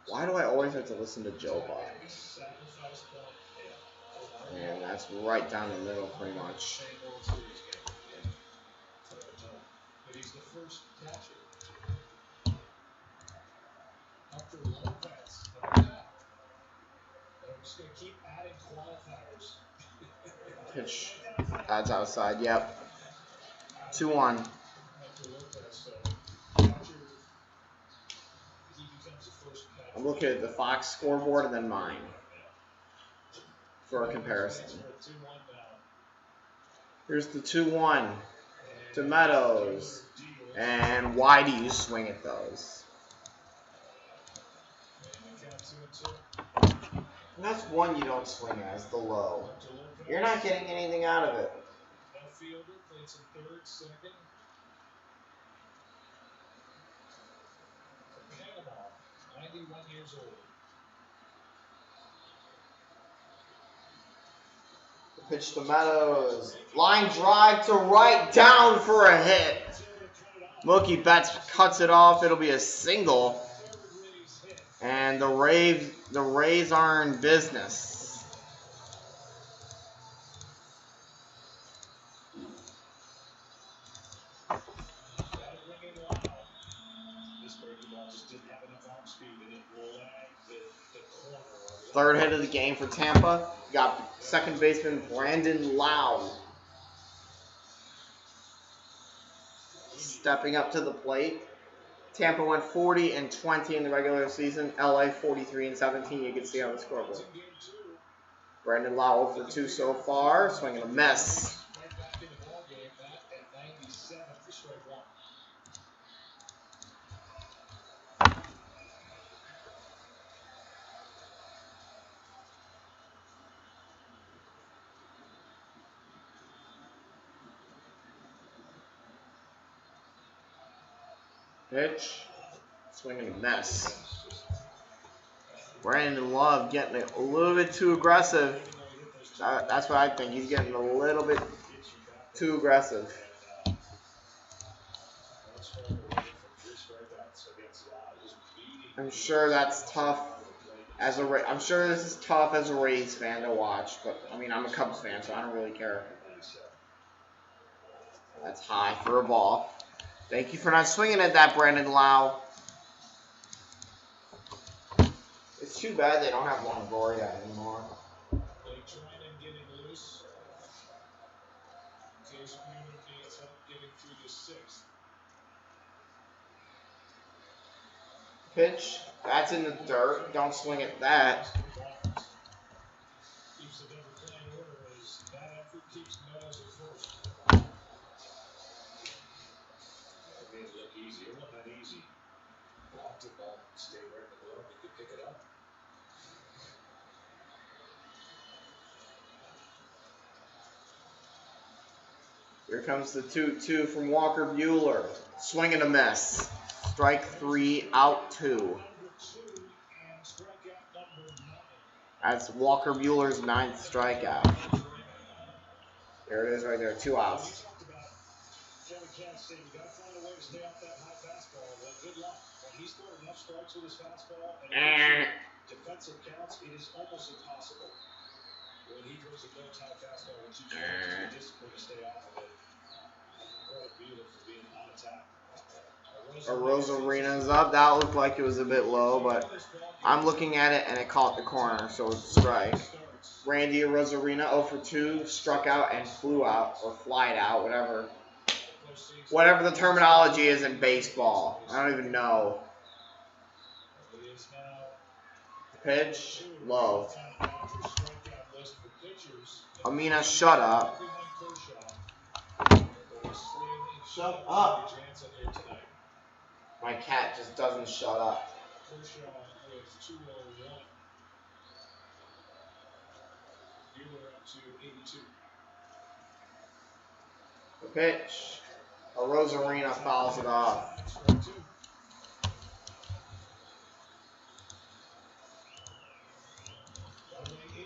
Why do I always have to listen to Joe Bot? And that's right down the middle, pretty much. But he's the first catcher. After Lopez. I'm just going to keep adding qualifiers. Pitch. That's outside. Yep. 2-1. After Lopez, so catcher, he becomes the first catcher. I'm looking at the Fox scoreboard and then mine for a comparison. Here's the 2-1 to Meadows. And why do you swing at those? And that's one you don't swing at, is the low. You're not getting anything out of it. Fielder played some third, second. From Panama, 91 years old. The pitch to Meadows. Line drive to right, down for a hit. Mookie Betts cuts it off. It'll be a single. And the Rays are in business. Third hit of the game for Tampa. Got second baseman Brandon Lau stepping up to the plate. Tampa went 40-20 in the regular season. LA 43-17. You can see on the scoreboard. Brandon Lau 0 for 2 so far. Swinging a miss. Pitch. Swinging a miss. Brandon Love getting a little bit too aggressive. That's what I think. He's getting a little bit too aggressive. I'm sure that's tough I'm sure this is tough as a Rays fan to watch, but I mean I'm a Cubs fan, so I don't really care. That's high for a ball. Thank you for not swinging at that, Brandon Lau. It's too bad they don't have Longoria anymore. Pitch. That's in the dirt. Don't swing at that. Here comes the 2-2 from Walker Buehler. Swing and a miss. Strike 3, out 2. That's Walker Buehler's 9th strikeout. There it is right there, 2 outs. Defensive counts, it is almost impossible. When he throws a no-tie fastball, when you try to be disciplined to stay off of it. Credit Buehler for being on attack. Arozarena's up. That looked like it was a bit low, but I'm looking at it and it caught the corner, so it's a strike. Randy Arozarena 0 for 2, struck out and flew out, or flied out, whatever. Whatever the terminology is in baseball. I don't even know. Pitch. Low. Amina, shut up. Shut up. My cat just doesn't shut up. The pitch. A Rosarina fouls it off.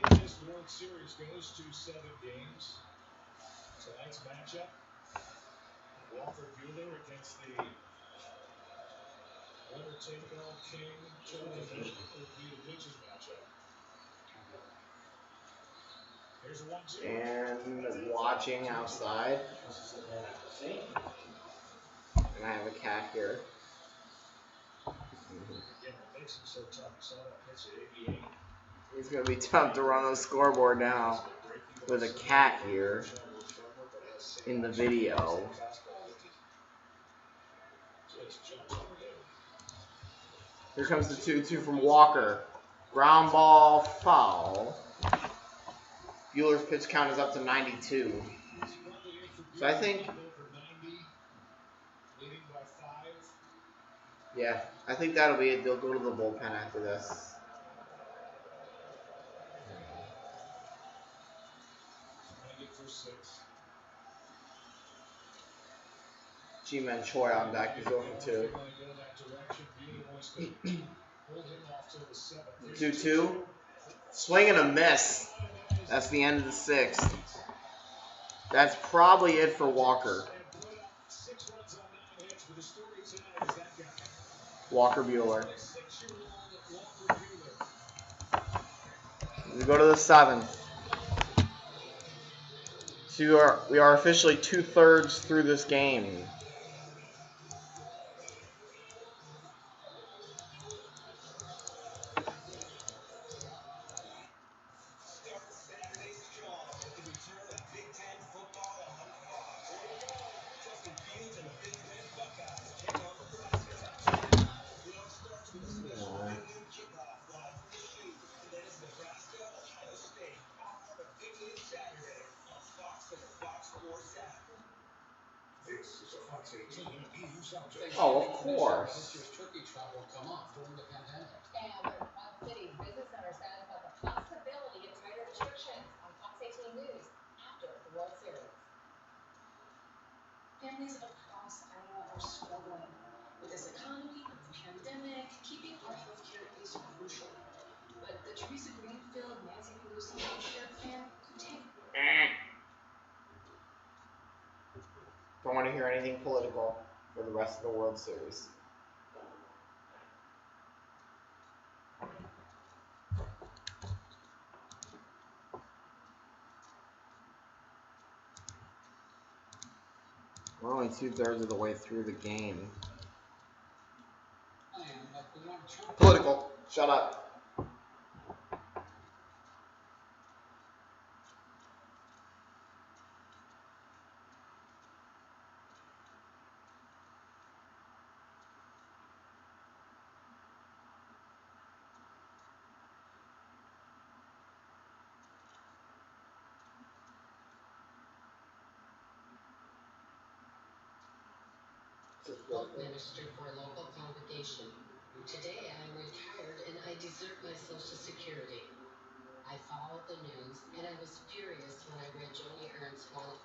This World Series goes to 7 games. Tonight's matchup, Walker Buehler against the winner-take-all king, Charlie Morton, will be the pitching matchup. Here's a 1-2. And watching outside. And I have a cat here. Again, what makes him so tough, you saw that pitch at 88. It's going to be tough to run the scoreboard now with a cat here in the video. Here comes the 2-2 from Walker. Ground ball foul. Buehler's pitch count is up to 92. So I think, yeah, I think that'll be it. They'll go to the bullpen after this. G-Man Choi on deck. He's over 2. 2-2. Swing and a miss. That's the end of the 6th. That's probably it for Walker. Walker Buehler. We go to the 7th. So we are officially 2/3 through this game. Oh, of course. Turkey travel come off during the pandemic. And Quad City Business Center says about the possibility of tighter restrictions on Fox 18 News after the World Series. Families across Iowa are struggling with this economy, with the pandemic. Keeping our healthcare is crucial. But the Teresa Greenfield, Nancy Pelosi healthcare plan could take. Don't want to hear anything political for the rest of the World Series. We're only 2/3 of the way through the game. Political. Shut up. Health minister for a local congregation. Today I'm retired and I desert my Social Security. I followed the news and I was furious when I read Joni Ernst's one.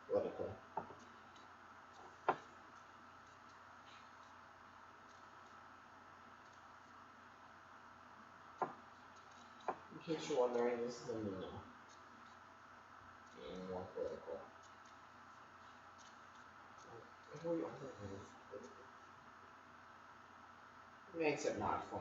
Political. In case you're wondering, this is a Nino. And more political. Every other thing is political. It makes it not fun.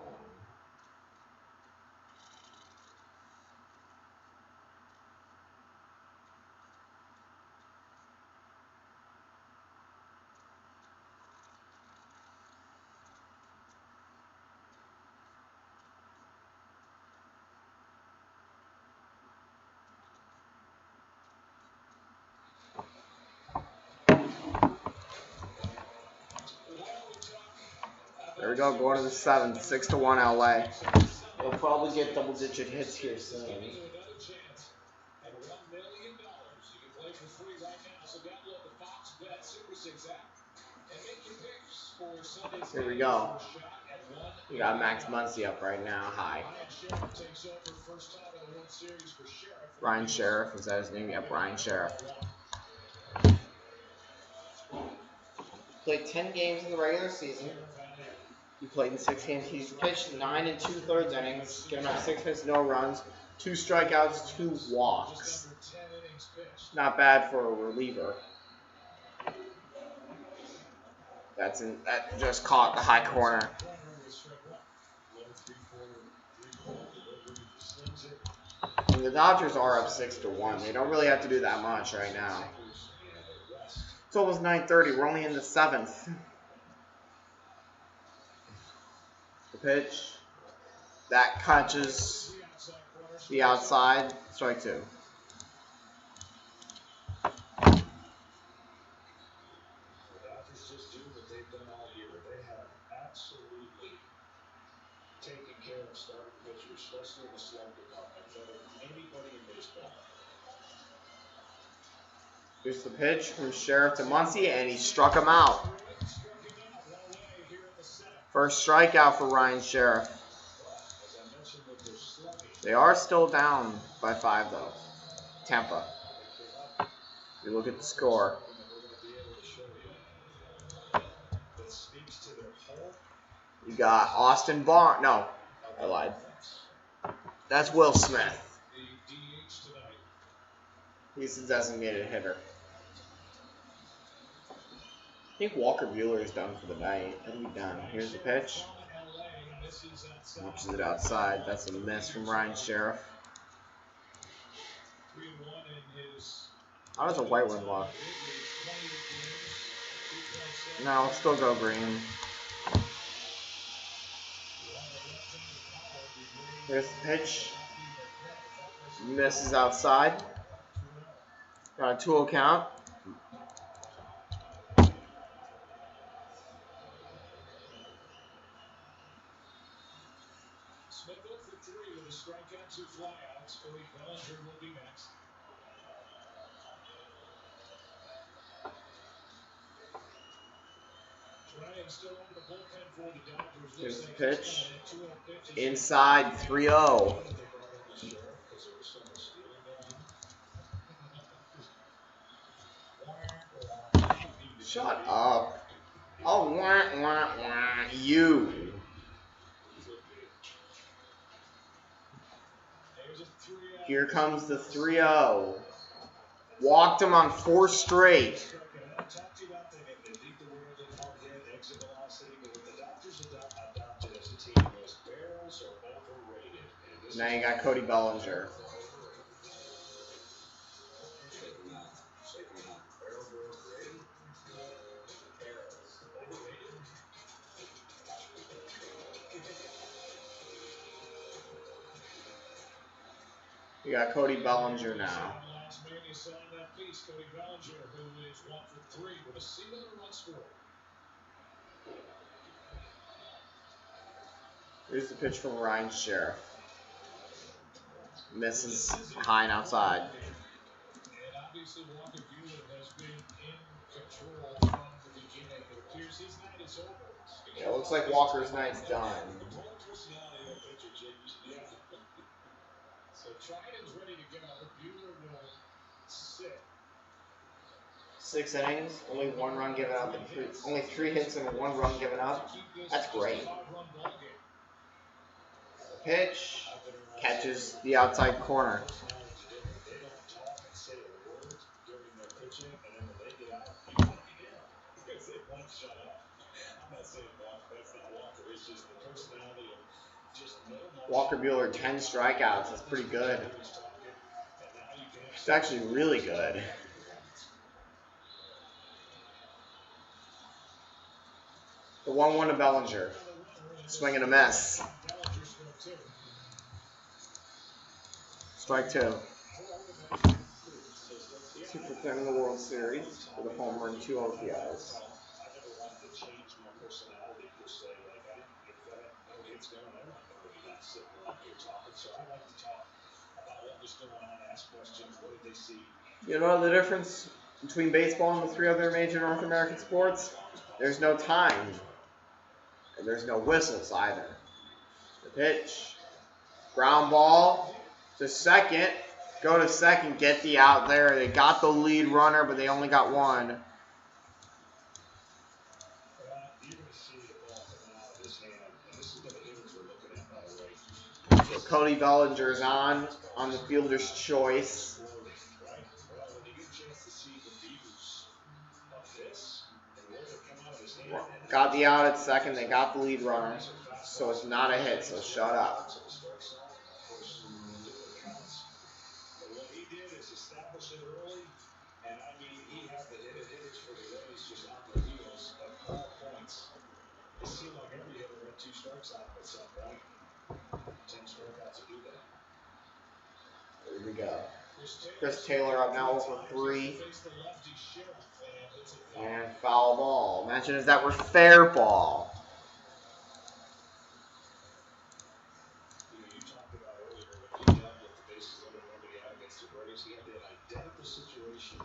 There we go, going to the 7th, 6-1 LA. We'll probably get double-digit hits here soon. Here we go. We got Max Muncy up right now. Hi. Ryan Sheriff, is that his name? Yep, Ryan Sheriff. Played 10 games in the regular season. He played in 6 games. He's pitched 9 2/3 innings, given up 6 hits, no runs, 2 strikeouts, 2 walks. Not bad for a reliever. That just caught the high corner. And the Dodgers are up 6-1. They don't really have to do that much right now. It's almost 9:30. We're only in the 7th. The pitch. That catches the outside. Strike 2. Taking care of starting pitchers, especially in the slump department, better than anybody in baseball. Here's the pitch from Sheriff to Muncy, and he struck him out. First strikeout for Ryan Sheriff. They are still down by 5, though. Tampa. You look at the score. You got Austin Barnes. No, I lied. That's Will Smith. He's the designated hitter. I think Walker Buehler is done for the night. He'll be done. Here's the pitch. Launches it outside. That's a miss from Ryan Sheriff. How does a white one look? No, it'll still go green. Here's the pitch. Misses outside. Got a 2-0 count. Smith 0 for 3 with a strikeout, 2 flyouts. Cody Bellinger will be next. Here's the pitch. Inside 3-0. Shut up. Oh, wah, wah, wah. You. Here comes the 3-0. Walked him on 4 straight. Now you got Cody Bellinger. You got Cody Bellinger now. Here's the pitch from Ryan Sheriff. Misses high and outside. Yeah, it looks like Walker's night's done. 6 innings, only 1 run given up, and only 3 hits and 1 run given up. That's great. Pitch catches the outside corner. Walker Buehler, 10 strikeouts. That's pretty good. It's actually really good. The 1-1 to Bellinger. Swing and a miss. Strike 2. 2 for 10 in the World Series with a homer and 2 OPIs. it's going, they're not going to be not sitting around here talking. So I like to talk about what was going on, ask questions, what did they see. You know the difference between baseball and the three other major North American sports? There's no time. And there's no whistles either. The pitch. Ground ball to second. Go to second, get the out there. They got the lead runner, but they only got one. You're going to see the ball coming out of his hand. And this is what the hitters are looking at, by the way. So Cody Bellinger's on the fielder's choice. Right? Well, when you get a chance to see the views of this and where they come out of his hand. Got the out at second. They got the lead runner. So it's not a hit, so shut up. What he did is establish it early, and I mean, he had the hitters for the Rays just on their heels at all points. It seemed like every hitter had 2 strikes on him at some point. 10 strikeouts to do that. Here we go. Chris Taylor up now for 3. And foul ball. Imagine if that were fair ball. You talked about earlier when he dealt with the bases loaded and nobody out against the Braves. He had that identical situation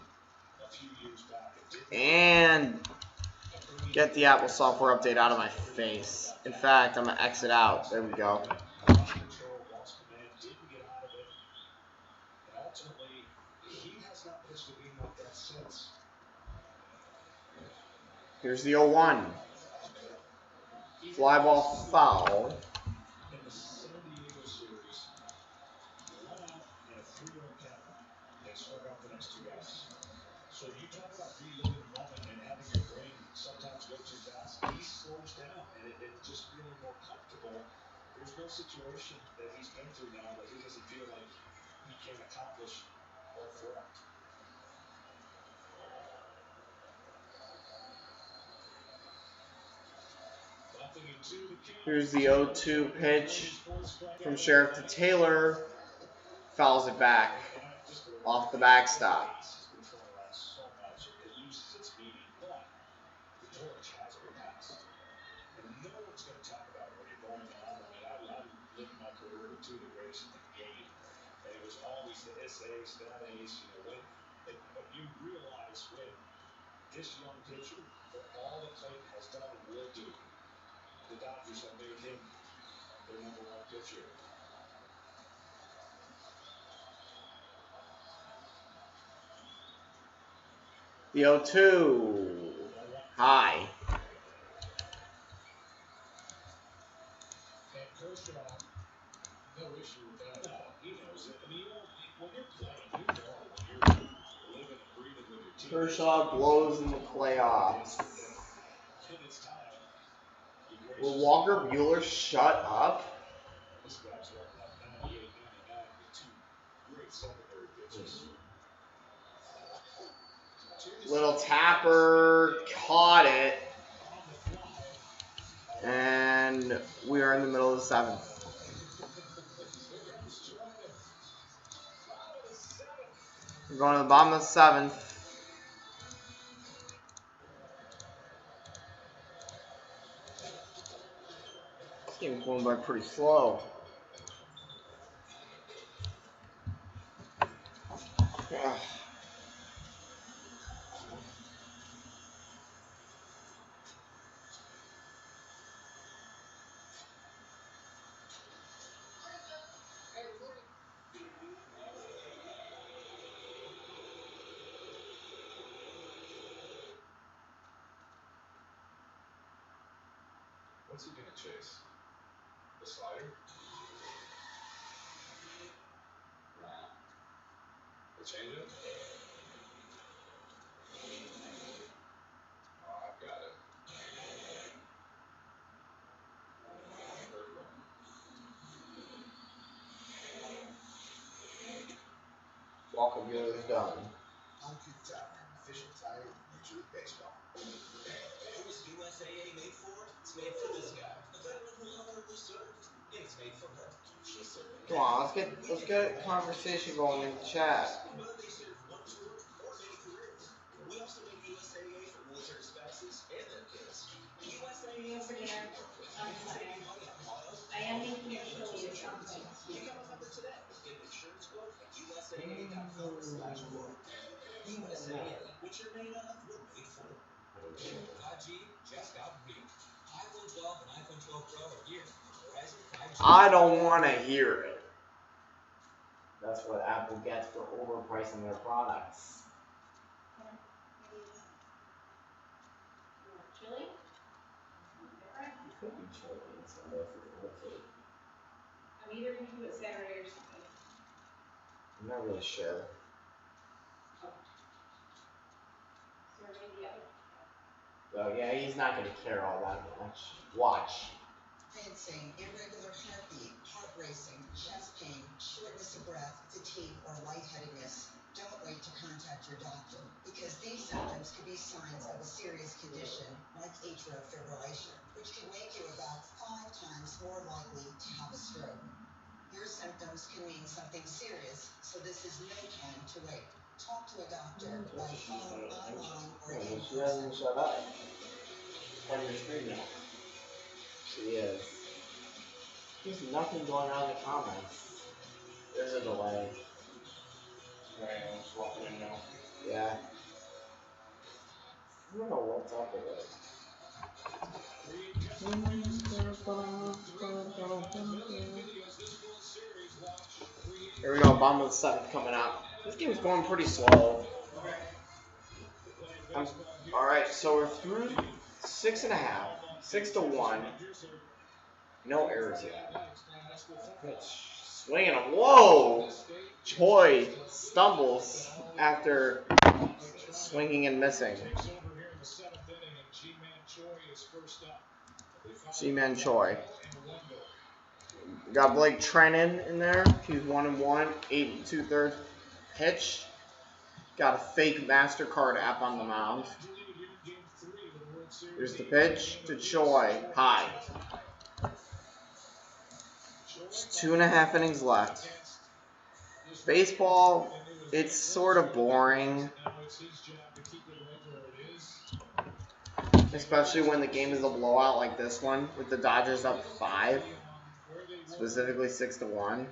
a few years back. And get the Apple software update out of my face. In fact, I'm going to exit out. There we go. Here's the 0-1. Fly ball foul. In the San Diego series, 1 out and a 3-run count. They struck out the next 2 guys. So you talk about reliving the moment and having your brain sometimes go too fast. He slows down and it just feeling more comfortable. There's no situation that he's been through now that he doesn't feel like he can accomplish or threat. Here's the 0-2 pitch from Sheriff to Taylor. Fouls it back off the backstop. No one's going to talk about it when you're going down. I mean, I lived my career with 2 of the greatest in the game, and it was always the this ace, that ace, but you realize when this young pitcher, for all that Clayton has done and will do, the Dodgers have made him their #1 pitcher. The 0-2. High. And Kershaw, no issue with that. No, he knows it. I mean, when you're playing, when you're living and breathing with your team. Kershaw blows in the playoffs. Will Walker Buehler shut up? This guy's running up 98, 99 with 2 great secondary pitches. Little tapper caught it. And we are in the middle of the 7th. We're going to the bottom of the 7th. This game's going by pretty slow. Ugh. What's he going to chase? The slider? Nah. The changeup? Oh, I've got it. Curveball. Walker Buehler's done. Uncut Tire, official tire of Major League Baseball. Who is USAA made for? It's made for this guy, a veteran who honorably served. And it's made for her. She served. Come on, let's get a conversation going in the chat. Whether they serve 1 tour or many careers. We also make USAA for military spouses and their kids. USAA for dinner. I'm excited. Become a member today. Get an insurance quote at USAA.com/quote. USAA. What you're made of, we're made for. 5G just got real. iPhone 12 and iPhone 12 Pro are here on Verizon 5G. I don't want to hear it. That's what Apple gets for overpricing their products. Chili? You could be chili in Sunday if you want to. I'm either going to do it Saturday or Sunday. I'm not really sure. Saturday, the other. So yeah, he's not going to care all that much. Watch. Experiencing irregular heartbeat, heart racing, chest pain, shortness of breath, fatigue, or lightheadedness, don't wait to contact your doctor because these symptoms could be signs of a serious condition like atrial fibrillation, which can make you about 5 times more likely to have a stroke. Your symptoms can mean something serious, so this is no time to wait. Talk to a doctor by phone, online, or in She hasn't person. shut up. On your screen now. She is. There's nothing going on in the comments. There's a delay. Right, I'm just walking in now. Yeah. I don't know what's up with it. Here we go, bottom of the 7th coming up. This game's going pretty slow. Alright, so we're through 6.5. 6-1. No errors yet. Swinging him. Whoa! Choi stumbles after swinging and missing. G-Man Choi. We got Blake Trennan in there. He's 1-1, 8 2/3 pitch. Got a fake MasterCard app on the mound. Here's the pitch to Choi. High. It's 2.5 innings left. Baseball, it's sort of boring. Especially when the game is a blowout like this one, with the Dodgers up 5. Specifically 6-1.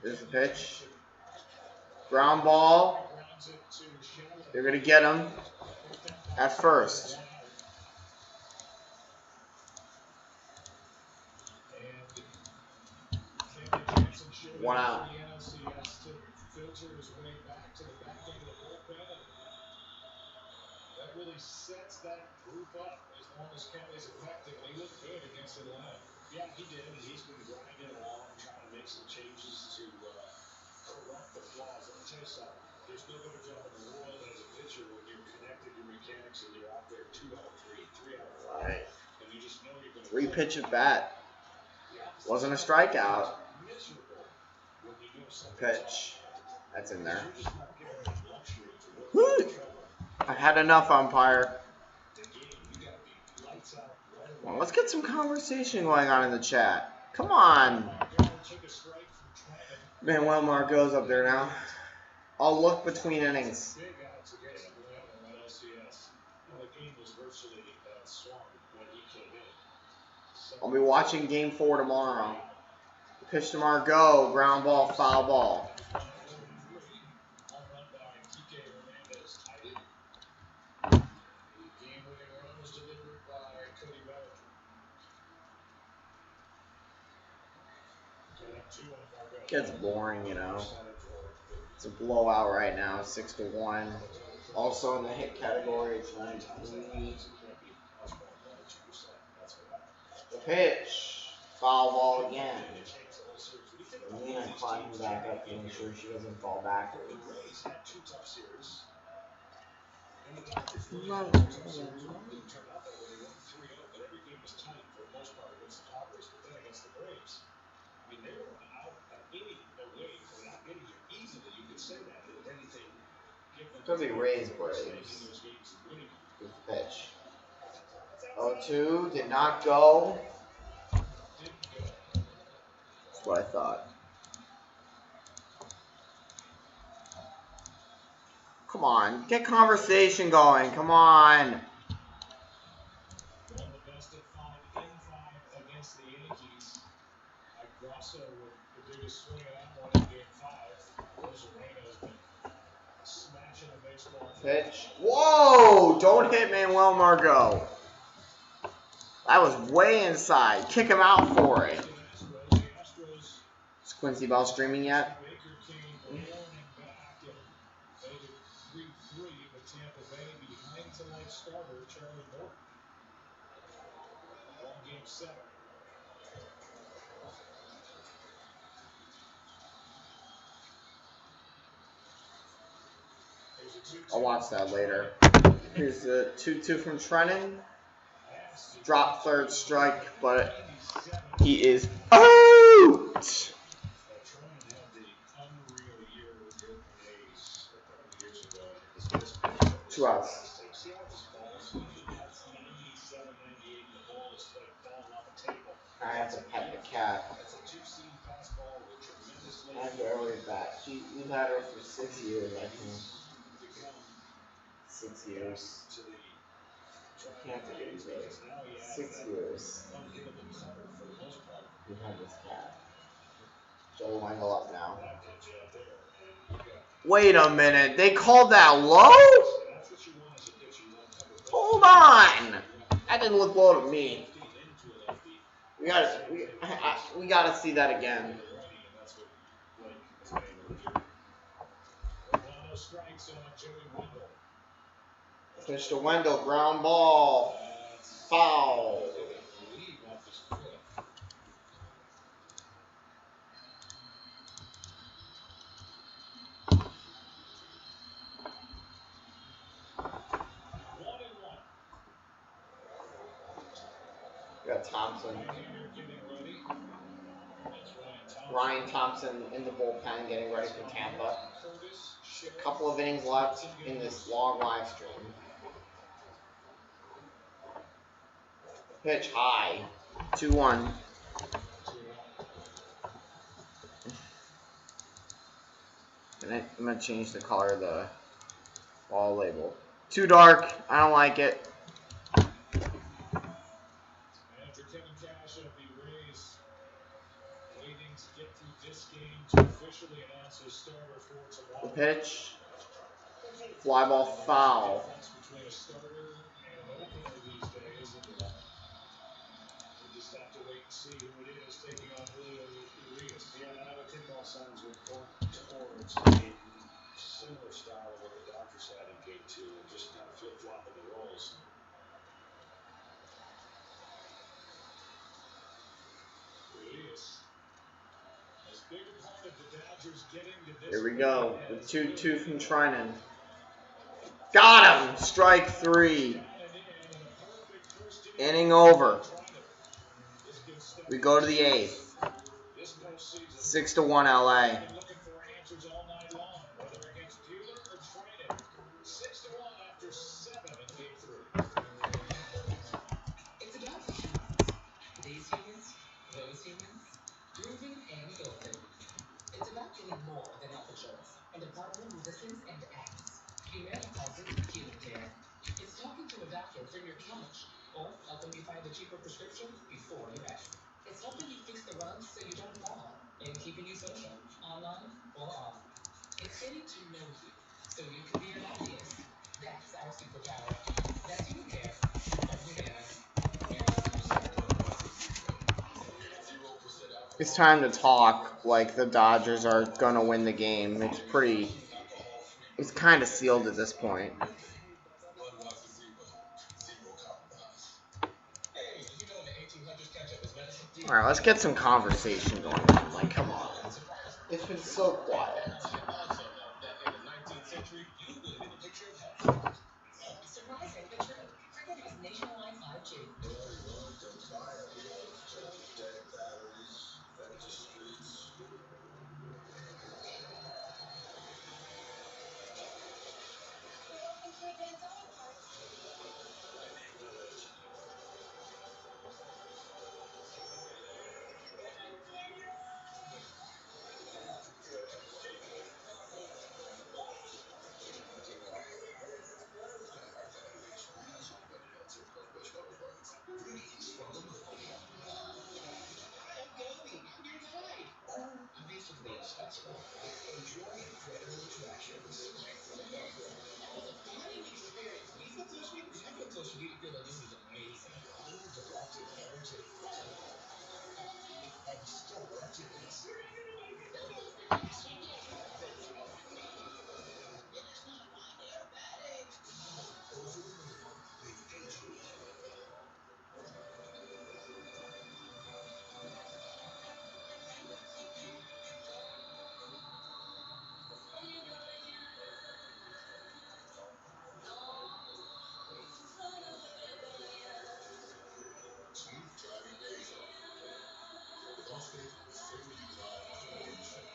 Here's the pitch. Ground ball. They're going to get him at first. One out. That really sets that group up as long as Kelly's effective. And he looked good against Atlanta. Yeah, he did. And he's been grinding along, trying to make some changes to correct the flaws. Let me tell you something. There's no better job in the world as a pitcher when you're connected your mechanics and you're out there 2 out of 3, 3 out of 4. Right. And you just know you're going to 3 pitch at bat. Wasn't a strikeout. Pitch. That's in there. Woo! I had enough, umpire. Well, let's get some conversation going on in the chat. Come on. Manuel Margot's up there now. I'll look between innings. I'll be watching Game 4 tomorrow. Pitch to Margot, ground ball, foul ball. Gets boring, you know. It's a blowout right now, 6-1. Also in the hit category, it's 9-3. The pitch, foul ball again. Lena climbing back up to make sure she doesn't fall backwards. Could be Rays Braves. Good pitch. 0-2 did not go. That's what I thought. Come on, get conversation going. Come on. also with the biggest swing of that one in Game 5. Rosarena's been smashing the baseball. Pitch. Whoa! Don't hit Manuel Margot. That was way inside. Kick him out for it. Is Quincy Bell streaming yet? Baker came roaring back and made it 3-3 with Tampa Bay behind tonight's starter, Charlie Morton. One game 7. I'll watch that later. Here's the 2-2 from Trennan. Drop third strike, but he is out. Trennan had the unreal year with the Oakland A's a couple of years ago. His best pitch. 2 outs. That's 97, 98. The ball is like falling off a table. I have to pet the cat. That's a two-seam fastball with tremendous I have to already back. We've had her for 6 years, I think. 6 years. I can't believe it. 6 years. We've had this cat. Joey Wendell up now. Wait a minute. They called that low? Hold on. That didn't look low to me. We gotta see that again. Pitch to Wendell, ground ball, foul. We got Thompson. Ryan Thompson in the bullpen getting ready for Tampa. A couple of innings left in this long live stream. Pitch high. 2-1. I'm going to change the color of the ball label. Too dark. I don't like it. Manager Kevin Cash of the Rays waiting to get through this game to officially announce his starter for tomorrow. The pitch. Fly ball foul. Between a starter and an opener these days, and we just have to wait and see who it is taking on Julio Urias. Yeah, now the kickball signs will point towards a similar style of what the Dodgers had in Game 2, and just kind of flip-flopping the roles. Here we go. The 2-2 from Trennan. Got him! Strike 3. Inning over. We go to the 8th. 6-1 LA. It's about these humans, those humans, grooving and golden. It's about getting more than health insurance and a partner who listens and acts. Humana calls it human care. It's talking to a doctor from your couch or helping you find a cheaper prescription before you rest. It's helping you fix the runs so you don't fall and keeping you social, online or off. It's getting to know you so you can be your happiest. That's our superpower. That's human care from Humana. It's time to talk like the Dodgers are going to win the game. It's kind of sealed at this point. All right, let's get some conversation going on. Like, come on. It's been so quiet. Surprising but true. Cricket has nationwide 5G. That's why enjoy incredible attractions. That was a fun experience. We felt Social Media, I felt Social Media Field on this is amazing. Uninterrupted entertainment. And store activities. Over the moon, they hate you. Smooth driving pays off. With Allstate, say what you drive to what you say.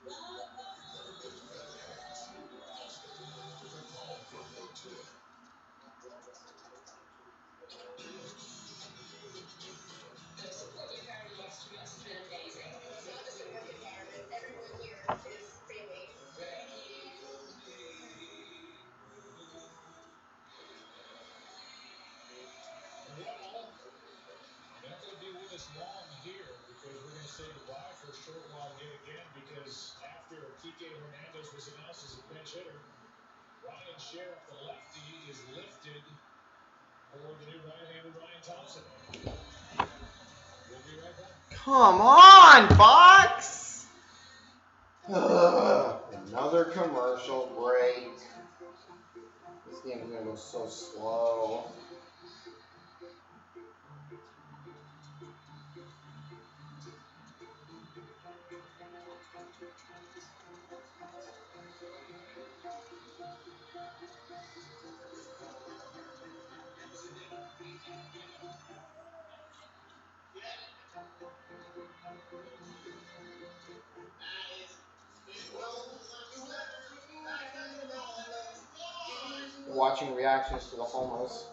You got a bit of better hands. Allstate. Protect home from road to it. The support we've had over the last 2 months has been amazing. It's not just a work environment. Everyone here is family. Well, they're not going to be with us long here because we're going to say goodbye for a short while yet again because after Kike Hernandez was announced as a pinch hitter, Ryan Sheriff, the lefty, is lifted for the new right-handed Ryan Thompson. We'll be right back. Come on, Fox! Another commercial break. This game's gonna go so slow. Watching reactions to the homers.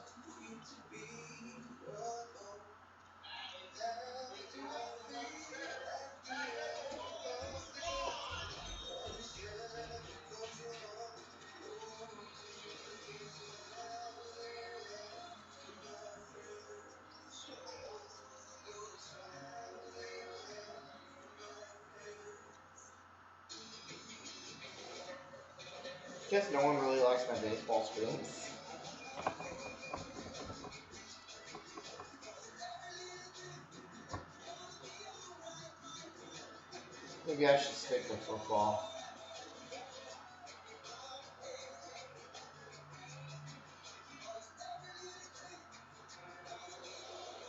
Guess no one really likes my baseball screens. Maybe I should stick with football.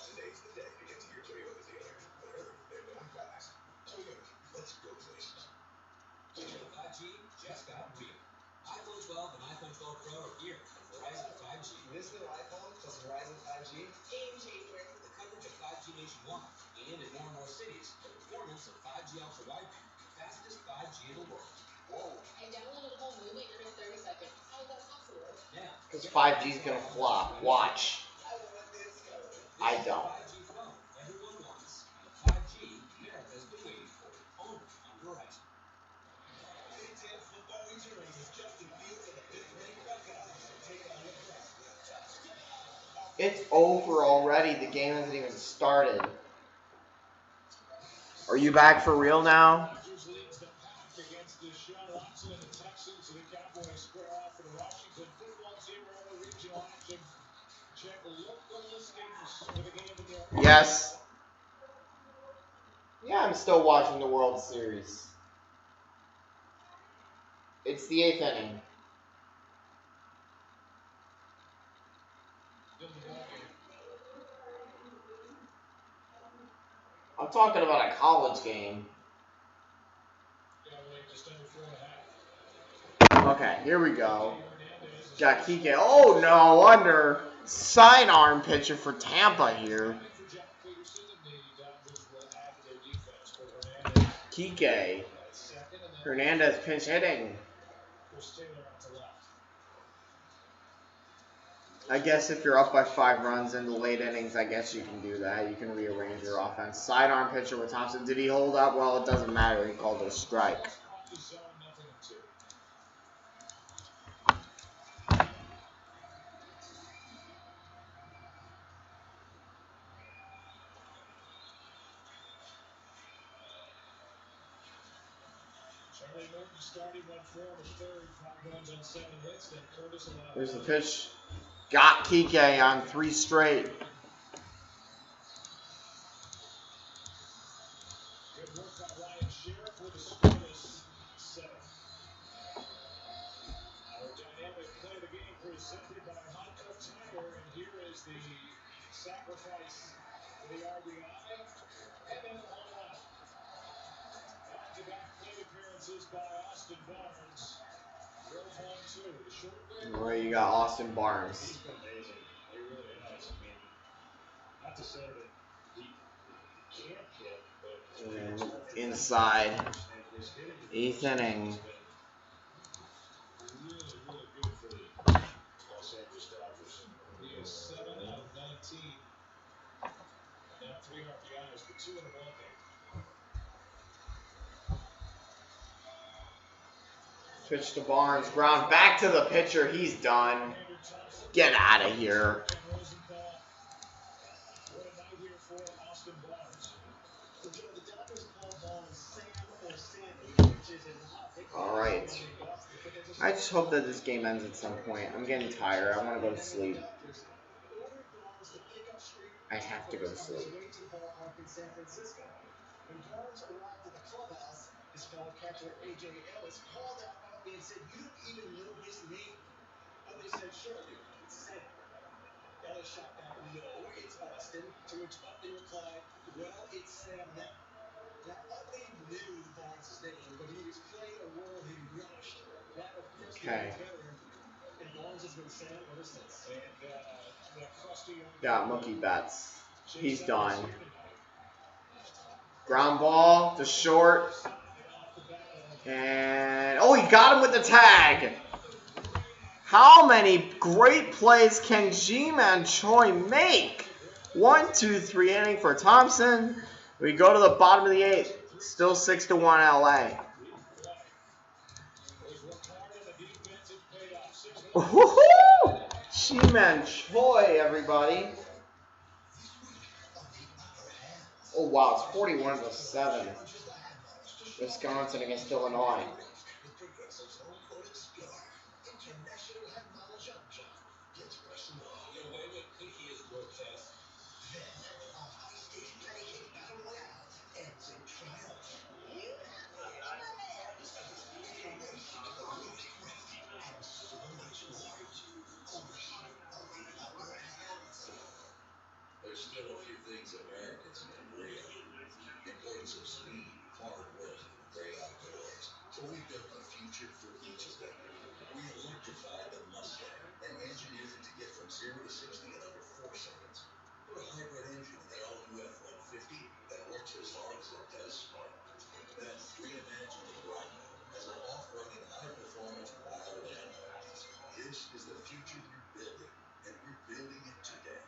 Today's the day to get to your Toyota dealer. Whenever they're done fast. Toyota, let's go places. 5G just got real. iPhone 12 and iPhone 12 Pro are here with Verizon 5G. This new iPhone plus Verizon 5G. Game changer. The coverage of 5G nationwide and in more cities. The performance of 5G ultra wideband, the fastest 5G in the world. Whoa. I downloaded a whole movie in 30 seconds. How is that possible? Now, Because 5G's gonna flop. Watch. I want this phone. I This is the don't. 5G phone everyone wants. The 5G America's been waiting for. Only on Verizon. Big Ten football returns as Justin Fields and the fifth-ranked Buckeyes take on Nebraska. It's over already. The game hasn't even started. Are you back for real now? Rodgers leads the pack against Deshaun Watson and the Texans. The Cowboys square off in Washington Football Team regional action. Check local listings for the game in your Yes. Yeah, I'm still watching the World Series. It's the 8th inning. I'm talking about a college game. Okay, here we go. Got Kike. Oh no, under sidearm pitcher for Tampa here. Kike. Hernandez pinch hitting. I guess if you're up by 5 runs in the late innings, I guess you can do that. You can rearrange your offense. Sidearm pitcher with Thompson. Did he hold up? Well, it doesn't matter. He called it a strike. Currently, Morton starting went 4 in the third, 5 runs on 7 hits. Then Curtis allowed. There's the pitch. Got Kike on 3 straight. Good work by Ryan Sheriff with a scoreless 7th. Our dynamic play of the game presented by Hot Tub Tire, and here is the sacrifice for the RBI, and then the home run. Back-to-back plate appearances by Austin Barnes. Drove home 2. The short leg. Where you got Austin Barnes. He's been amazing. He really has. I mean, not to say that he can't hit, but And inside. his hitting 8th inning. really, really good for the Los Angeles Dodgers. He is 7 out of 19. And now 3 RBIs, but 2 in the ballgame. Pitch to Barnes. Ground back to the pitcher. He's done. Get out of here. What a night here for Austin Barnes. So, Joe, the Dodgers call Barnes Sam or Sammy, which is an odd nickname. All right. I just hope that this game ends at some point. I'm getting tired. I want to go to sleep. I have to go to sleep. In San Francisco. When Barnes arrived at the clubhouse, his fellow catcher A.J. Ellis called out Albie and said, "You don't even know his name." Albie said, "Sure I do. It's Sam." Ellis shot back, "No, it's Austin." To which Utley replied, "Well, it's Sam now." Now, Utley knew Barnes' name, but he was playing a role he relished. That, of course, Okay. the veteran. And Barnes has been Sam ever since. And the crusty young Got Mookie Betts. He's done. Ground ball to short. And, oh, he got him with the tag. How many great plays can G-Man Choi make? 1, 2, 3 inning for Thompson. We go to the bottom of the 8th. Still 6-1 LA. Woohoo! G-Man Choi, everybody. Oh, wow, it's 41-7. Wisconsin against Illinois. There's still a few things Americans can agree on. The importance of speed, hard work, and the great outdoors. So we built a future for each of them. We electrified the Mustang and engineered it to get from 0 to 60 in under 4 seconds. Put a hybrid engine in the all-new F-150 that works as hard as it does smart. Then reimagine the Bronco as an off-roading, high-performance wild animal. This is the future we're building, and we're building it today.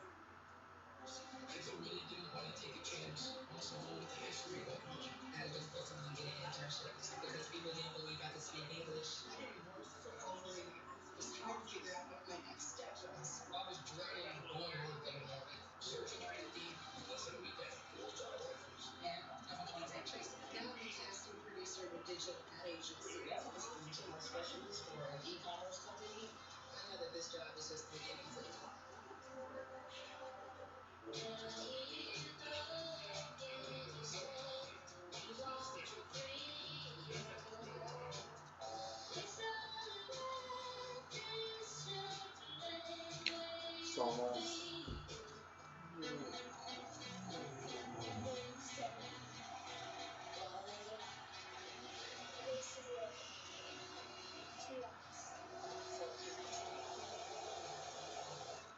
People really do want to take a chance on someone with a history like mine. I was supposed to get internships because people didn't believe I could speak English. I didn't work for over a year. Was trying to figure out what my next step was. I was dreading going to work in the morning. Searching for Indeed, less than a weekend, 4 job offers. Now I'm a contact tracer. Now I'm a casting producer with digital ad agency. As a HR specialist for an e-commerce company, I know that this job is just the beginning for me. Almost.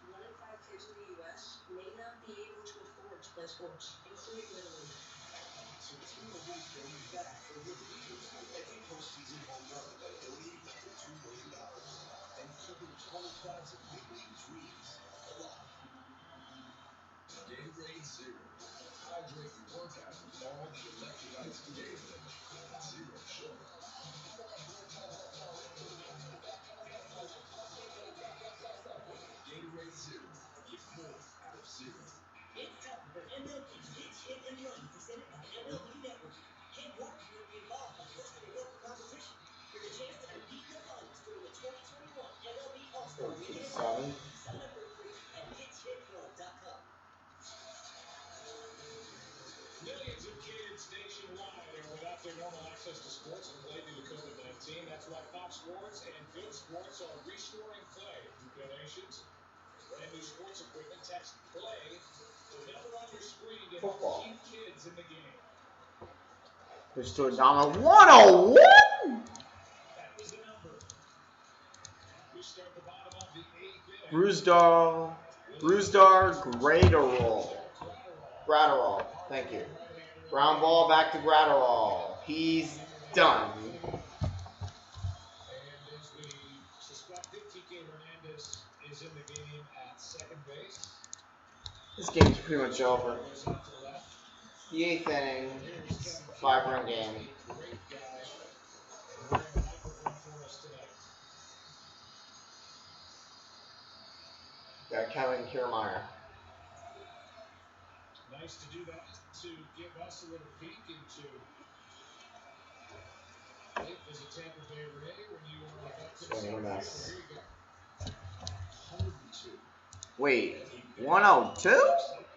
One in 5 kids in the U.S. may not be able to afford to play sports, including Little League. So Team Lou's going back for Little Leaguers. Every postseason home run got donated up to $2 million. And keeping 20,000 big league dreams alive. Gatorade Zero. Hydrate your workout with all the electrolytes in Gatorade. Zero sugar. Gatorade Zero. Get more out of zero. It's time for MLB Hits, Hit, and Run, presented by MLB Network. Hit 1, you'll be involved in personal world competition. of kids nationwide are without their normal access to sports and play due to COVID-19. That's why Fox Sports and Good Sports are restoring play through donations. Brand new sports equipment. Text play to the number on your screen to help Football. keep kids in the game. Pitch to Adama. 101! That was the number. We start the bottom of the 8th inning. Bruzdar Gratterall. Thank you. Ground ball back to Gratterall. He's done. And as we suspected, Kike Hernandez is in the game at second base. This game's pretty much over. Goes off to the left. The 8th inning, Here's Kevin 5-run game. Great guy. And wearing a microphone for us tonight. Got Kevin Kiermaier. Nice to do that to give us a little peek into life as a Tampa Bay Ray when you are a Swing and a miss. Here you go. 102. Wait, 102?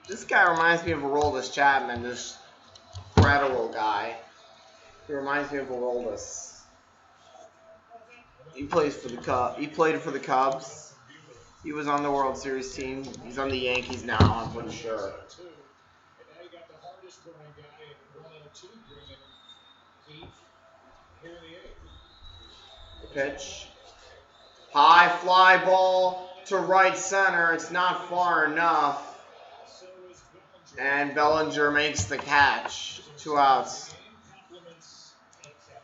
This guy reminds me of Aroldis Chapman, this Gratterall guy. He reminds me of Aroldis. He plays for the Cubs. He played for the Cubs. He was on the World Series team. He's on the Yankees now, I'm pretty sure. And now you got the hardest throwing guy at 102 bringing heat here in the 8th. The pitch. High fly ball to right center. It's not far enough. So is And Bellinger makes the catch. 2 outs. game compliments itself.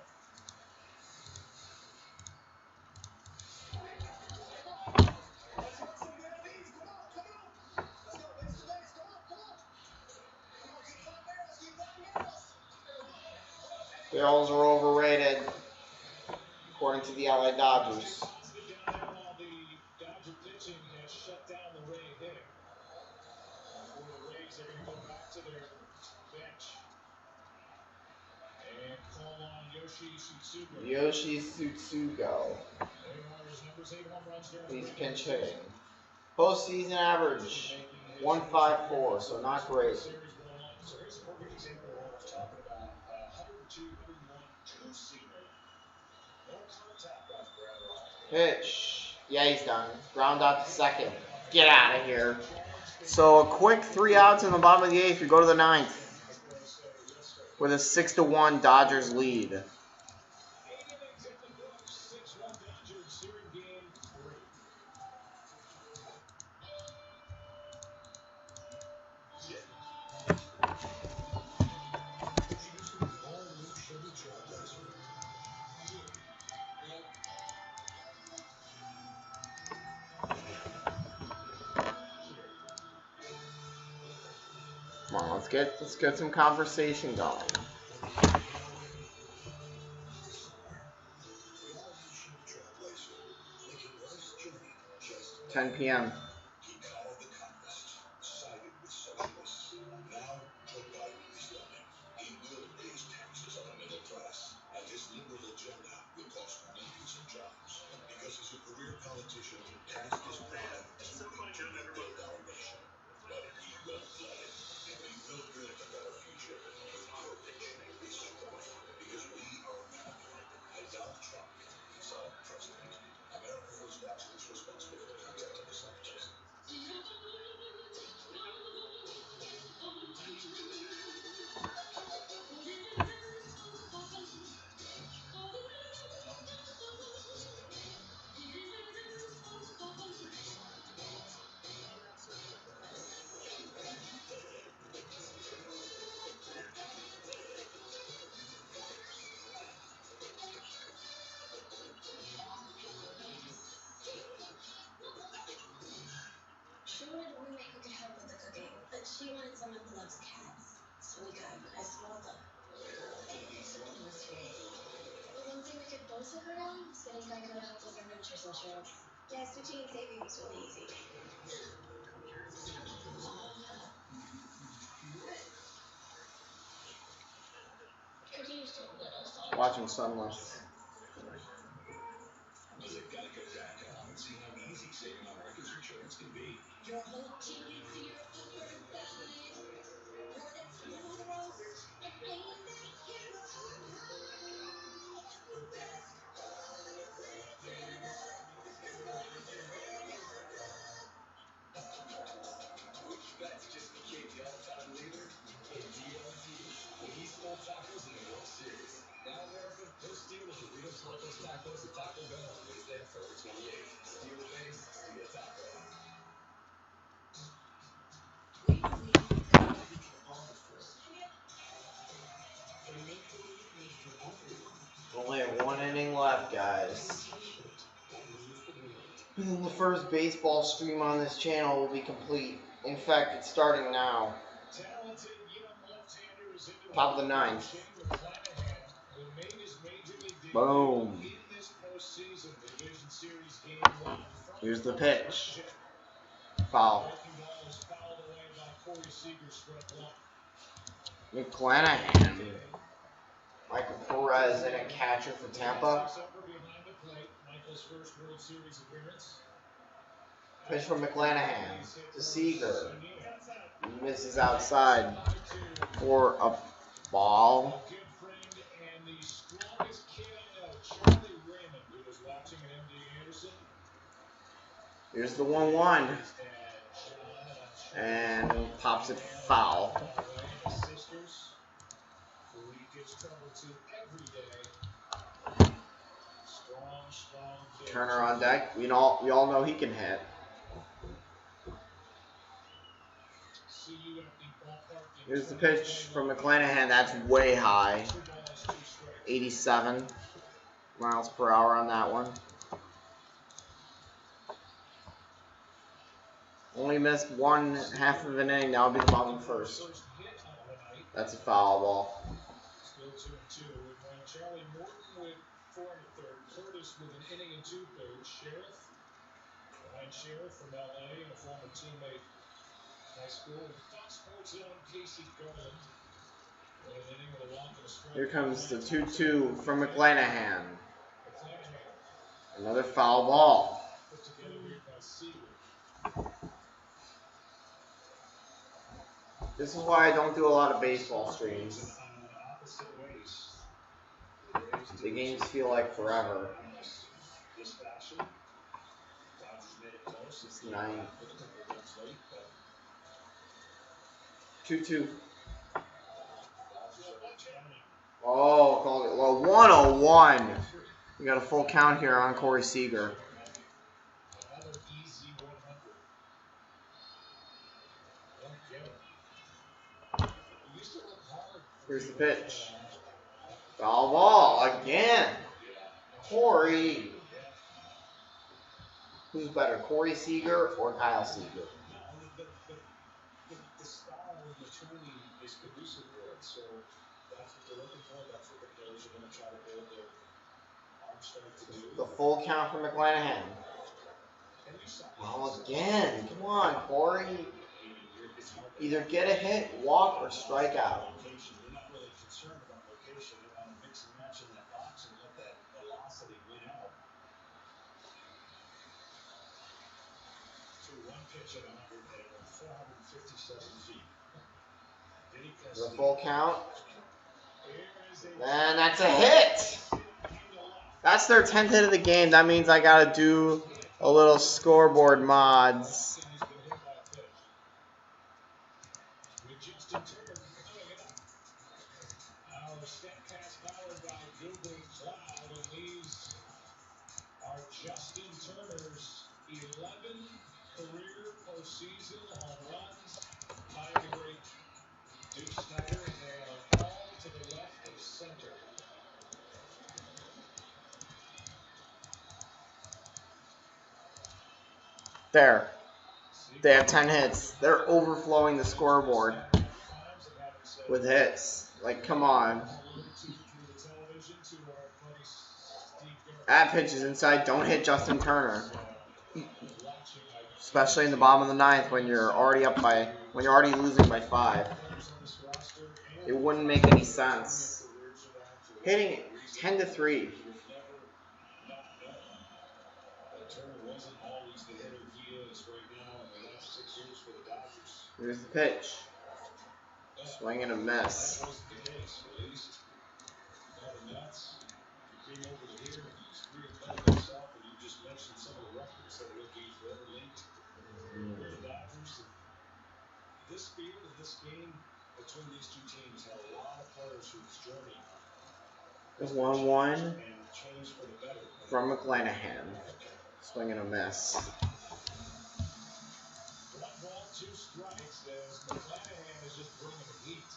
Let's run some good leads. Come on, come on. Let's go. Waste the legs. Come on, come on. Come on, keep flying barrels. Keep flying barrels. Barrels are overrated, according to the LA Dodgers. Positive down there while the Dodger pitching has shut down the Ray hitting. For the Rays, they're going to go back to their bench and call on Yoshi Tsutsugo. Yoshi Tsutsugo. There are his numbers, 8 home runs during He's the pinch hitting. Postseason average 154, so not great. Series 1-1. So here's a perfect example of what I was talking about. 102, 101, two-seamer. No contact off Gratterall. Pitch. Yeah, he's done. Ground out to second. Get out of here. So a quick 3 outs in the bottom of the 8th. We go to the 9th with a 6-1 Dodgers lead. 8 innings in the books. 6-1 Dodgers here in game 3. Introducing the all-new Chevy Trailblazer. Come on, let's get some conversation going. The all-new Chevy Trailblazer. Making life's journey just 10 p.m. He called the communists, sided with socialists. Now, Joe Biden is running. He will raise taxes on the middle class, and his liberal agenda will cost millions of jobs. Because as a career politician, task his plan to rebuild our nation. But he won't let it. We will build a better future with courage and support. Because we are America, and Donald Trump is our president. America First Action is responsible for the content of this advertising. She wanted a roommate who could help with the cooking, but she wanted someone who loves cats. So we got a nice small dog. But one thing we could both agree on is getting Geico to help with our renters insurance. Yeah, switching and saving was really easy. Cooking is a little salty. Watching Sunless. Visit Geico.com and see how easy saving on renters insurance can be. Your whole team needs to hear a word ballad. More than smooth roast, Only have 1 inning left, guys. And then the first baseball stream on this channel will be complete. In fact, it's starting now. Top of the 9th. Boom. Here's the pitch. Foul. McClanahan. Michael Perez in at catcher for Tampa. Pitch from McClanahan to Seager. Misses outside for a ball. Here's the 1-1. And pops it foul. Turner on deck. We all know he can hit. Here's the pitch from McClanahan. That's way high. 87 miles per hour on that one. Only missed 1/2 of an inning. Now will be the bottom first. That's a foul ball. Still 2-2. Charlie Morton with 4 in the third. Curtis with an inning and 2 thirds. Sheriff, behind Sheriff from LA and a former teammate high school. And Fox Sports own Casey Garland. With an inning with a walk and a strike. Here comes the 2-2 from McClanahan. Another foul ball. Put together here by Seager. This is why I don't do a lot of baseball streams. The games feel like forever. It's 9. 2-2. Oh, called it. Well, 101. We got a full count here on Corey Seager. Here's the pitch. Foul ball again. Corey. Who's better, Corey Seager or Kyle Seager? The style of the training is conducive for it, so that's what they're looking for. That's what the players are going to try to build their arm strength to do. The full count for McClanahan. Oh, again. Come on, Corey. Either get a hit, walk, or strike out. They're not really concerned about location. They want to mix and match in that box and let that velocity win out. 2-1 pitch at 457 feet. The full count. And that's a hit. That's their 10th hit of the game. That means I got to do a little scoreboard mods. Justin Turner's 11 career postseason home runs, tying the great Duke Snyder, and they are all to the left of center. There. They have 10 hits. They're overflowing the scoreboard with hits. Like, come on. That pitch is inside. Don't hit Justin Turner. Especially in the bottom of the 9th when you're already losing by 5. It wouldn't make any sense. Hitting 10-3. Here's the pitch. Swing and a miss. This field and this game between these two teams had a lot of players whose journey There's 1-1 and changed for the better. from McClanahan. Swing and a miss. 1 ball, 2 strikes as McClanahan is just bringing the heat.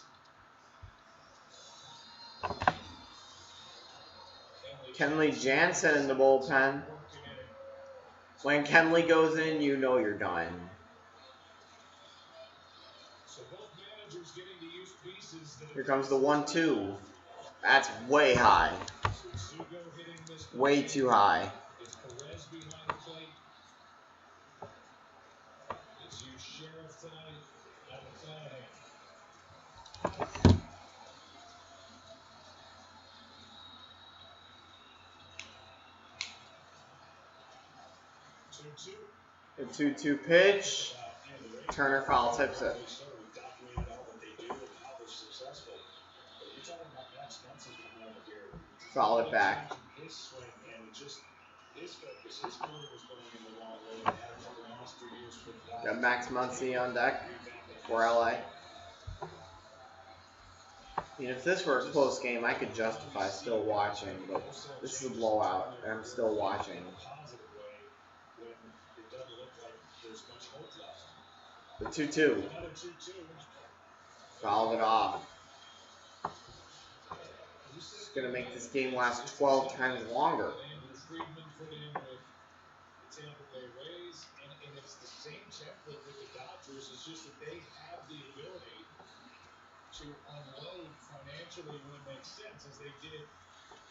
Kenley Jansen in the bullpen. When Kenley goes in, you know you're done. Here comes the 1-2. That's way high. Way too high. The 2-2 pitch. Turner foul tips it. Foul it back. Got Max Muncy on deck for LA. I mean, if this were a close game, I could justify still watching, but this is a blowout, and I'm still watching. The 2-2. Fouled it off. It's going to make this game last 12 times longer. Tampa Bay Rays, and it's the same template with the Dodgers. It's just that they have the ability to unload financially when it makes sense, as they did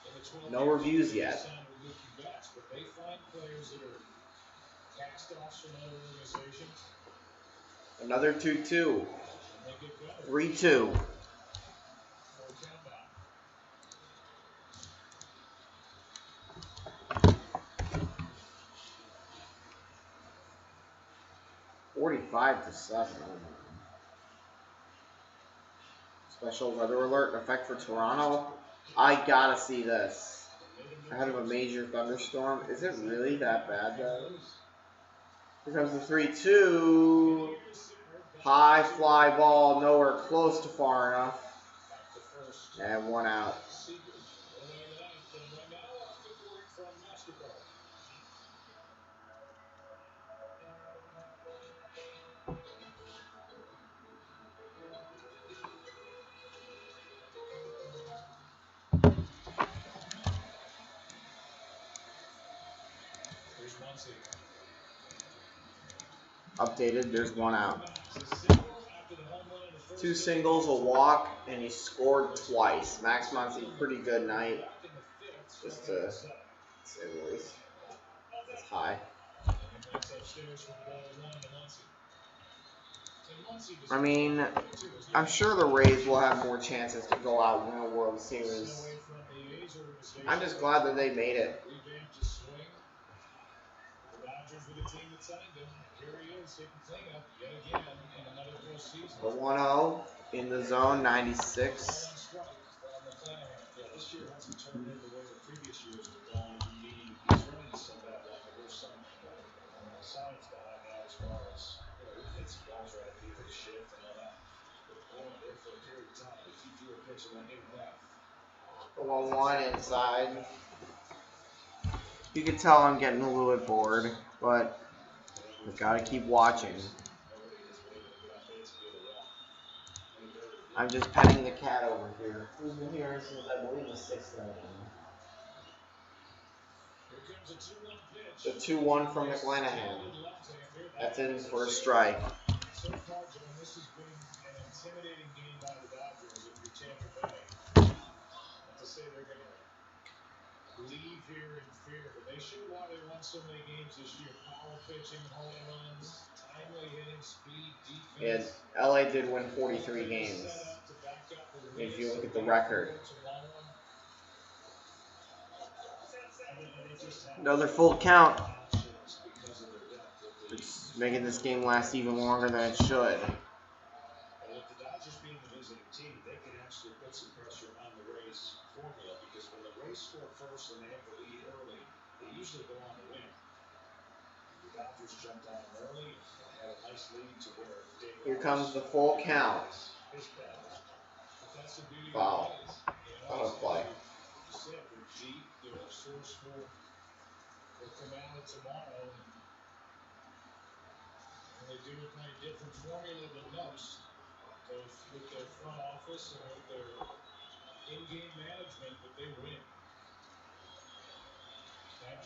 in the 12 No reviews yet. But they find players that are cast-offs from other organizations. Another 2-2. 3-2. 45-7. Special weather alert in effect for Toronto. I gotta see this. Ahead of a major thunderstorm. Is it really that bad though? Here comes the 3-2. High fly ball, nowhere close to far enough. And 1 out. Updated, there's 1 out. 2 singles, a walk, and he scored twice. Max Muncy, pretty good night. Just to say the least. It's high. I mean, I'm sure the Rays will have more chances to go out and win a World Series. I'm just glad that they made it. The 1-0 in the zone, 96. Yeah, this year hasn't turned in the way the previous years have gone, meaning he's running some bad luck, and there's some science behind that as far as, he hits balls right at the shift and all that. But boy, there for a period of time, if you do a pitch and then hit left. The 1-1 inside. You can tell I'm getting a little bit bored, but I gotta keep watching. I'm just petting the cat over here. Who's been here since I believe the 6th inning. The 2-1 from McClanahan. That's in for a strike. So far, John, this has been an intimidating game by the Dodgers if you're Tampa Bay. Not to say they're going to leave here in fear, but they showed why they won so many games this year. Power pitching, home runs, timely hitting, speed, defense. Yeah, LA did win 43 games. If you look at the record. Another full count. It's making this game last even longer than it should. And with the Dodgers being the visiting team, they can actually put some pressure on the Rays formula, because when the Rays score first and they have the lead early, they usually go on to win. The Dodgers jumped on them early and had a nice lead to where Here comes the full count. Foul. Out of play. They're deep, they're resourceful. They'll come out tomorrow and they do it by a different formula than most, both with their front office and with their in-game management, but they win.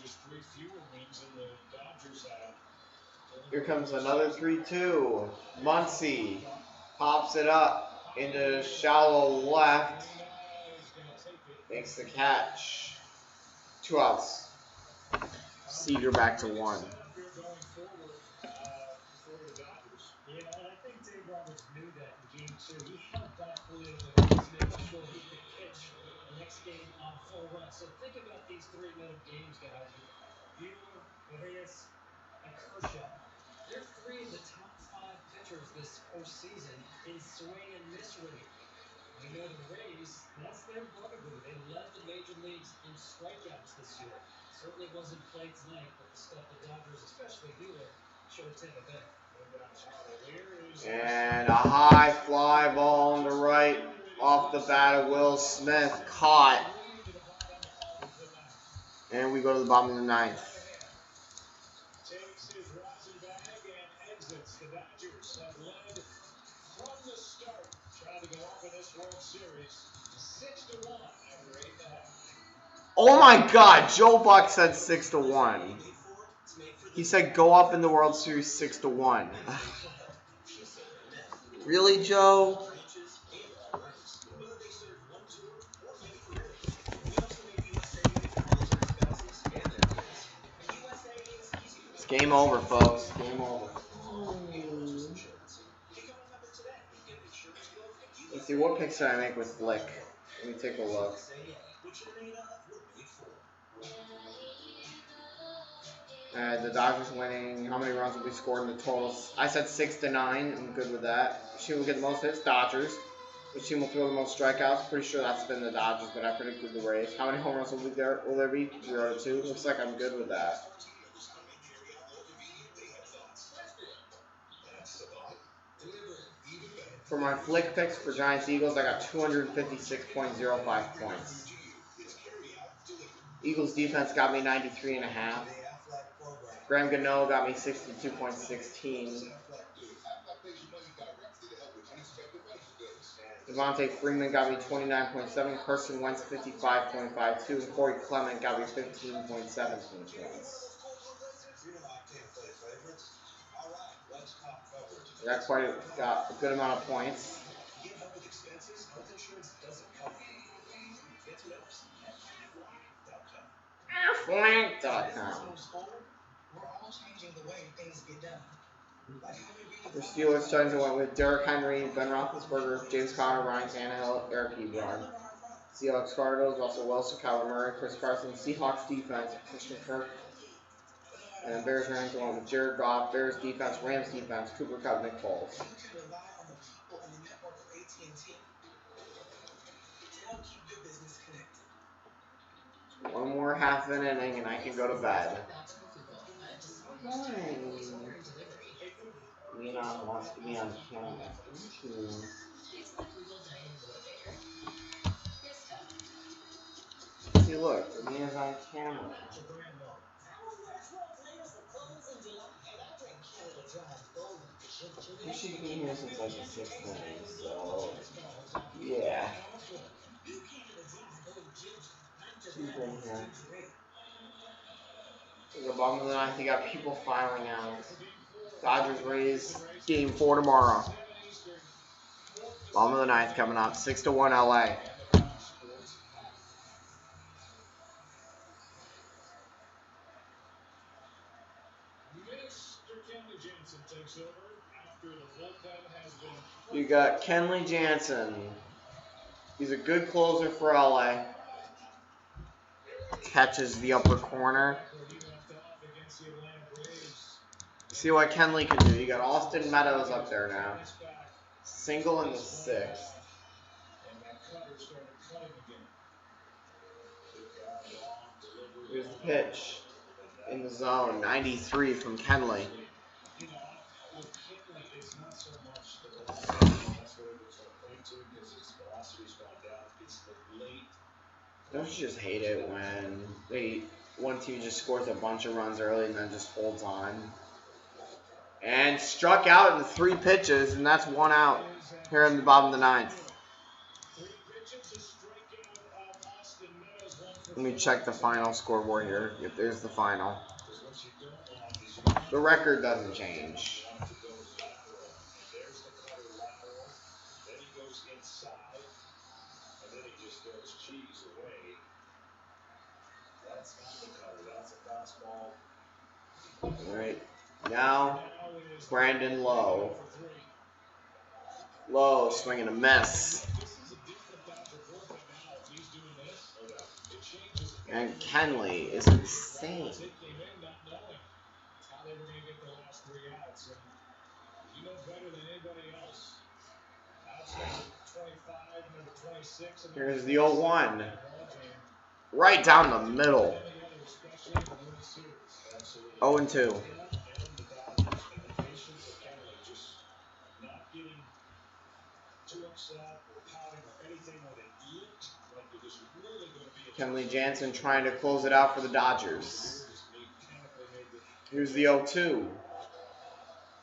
just 3 fewer wins than the Dodgers had. Here comes another 3-2. Muncy pops it up into shallow left. Makes the catch. 2 outs. Seager back to 1. Going forward for the Dodgers. You know, and I think Dave Roberts knew that in game 2. He held back Julio Urias, making sure he could pitch the next game on full run. So think about these 3-minute games, guys, with Bueller, Urias, and Kershaw. They're 3 of the top 5 pitchers this postseason in swing and miss rate. You know, the Rays, that's their bugaboo. They led the major leagues in strikeouts this year. Certainly wasn't played tonight, but the stuff the Dodgers, especially Bueller, showed Tampa Bay. And a high fly ball on the right off the bat of Will Smith. Caught. And we go to the bottom of the 9th. Takes his rosin bag and exits. The Dodgers have led from the start, trying to go up in this World Series 6-1 after 8.5. Oh my God, Joe Buck said 6-1. He said go up in the World Series 6-1. Really, Joe? It's game over, folks. Game over. Let's see, what picks did I make with Flick? Let me take a look. The Dodgers winning. How many runs will be scored in the totals? I said 6-9. I'm good with that. Which team will get the most hits? Dodgers. Which team will throw the most strikeouts? Pretty sure that's been the Dodgers, but I predicted the Rays. How many home runs will there be? 0-2. Looks like I'm good with that. For my flick picks for Giants Eagles, I got 256.05 points. Eagles defense got me 93.5. Graham Gano got me 62.16. Devontae Freeman got me 29.7. Carson Wentz 55.52. And Corey Clement got me 15.17 points. Got a good amount of points. Flank.com. The Steelers Titans went with Derrick Henry, Ben Roethlisberger, James Conner, Ryan Tannehill, Eric Ebron. Seahawks Cardinals, Russell Wilson, Kyler Murray, Chris Carson. Seahawks defense, Christian Kirk. And then Bears Rams went with Jared Goff, Bears defense, Rams defense, Cooper Kupp, Nick Foles. One more half an inning and I can go to bed. Leon wants to be on camera. See, look, Leon's on camera. You should be here since like the 6th inning, so yeah. She's been here. At the bottom of the 9th, you got people filing out. Dodgers Rays game 4 tomorrow. Bottom of the 9th coming up. 6-1 LA. You got Kenley Jansen. He's a good closer for LA. Catches the upper corner. See what Kenley can do. You got Austin Meadows up there now. Single in the 6th. Here's the pitch. In the zone. 93 from Kenley. Don't you just hate it when one team just scores a bunch of runs early and then just holds on? And struck out in 3 pitches, and that's 1 out here in the bottom of the 9th. Let me check the final scoreboard here. If there's the final. The record doesn't change. There's the cutter lateral. Then he goes inside. And then he just throws cheese away. That's not the cutter. That's a fastball. All right. Now, Brandon Lowe. Lowe swinging a miss. And Kenley is insane. How they were going to get the last 3 outs. And you know better than anybody else. Outs number 25, number 26. And Here's the 0-1. Right down the middle. 0-2. Kenley Jansen trying to close it out for the Dodgers. Here's the 0-2.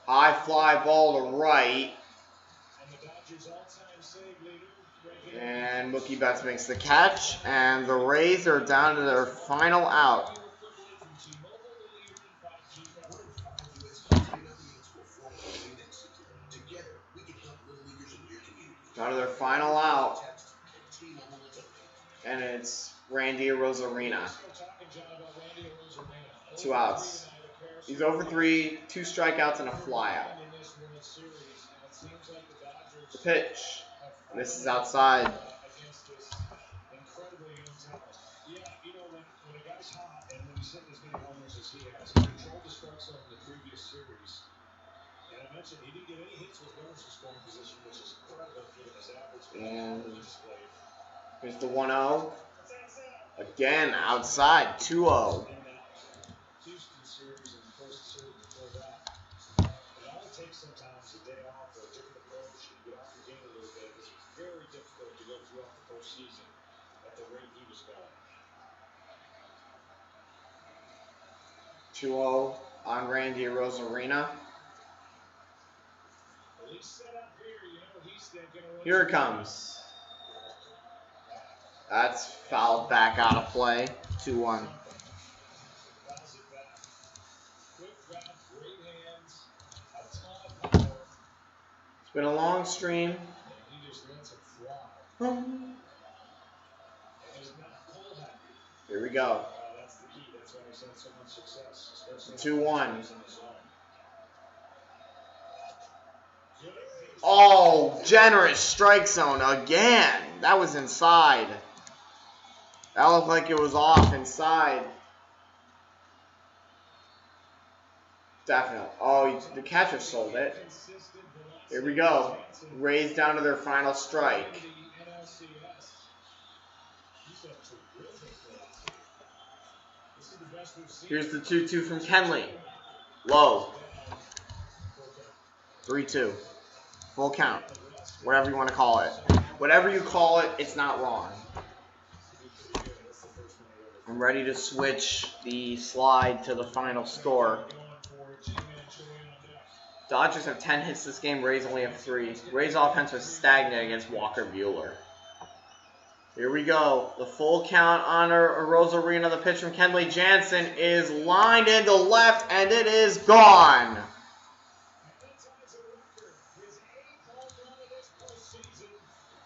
High fly ball to right. And Mookie Betts makes the catch. And the Rays are down to their final out. Down to their final out. And it's Randy Arozarena. 2 outs. He's 0 for 3, 2 strikeouts, and a flyout. The pitch. This is outside. Yeah, you know, when a guy's hot and when he's hitting as many homers as he has, he controlled the strike zone in the previous series. And I mentioned he didn't get any hits with runners in scoring position, which is incredible given his average. And here's the 1-0. Again, outside, 2-0. Houston series and the first series before that. It all takes sometimes a day off or a different approach and get off your game a little bit. It's very difficult to go throughout the postseason at the rate he was going. 2-0 on Randy Arozarena. Here it comes. That's fouled back out of play. 2-1. It's been a long stream. Here we go. 2-1. Oh, generous strike zone again. That was inside. That looked like it was off inside. Definitely. Oh, the catcher sold it. Here we go. Rays down to their final strike. Here's the 2-2 from Kenley. Low. 3-2. Full count. Whatever you want to call it. Whatever you call it, it's not wrong. I'm ready to switch the slide to the final score. Dodgers have 10 hits this game. Rays only have 3. Rays offense was stagnant against Walker Buehler. Here we go. The full count on Arozarena. The pitch from Kenley Jansen is lined into left, and it is gone.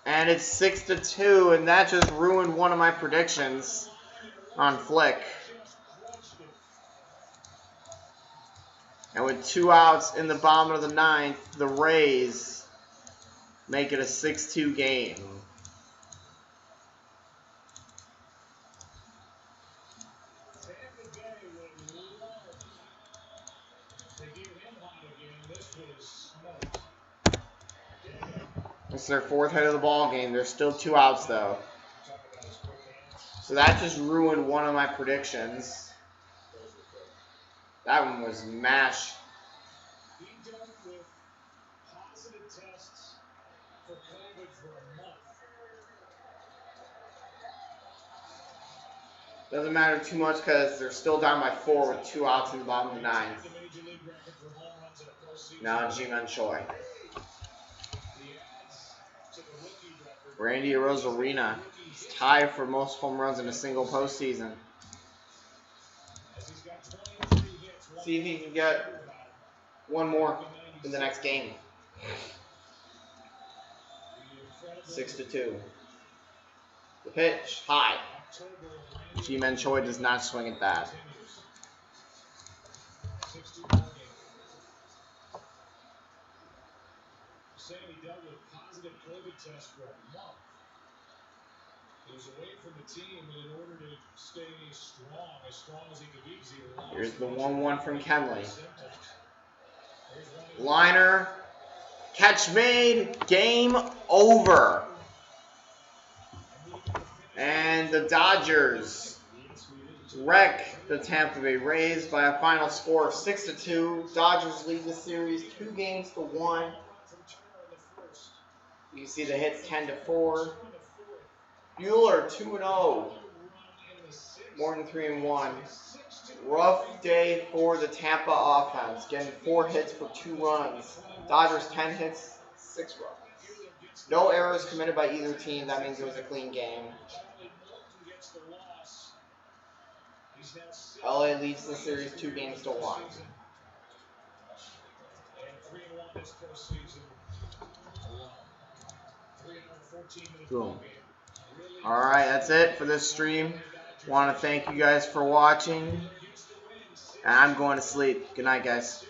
And it's 6-2, and that just ruined one of my predictions on Flick. And with 2 outs in the bottom of the 9th, the Rays make it a 6-2 game. It's their 4th hit of the ball game. There's still 2 outs though. So that just ruined one of my predictions. That one was mashed. He dealt with positive tests for COVID for a month. Doesn't matter too much because they're still down by 4 with 2 outs in the bottom of the 9th. Now Ji-Man Choi. The odds to the rookie record Randy Arozarena is tied for most home runs in a single postseason. See if he can get one more in the next game. 6-2. The pitch, high. Ji-Man Choi does not swing at that. Sammy dealt with positive COVID tests for a month. He was away from the team, and in order to stay strong as he could be, here's the 1-1 from Kenley. Liner, catch made, game over. And the Dodgers wreck the Tampa Bay Rays by a final score of 6-2. Dodgers lead the series 2-1. You can see the hits 10-4. Bueller 2-0. Morton 3-1. Rough day for the Tampa offense, getting 4 hits for 2 runs. Dodgers 10 hits, 6 runs. No errors committed by either team. That means it was a clean game. LA leads the series 2-1. Boom. Alright, that's it for this stream. Want to thank you guys for watching. And I'm going to sleep. Good night, guys.